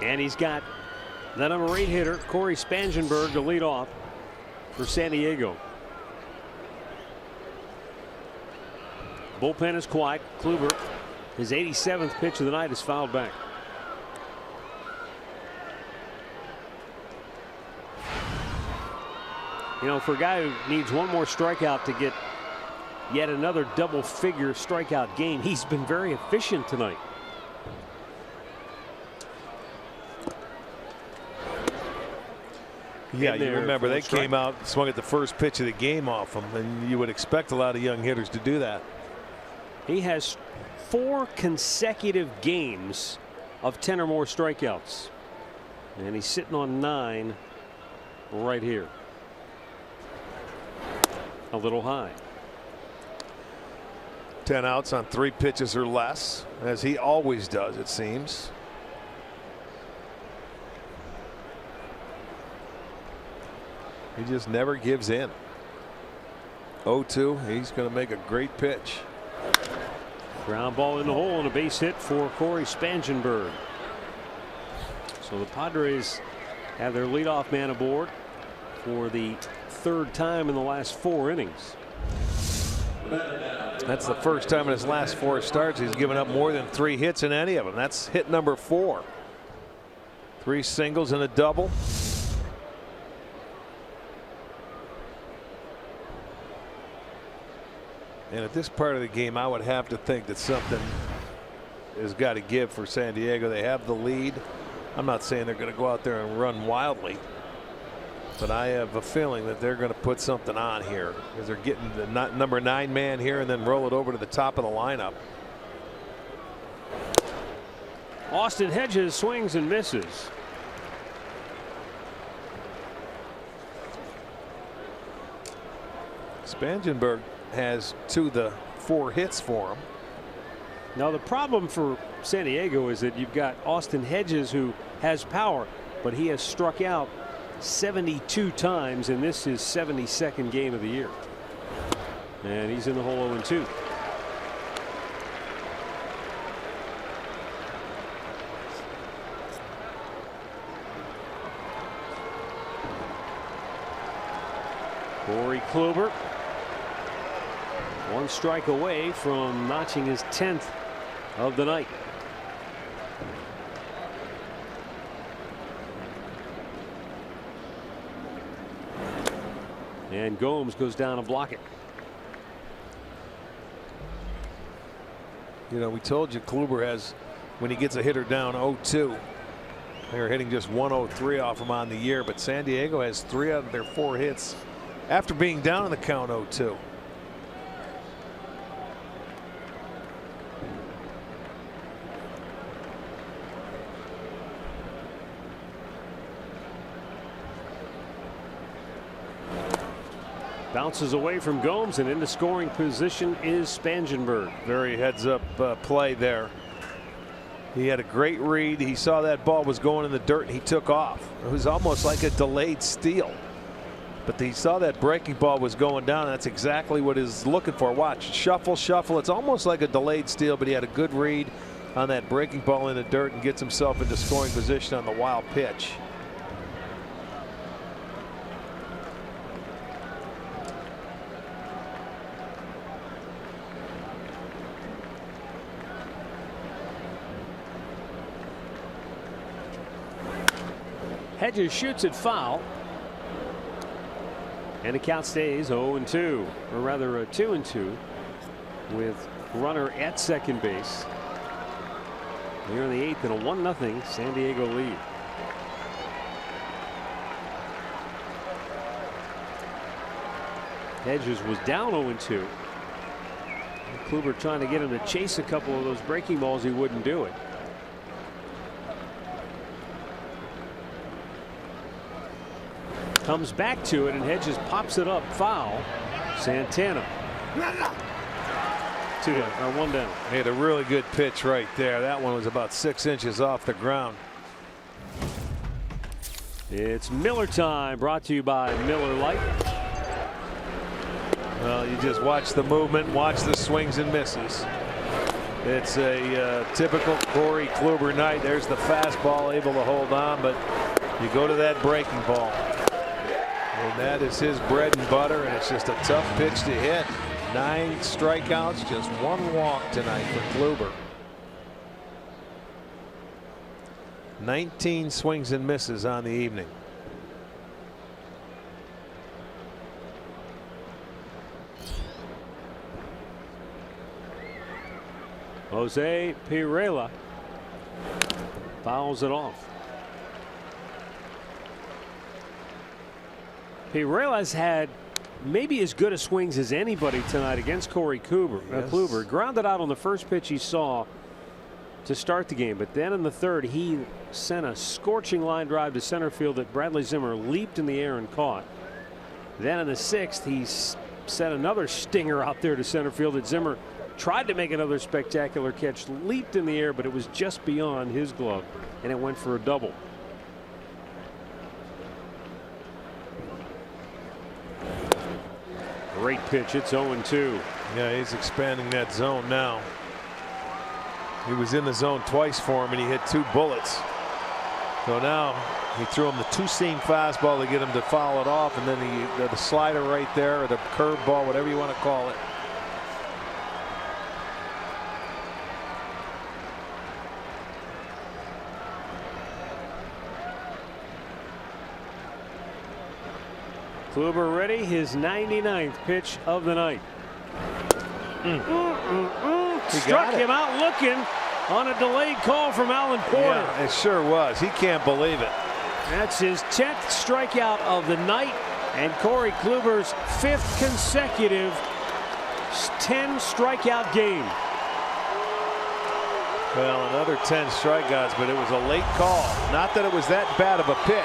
[SPEAKER 1] And he's got the number 8 hitter, Corey Spangenberg, to lead off for San Diego. Bullpen is quiet. Kluber, his 87th pitch of the night, is fouled back. You know, for a guy who needs one more strikeout to get yet another double-figure strikeout game, he's been very efficient tonight.
[SPEAKER 2] Yeah, you remember they came out and swung at the first pitch of the game off him, and you would expect a lot of young hitters to do that.
[SPEAKER 1] He has 4 consecutive games of 10 or more strikeouts, and he's sitting on 9 right here. A little high.
[SPEAKER 2] 10 outs on 3 pitches or less, as he always does, it seems. He just never gives in. 0-2. He's going to make a great pitch.
[SPEAKER 1] Ground ball in the hole and a base hit for Corey Spangenberg. So the Padres have their leadoff man aboard for the 3rd time in the last 4 innings.
[SPEAKER 2] That's the first time in his last 4 starts he's given up more than 3 hits in any of them. That's hit number 4. 3 singles and a double. And at this part of the game, I would have to think that something has got to give for San Diego. They have the lead. I'm not saying they're going to go out there and run wildly, but I have a feeling that they're going to put something on here because they're getting the number 9 man here and then roll it over to the top of the lineup.
[SPEAKER 1] Austin Hedges swings and misses.
[SPEAKER 2] Spangenberg has 2 of the 4 hits for him.
[SPEAKER 1] Now the problem for San Diego is that you've got Austin Hedges, who has power, but he has struck out 72 times, and this is his 72nd game of the year. And he's in the hole 0-2. Corey Kluber, 1 strike away from notching his 10th of the night. And Gomes goes down to block it.
[SPEAKER 2] You know, we told you Kluber has, when he gets a hitter down 0-2, they're hitting just 103 off him on the year, but San Diego has 3 out of their 4 hits after being down in the count 0-2.
[SPEAKER 1] Bounces away from Gomes, and into scoring position is Spangenberg.
[SPEAKER 2] Very heads up play there. He had a great read. He saw that ball was going in the dirt and he took off. It was almost like a delayed steal. But he saw that breaking ball was going down. That's exactly what he's looking for. Watch, shuffle, shuffle. It's almost like a delayed steal, but he had a good read on that breaking ball in the dirt and gets himself into scoring position on the wild pitch.
[SPEAKER 1] Hedges shoots it foul. And the count stays 0-2, or rather 2-2, with runner at second base. Here in the 8th, and a 1-0 San Diego lead. Hedges was down 0-2. Kluber trying to get him to chase a couple of those breaking balls. He wouldn't do it. Comes back to it, and Hedges pops it up foul. Santana 1 down.
[SPEAKER 2] He had a really good pitch right there. That one was about 6 inches off the ground.
[SPEAKER 1] It's Miller time, brought to you by Miller Lite.
[SPEAKER 2] Well, you just watch the movement, watch the swings and misses. It's a typical Corey Kluber night. There's the fastball, able to hold on, but you go to that breaking ball. And that is his bread and butter, and it's just a tough pitch to hit. 9 strikeouts, just 1 walk tonight for Kluber. 19 swings and misses on the evening.
[SPEAKER 1] Jose Pirela fouls it off. Pirela's had maybe as good a swings as anybody tonight against Corey Kluber. Grounded out on the first pitch he saw to start the game, but then in the 3rd he sent a scorching line drive to center field that Bradley Zimmer leaped in the air and caught. Then in the 6th he sent another stinger out there to center field that Zimmer tried to make another spectacular catch, leaped in the air, but it was just beyond his glove, and it went for a double. Great pitch. It's 0-2.
[SPEAKER 2] Yeah, he's expanding that zone now. He was in the zone twice for him, and he hit 2 bullets. So now he threw him the 2-seam fastball to get him to foul it off, and then the slider right there, or the curve ball, whatever you want to call it.
[SPEAKER 1] Kluber ready, his 99th pitch of the night. Struck him out looking on a delayed call from Alan Porter.
[SPEAKER 2] Yeah, it sure was. He can't believe it.
[SPEAKER 1] That's his 10th strikeout of the night, and Corey Kluber's 5th consecutive 10 strikeout game.
[SPEAKER 2] Well, another 10 strikeouts, but it was a late call. Not that it was that bad of a pitch.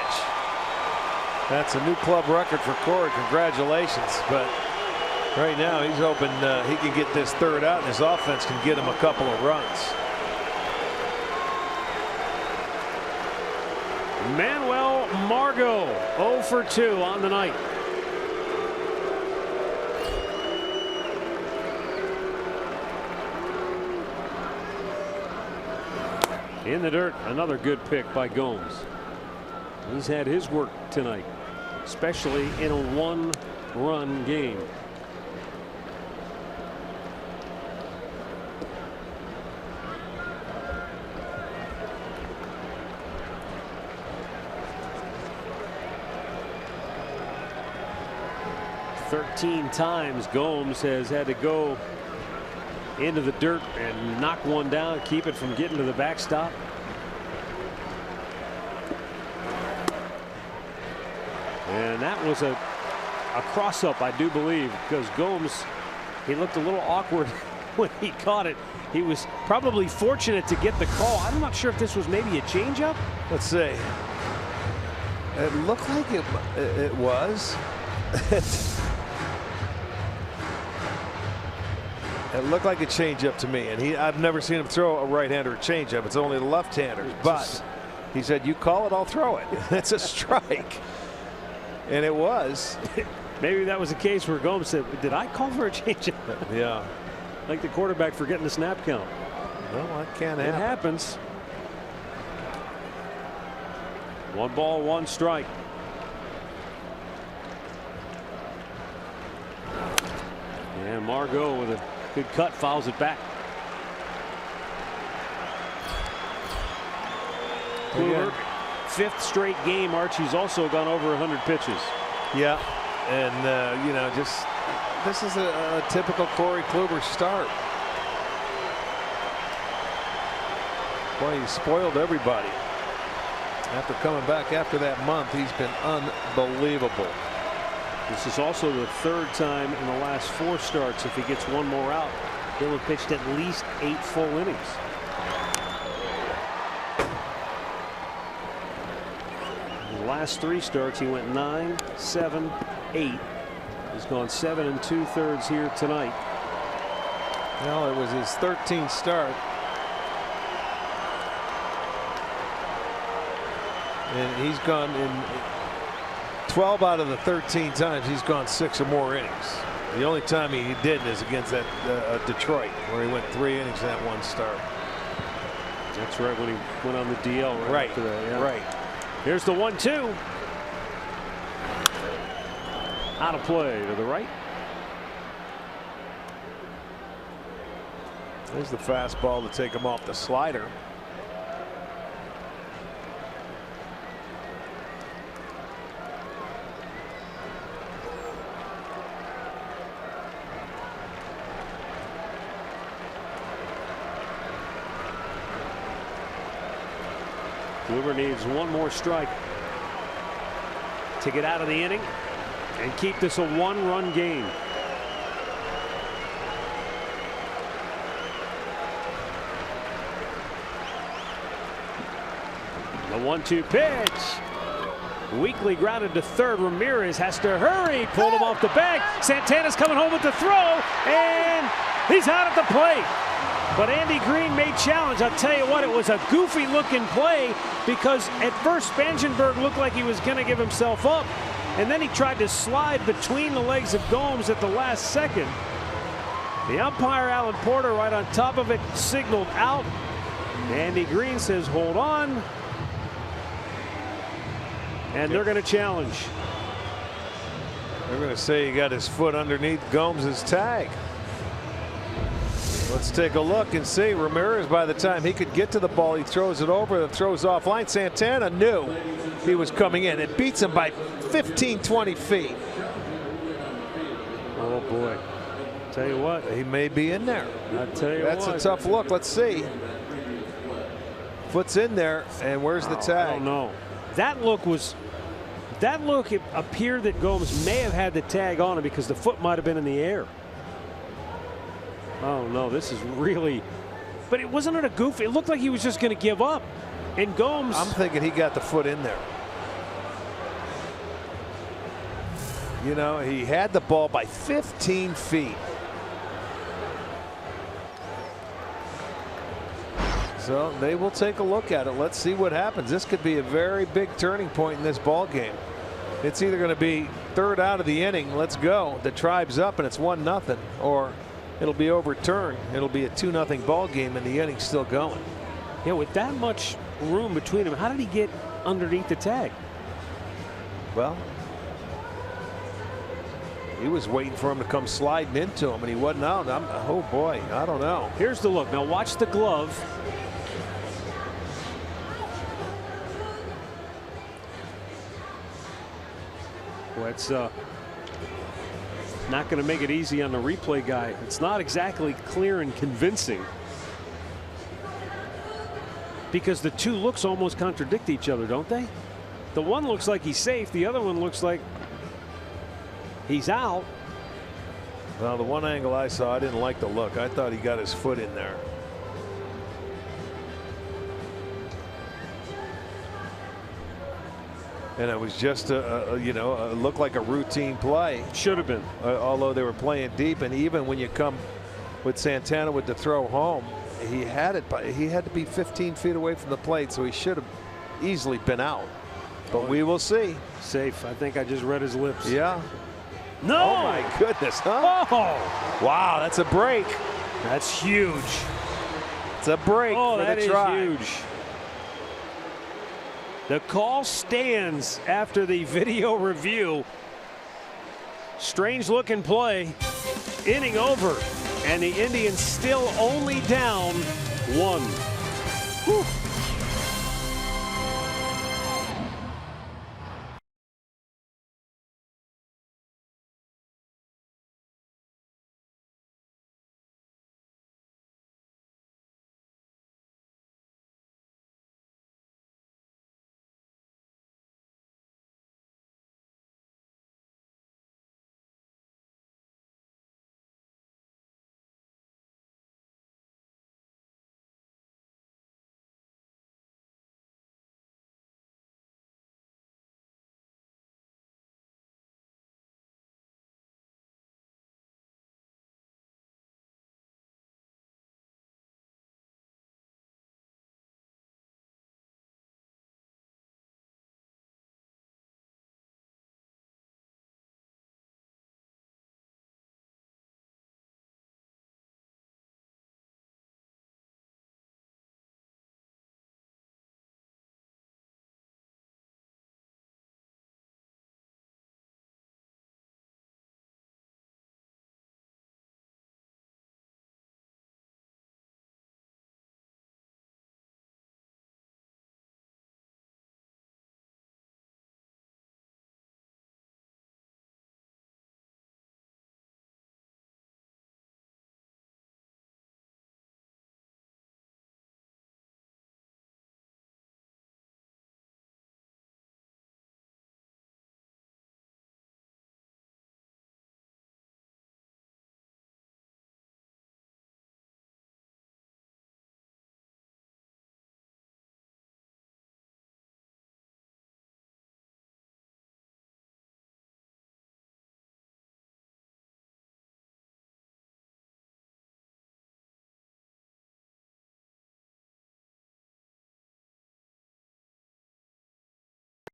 [SPEAKER 2] That's a new club record for Corey. Congratulations. But Right now, he's hoping he can get this third out, and his offense can get him a couple of runs.
[SPEAKER 1] Manuel Margot, 0 for 2 on the night. In the dirt, another good pick by Gomes. He's had his work tonight, especially in a one-run game. "13 times Gomes has had to go into the dirt and knock one down, keep it from getting to the backstop. And that was a cross-up, I do believe, because Gomes, he looked a little awkward when he caught it. He was probably fortunate to get the call. I'm not sure if this was maybe a changeup.
[SPEAKER 2] Let's see. It looked like it was. It looked like a changeup to me, and I've never seen him throw a right-hander changeup. It's only the left-handers. But he said, "You call it, I'll throw it." It's a strike, and it was.
[SPEAKER 1] Maybe that was a case where Gomes said, "Did I call for a changeup?"
[SPEAKER 2] Yeah,
[SPEAKER 1] like the quarterback forgetting the snap count.
[SPEAKER 2] Well, that can't happen.
[SPEAKER 1] It happens. 1 ball, 1 strike. And Margot with a good cut fouls it back. Kluber, 5th straight game. Archie's also gone over 100 pitches.
[SPEAKER 2] Yeah, and you know, just this is a typical Corey Kluber start. Boy, he spoiled everybody. After coming back after that month, he's been unbelievable.
[SPEAKER 1] This is also the 3rd time in the last 4 starts. If he gets one more out, he'll have pitched at least 8 full innings. In the last 3 starts, he went 9, 7, 8. He's gone 7 2/3 here tonight.
[SPEAKER 2] Well, it was his 13th start. And he's gone in 12 out of the 13 times he's gone 6 or more innings. The only time he didn't is against that Detroit, where he went 3 innings in that one start.
[SPEAKER 1] That's right, when he went on the DL right after that. Yeah.
[SPEAKER 2] Right.
[SPEAKER 1] Here's the 1-2. Out of play to the right.
[SPEAKER 2] There's the fastball to take him off the slider.
[SPEAKER 1] Kluber needs one more strike to get out of the inning and keep this a 1-run game. The 1-2 pitch. Weakly grounded to third. Ramirez has to hurry. Pulled him off the bag. Santana's coming home with the throw, and he's out at the plate. But Andy Green made challenge. I'll tell you what, it was a goofy looking play because at first Spangenberg looked like he was going to give himself up. And then he tried to slide between the legs of Gomes at the last second. The umpire, Alan Porter, right on top of it, signaled out. Andy Green says, hold on. And they're going to challenge.
[SPEAKER 2] They're going to say he got his foot underneath Gomes' tag. Let's take a look and see. Ramirez, by the time he could get to the ball, he throws it over, it throws offline. Santana knew he was coming in. It beats him by 15, 20 feet.
[SPEAKER 1] Oh, boy. Tell you what.
[SPEAKER 2] He may be in there.
[SPEAKER 1] I tell you
[SPEAKER 2] That's a tough look. Let's see. Foot's in there, and where's the tag?
[SPEAKER 1] I don't know. That look it appeared that Gomes may have had the tag on him because the foot might have been in the air. Oh no, this is really, but it wasn't a goof. It looked like he was just going to give up. And Gomes,
[SPEAKER 2] I'm thinking he got the foot in there. You know, he had the ball by 15 feet. So they will take a look at it. Let's see what happens. This could be a very big turning point in this ball game. It's either going to be third out of the inning, let's go, the Tribe's up and it's 1-0, or it'll be overturned. It'll be a 2-0 ball game and the inning's still going.
[SPEAKER 1] Yeah, with that much room between them, how did he get underneath the tag?
[SPEAKER 2] Well, he was waiting for him to come sliding into him and he wasn't out. Oh boy, I don't know.
[SPEAKER 1] Here's the look. Now watch the glove. Well, it's not going to make it easy on the replay guy. It's not exactly clear and convincing, because the two looks almost contradict each other, don't they? The one looks like he's safe. The other one looks like he's out.
[SPEAKER 2] Well, the one angle I saw, I didn't like the look. I thought he got his foot in there. And it was just looked like a routine play.
[SPEAKER 1] Should have been.
[SPEAKER 2] Although they were playing deep, and even when you come with Santana with the throw home, he had to be 15 feet away from the plate, so he should have easily been out. But we will see.
[SPEAKER 1] Safe. I think I just read his lips.
[SPEAKER 2] Yeah.
[SPEAKER 1] No.
[SPEAKER 2] Oh my goodness, huh?
[SPEAKER 1] Oh.
[SPEAKER 2] Wow, that's a break.
[SPEAKER 1] That's huge.
[SPEAKER 2] It's a break for the Tribe.
[SPEAKER 1] That is huge. The call stands after the video review. Strange looking play. Inning over. And the Indians still only down 1. Whew.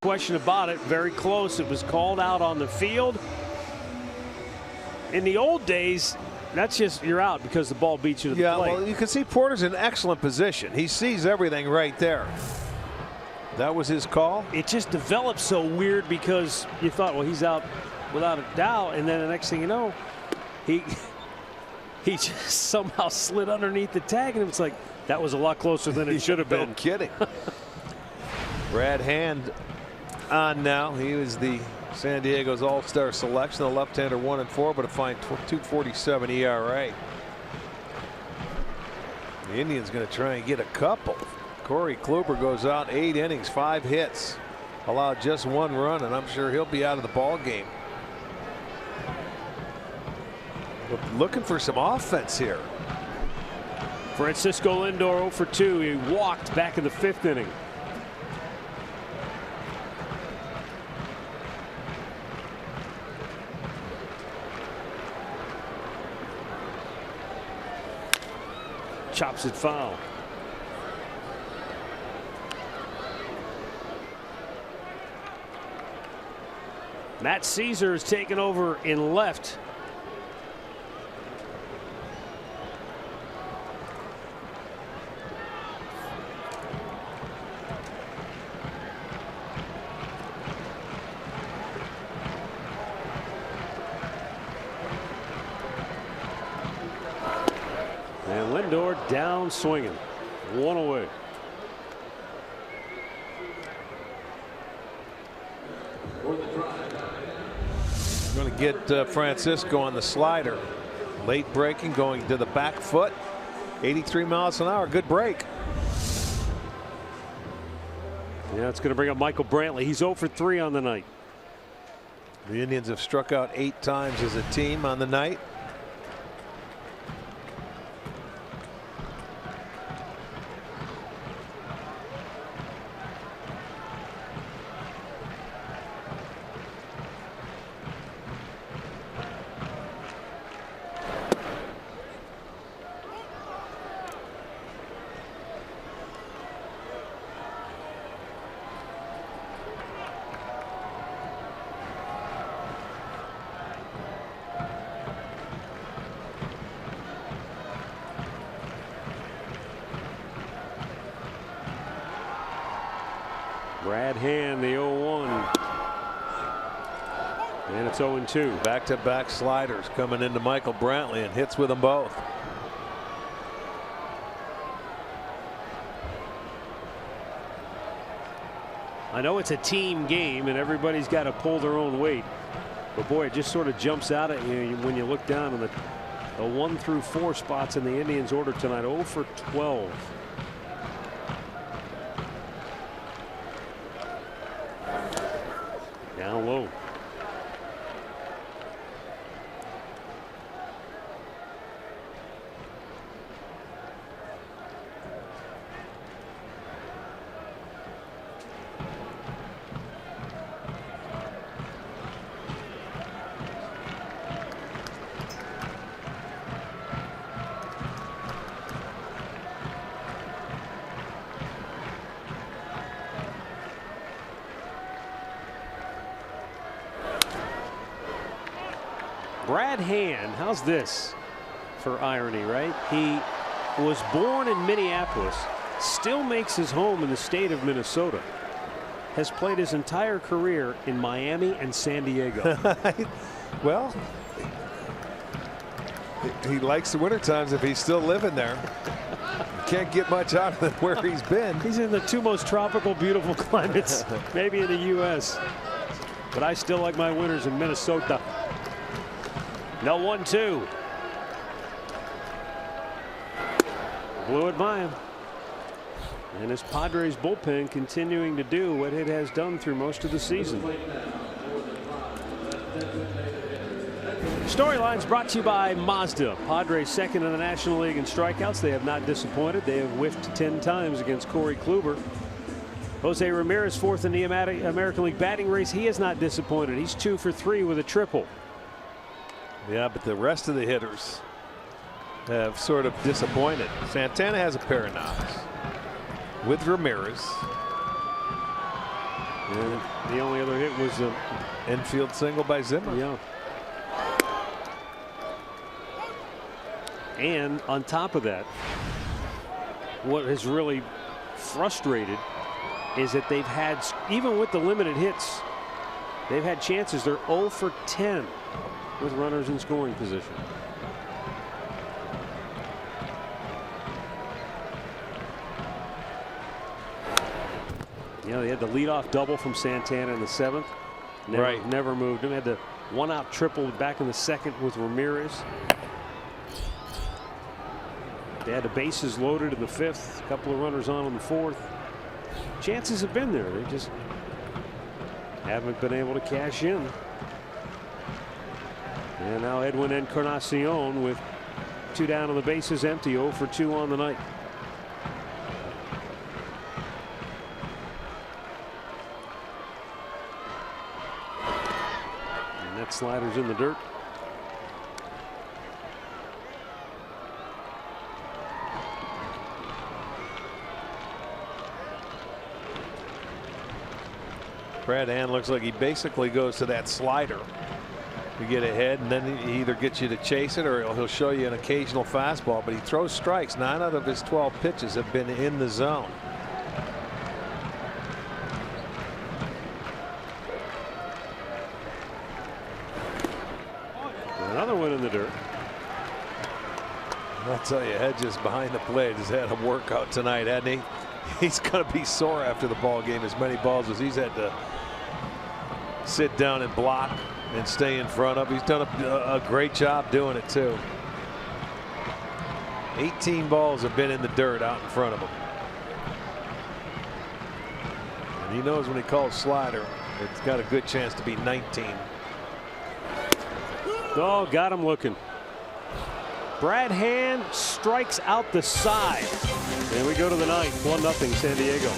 [SPEAKER 1] Question about it. Very close. It was called out on the field. In the old days, that's just you're out because the ball beats you to the plate.
[SPEAKER 2] Yeah, well, you can see Porter's in excellent position. He sees everything right there. That was his call.
[SPEAKER 1] It just developed so weird because you thought, well, he's out without a doubt, and then the next thing you know, he just somehow slid underneath the tag, and it's like that was a lot closer than it should have been.
[SPEAKER 2] No kidding. Brad Hand on now. He was the San Diego's all-star selection. The left-hander 1-4, but a fine 2.47 ERA. The Indians going to try and get a couple. Corey Kluber goes out 8 innings, 5 hits, allowed just 1 run, and I'm sure he'll be out of the ball game. But looking for some offense here.
[SPEAKER 1] Francisco Lindor 0 for 2. He walked back in the 5th inning. chops it foul. Matt Caesar is taken over in left. And Lindor down swinging. One away.
[SPEAKER 2] Going to get Francisco on the slider. Late breaking, going to the back foot. 83 miles an hour. Good break.
[SPEAKER 1] Yeah, it's going to bring up Michael Brantley. He's 0 for 3 on the night.
[SPEAKER 2] The Indians have struck out 8 times as a team on the night.
[SPEAKER 1] Brad Hand, the 0-1. And it's 0-2.
[SPEAKER 2] Back-to-back sliders coming into Michael Brantley and hits with them both.
[SPEAKER 1] I know it's a team game and everybody's got to pull their own weight. But boy, it just sort of jumps out at you when you look down on the 1 through 4 spots in the Indians order tonight. 0 for 12. Down low. Brad Hand, how's this for irony, right? He was born in Minneapolis, still makes his home in the state of Minnesota, has played his entire career in Miami and San Diego.
[SPEAKER 2] Well, he likes the winter times if he's still living there. Can't get much out of where he's been.
[SPEAKER 1] He's in the 2 most tropical, beautiful climates, maybe in the U.S. But I still like my winters in Minnesota. No 1-2. Blew it by him. And his Padres bullpen continuing to do what it has done through most of the season. Storylines brought to you by Mazda. Padres second in the National League in strikeouts. They have not disappointed. They have whiffed 10 times against Corey Kluber. Jose Ramirez fourth in the American League batting race. He has not disappointed. He's 2 for 3 with a triple.
[SPEAKER 2] Yeah, but the rest of the hitters have sort of disappointed. Santana has a pair of knocks with Ramirez.
[SPEAKER 1] And the only other hit was an
[SPEAKER 2] infield single by Zimmer.
[SPEAKER 1] Yeah. And on top of that, what has really frustrated is that they've had, even with the limited hits, they've had chances. They're 0 for 10 with runners in scoring position. Yeah, they had the leadoff double from Santana in the 7th. Never moved him. Had the 1-out triple back in the 2nd with Ramirez. They had the bases loaded in the 5th. A couple of runners on in the 4th. Chances have been there. They just haven't been able to cash in. And now Edwin Encarnacion with 2 down on the bases empty. 0 for 2 on the night. And that slider's in the dirt.
[SPEAKER 2] Brad Hand looks like he basically goes to that slider to get ahead, and then he either gets you to chase it or he'll show you an occasional fastball, but he throws strikes. 9 out of his 12 pitches have been in the zone.
[SPEAKER 6] Another one in the dirt.
[SPEAKER 2] I'll tell you, Hedges behind the plate has had a workout tonight, hasn't he? He's going to be sore after the ball game, as many balls as he's had to sit down and block and stay in front of. He's done a great job doing it too. 18 balls have been in the dirt out in front of him. And he knows when he calls slider, it's got a good chance to be 19.
[SPEAKER 6] Oh, got him looking. Brad Hand strikes out the side. And we go to the ninth. 1-0 San Diego.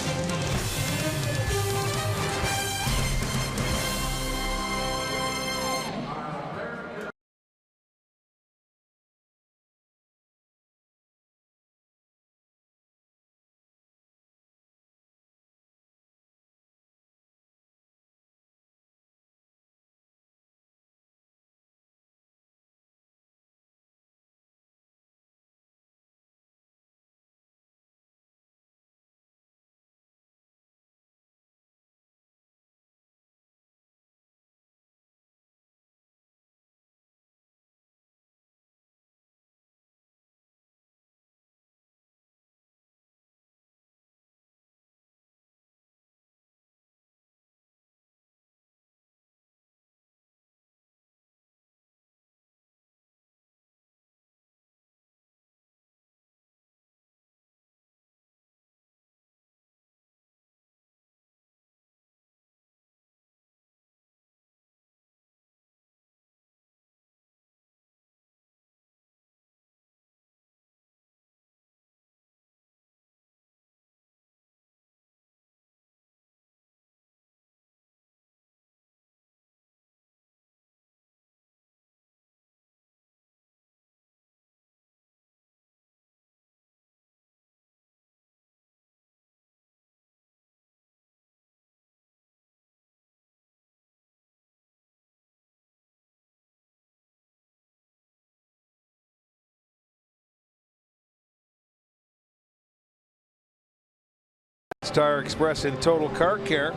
[SPEAKER 2] Star Express in Total Car Care.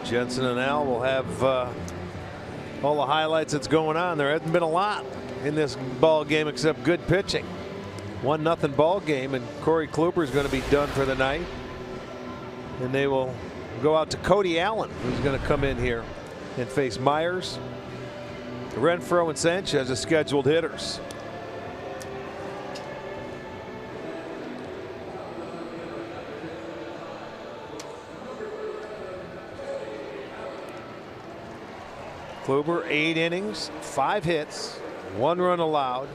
[SPEAKER 2] Jensen and Al will have all the highlights that's going on. There hasn't been a lot in this ball game except good pitching. 1-0 ball game, and Corey Kluber is going to be done for the night. And they will go out to Cody Allen, who's going to come in here and face Myers, Renfroe, and Sanchez as scheduled hitters. Kluber, 8 innings, 5 hits, 1 run allowed.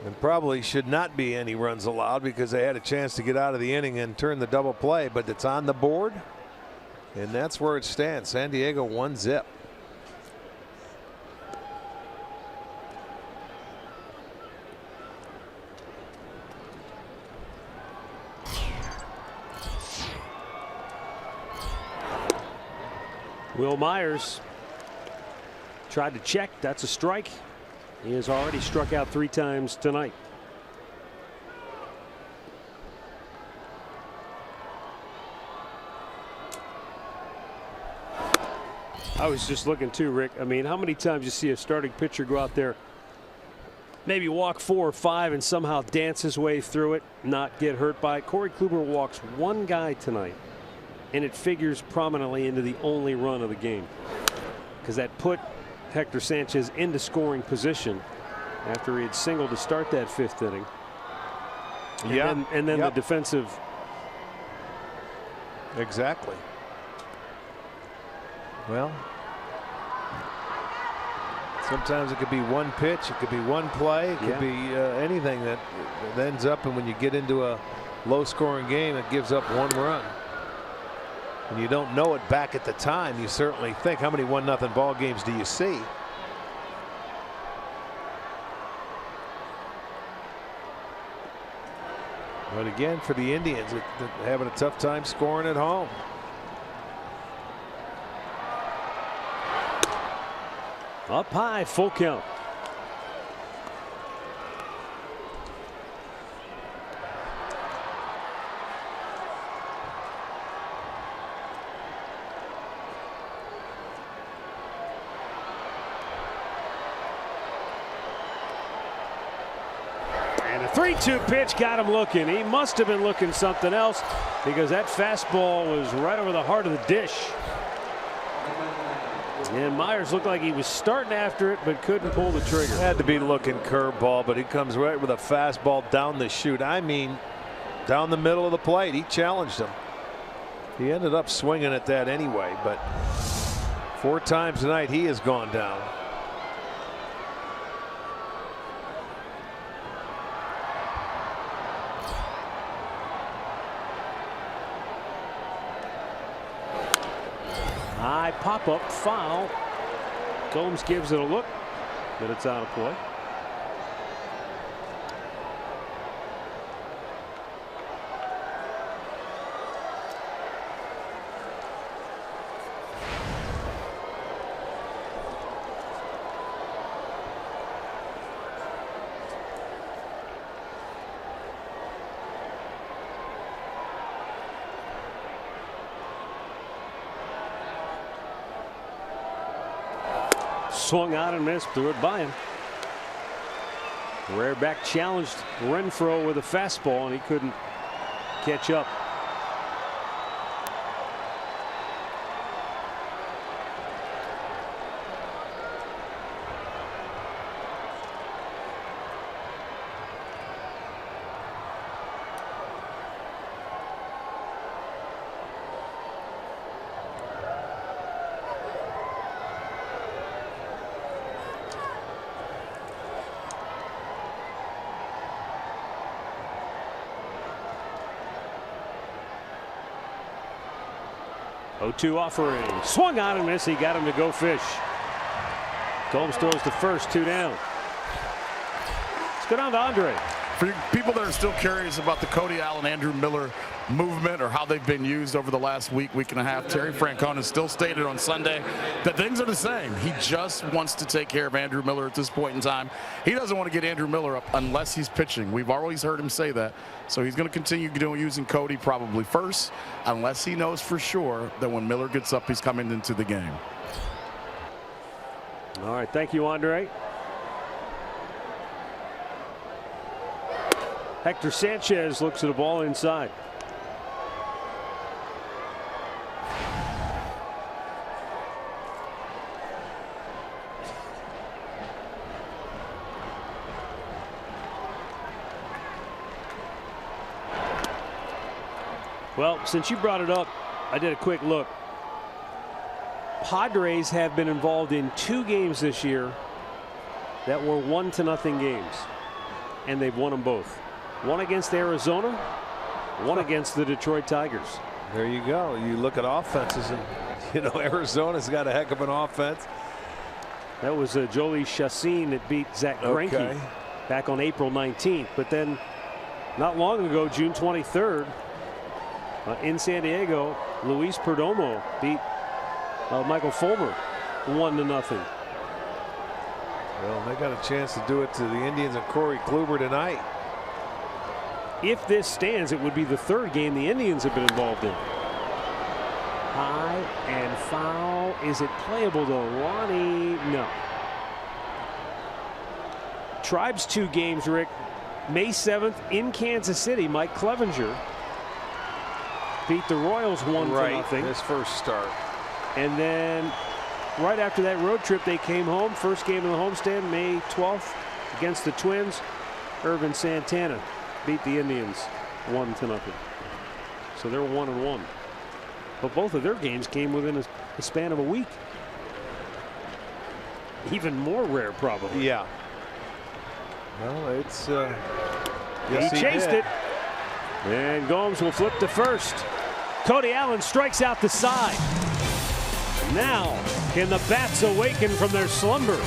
[SPEAKER 2] And probably should not be any runs allowed because they had a chance to get out of the inning and turn the double play, but it's on the board. And that's where it stands. San Diego 1-0.
[SPEAKER 6] Will Myers tried to check. That's a strike. He has already struck out 3 times tonight. I was just looking too, Rick. I mean, how many times you see a starting pitcher go out there, maybe walk 4 or 5 and somehow dance his way through it, not get hurt by it. Corey Kluber walks 1 guy tonight, and it figures prominently into the only run of the game, because that put Hector Sanchez into scoring position after he had singled to start that 5th inning. And then the defensive.
[SPEAKER 2] Exactly. Well, sometimes it could be 1 pitch, it could be 1 play, it could be anything that ends up, and when you get into a low scoring game, it gives up 1 run. And you don't know it back at the time. You certainly think, how many 1-0 ball games do you see? But again, for the Indians, having a tough time scoring at home.
[SPEAKER 1] Up high, full count. And a 3-2 pitch got him looking. He must have been looking something else because that fastball was right over the heart of the dish. And Myers looked like he was starting after it but couldn't pull the trigger.
[SPEAKER 2] Had to be looking curveball, but he comes right with a fastball down the chute. I mean, down the middle of the plate. He challenged him. He ended up swinging at that anyway, but 4 times tonight he has gone down.
[SPEAKER 1] High pop-up foul. Gomes gives it a look, but it's out of play. Swung out and missed, threw it by him. Rareback challenged Renfroe with a fastball and he couldn't catch up. Oh, 2 offering. Swung on and missed. He got him to go fish. Gomes throws to first, 2 down. Let's go down to Andre.
[SPEAKER 3] For you people that are still curious about the Cody Allen, Andrew Miller movement or how they've been used over the last week and a half, Terry Francona still stated on Sunday that things are the same. He just wants to take care of Andrew Miller at this point in time. He doesn't want to get Andrew Miller up unless he's pitching. We've always heard him say that. So he's going to continue using Cody probably first, unless he knows for sure that when Miller gets up, he's coming into the game.
[SPEAKER 1] All right, thank you, Andre. Hector Sanchez looks at a ball inside. Well, since you brought it up, I did a quick look. Padres have been involved in 2 games this year that were 1-0 games, and they've won them both. One against Arizona, one against the Detroit Tigers.
[SPEAKER 2] There you go. You look at offenses, and you know Arizona's got a heck of an offense.
[SPEAKER 1] That was Jolie Chassin that beat Zach Greinke back on April 19th. But then, not long ago, June 23rd, in San Diego, Luis Perdomo beat Michael Fulmer 1-0.
[SPEAKER 2] Well, they got a chance to do it to the Indians and Corey Kluber tonight.
[SPEAKER 1] If this stands, it would be the 3rd game the Indians have been involved in. High and foul. Is it playable to Ronnie? No. Tribe's 2 games, Rick. May 7th in Kansas City, Mike Clevenger beat the Royals 1-0.
[SPEAKER 2] His first start.
[SPEAKER 1] And then right after that road trip, they came home. First game of the homestand, May 12th against the Twins. Irvin Santana beat the Indians 1-0. So they're 1-1. But both of their games came within a span of a week. Even more rare, probably.
[SPEAKER 2] Yeah. Well, it's
[SPEAKER 1] he chased it. And Gomes will flip to first. Cody Allen strikes out the side. Now, can the bats awaken from their slumber?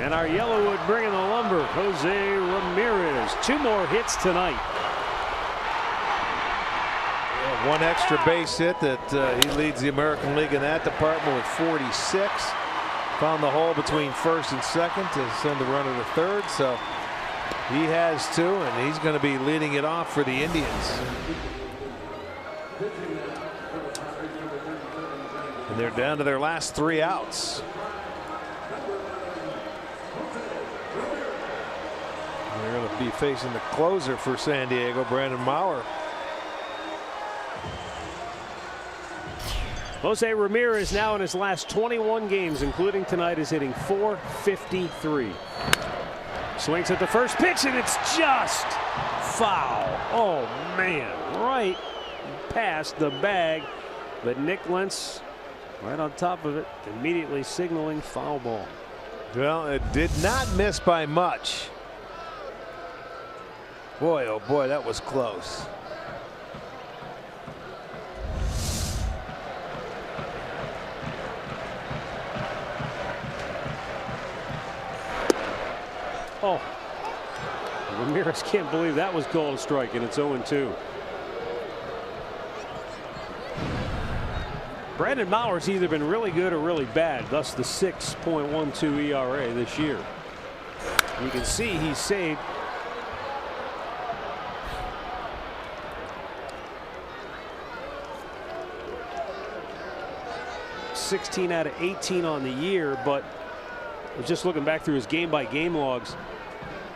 [SPEAKER 1] And our Yellowwood bringing the lumber, Jose Ramirez. 2 more hits tonight.
[SPEAKER 2] One extra base hit that he leads the American League in that department with 46. Found the hole between first and second to send the runner to third. So he has 2, and he's going to be leading it off for the Indians. And they're down to their last 3 outs. They're going to be facing the closer for San Diego, Brandon Maurer.
[SPEAKER 1] Jose Ramirez now in his last 21 games, including tonight, is hitting .453. Swings at the first pitch, and it's just foul. Oh, man, right past the bag. But Nick Lentz right on top of it, immediately signaling foul ball.
[SPEAKER 2] Well, it did not miss by much. Boy, oh boy, that was close.
[SPEAKER 1] Oh, Ramirez can't believe that was called a strike, and it's 0-2. Brandon Maurer's either been really good or really bad, thus the 6.12 ERA this year. You can see he's saved .16 out of 18 on the year, but I was just looking back through his game-by-game logs.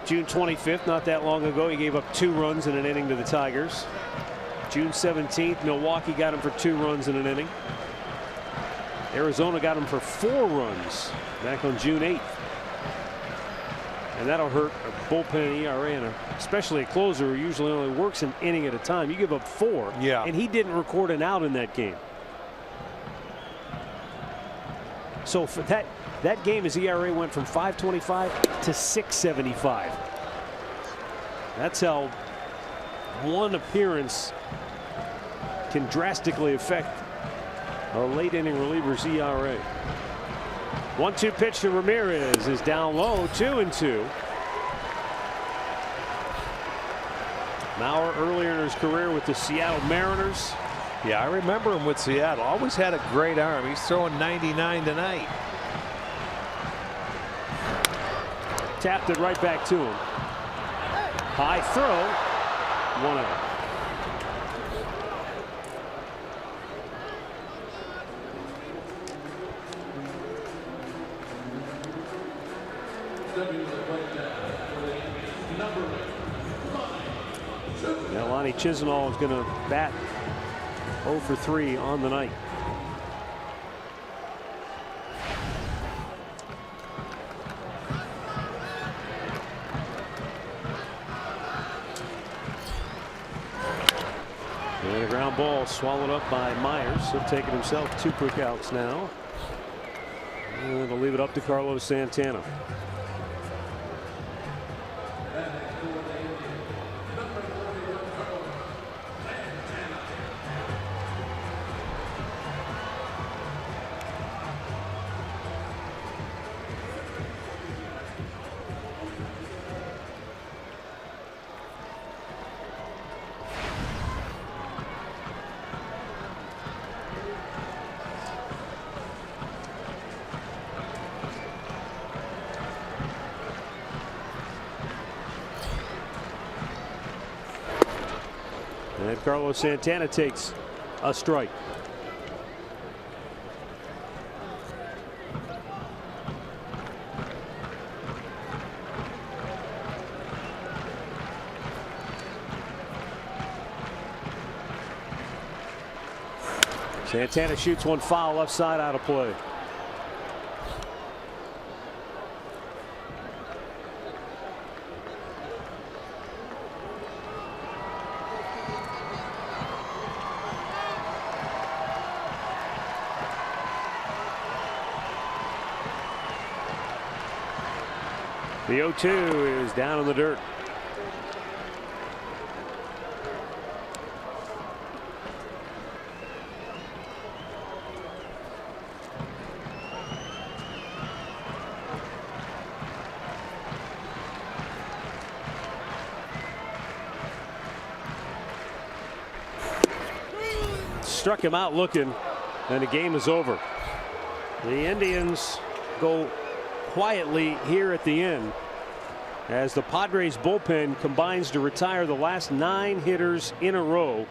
[SPEAKER 1] June 25th, not that long ago, he gave up 2 runs in an inning to the Tigers. June 17th, Milwaukee got him for 2 runs in an inning. Arizona got him for 4 runs back on June 8th. And that'll hurt a bullpen ERA, and especially a closer who usually only works an inning at a time. You give up 4, and he didn't record an out in that game. So for that game, his ERA went from 5.25 to 6.75. That's how one appearance can drastically affect a late inning reliever's ERA. 1-2 pitch to Ramirez is down low, 2-2. Maurer earlier in his career with the Seattle Mariners.
[SPEAKER 2] Yeah, I remember him with Seattle. Always had a great arm. He's throwing 99 tonight.
[SPEAKER 1] Tapped it right back to him. High throw. 1 out. Now Lonnie Chisenhall is going to bat 0 for 3 on the night. And a ground ball swallowed up by Myers. He'll take it himself. 2 quick outs now. And they'll leave it up to Carlos Santana. And Carlos Santana takes a strike. Santana shoots one foul left side out of play. The 0-2 is down in the dirt. struck him out looking, and the game is over. The Indians go quietly here at the end as the Padres bullpen combines to retire the last 9 hitters in a row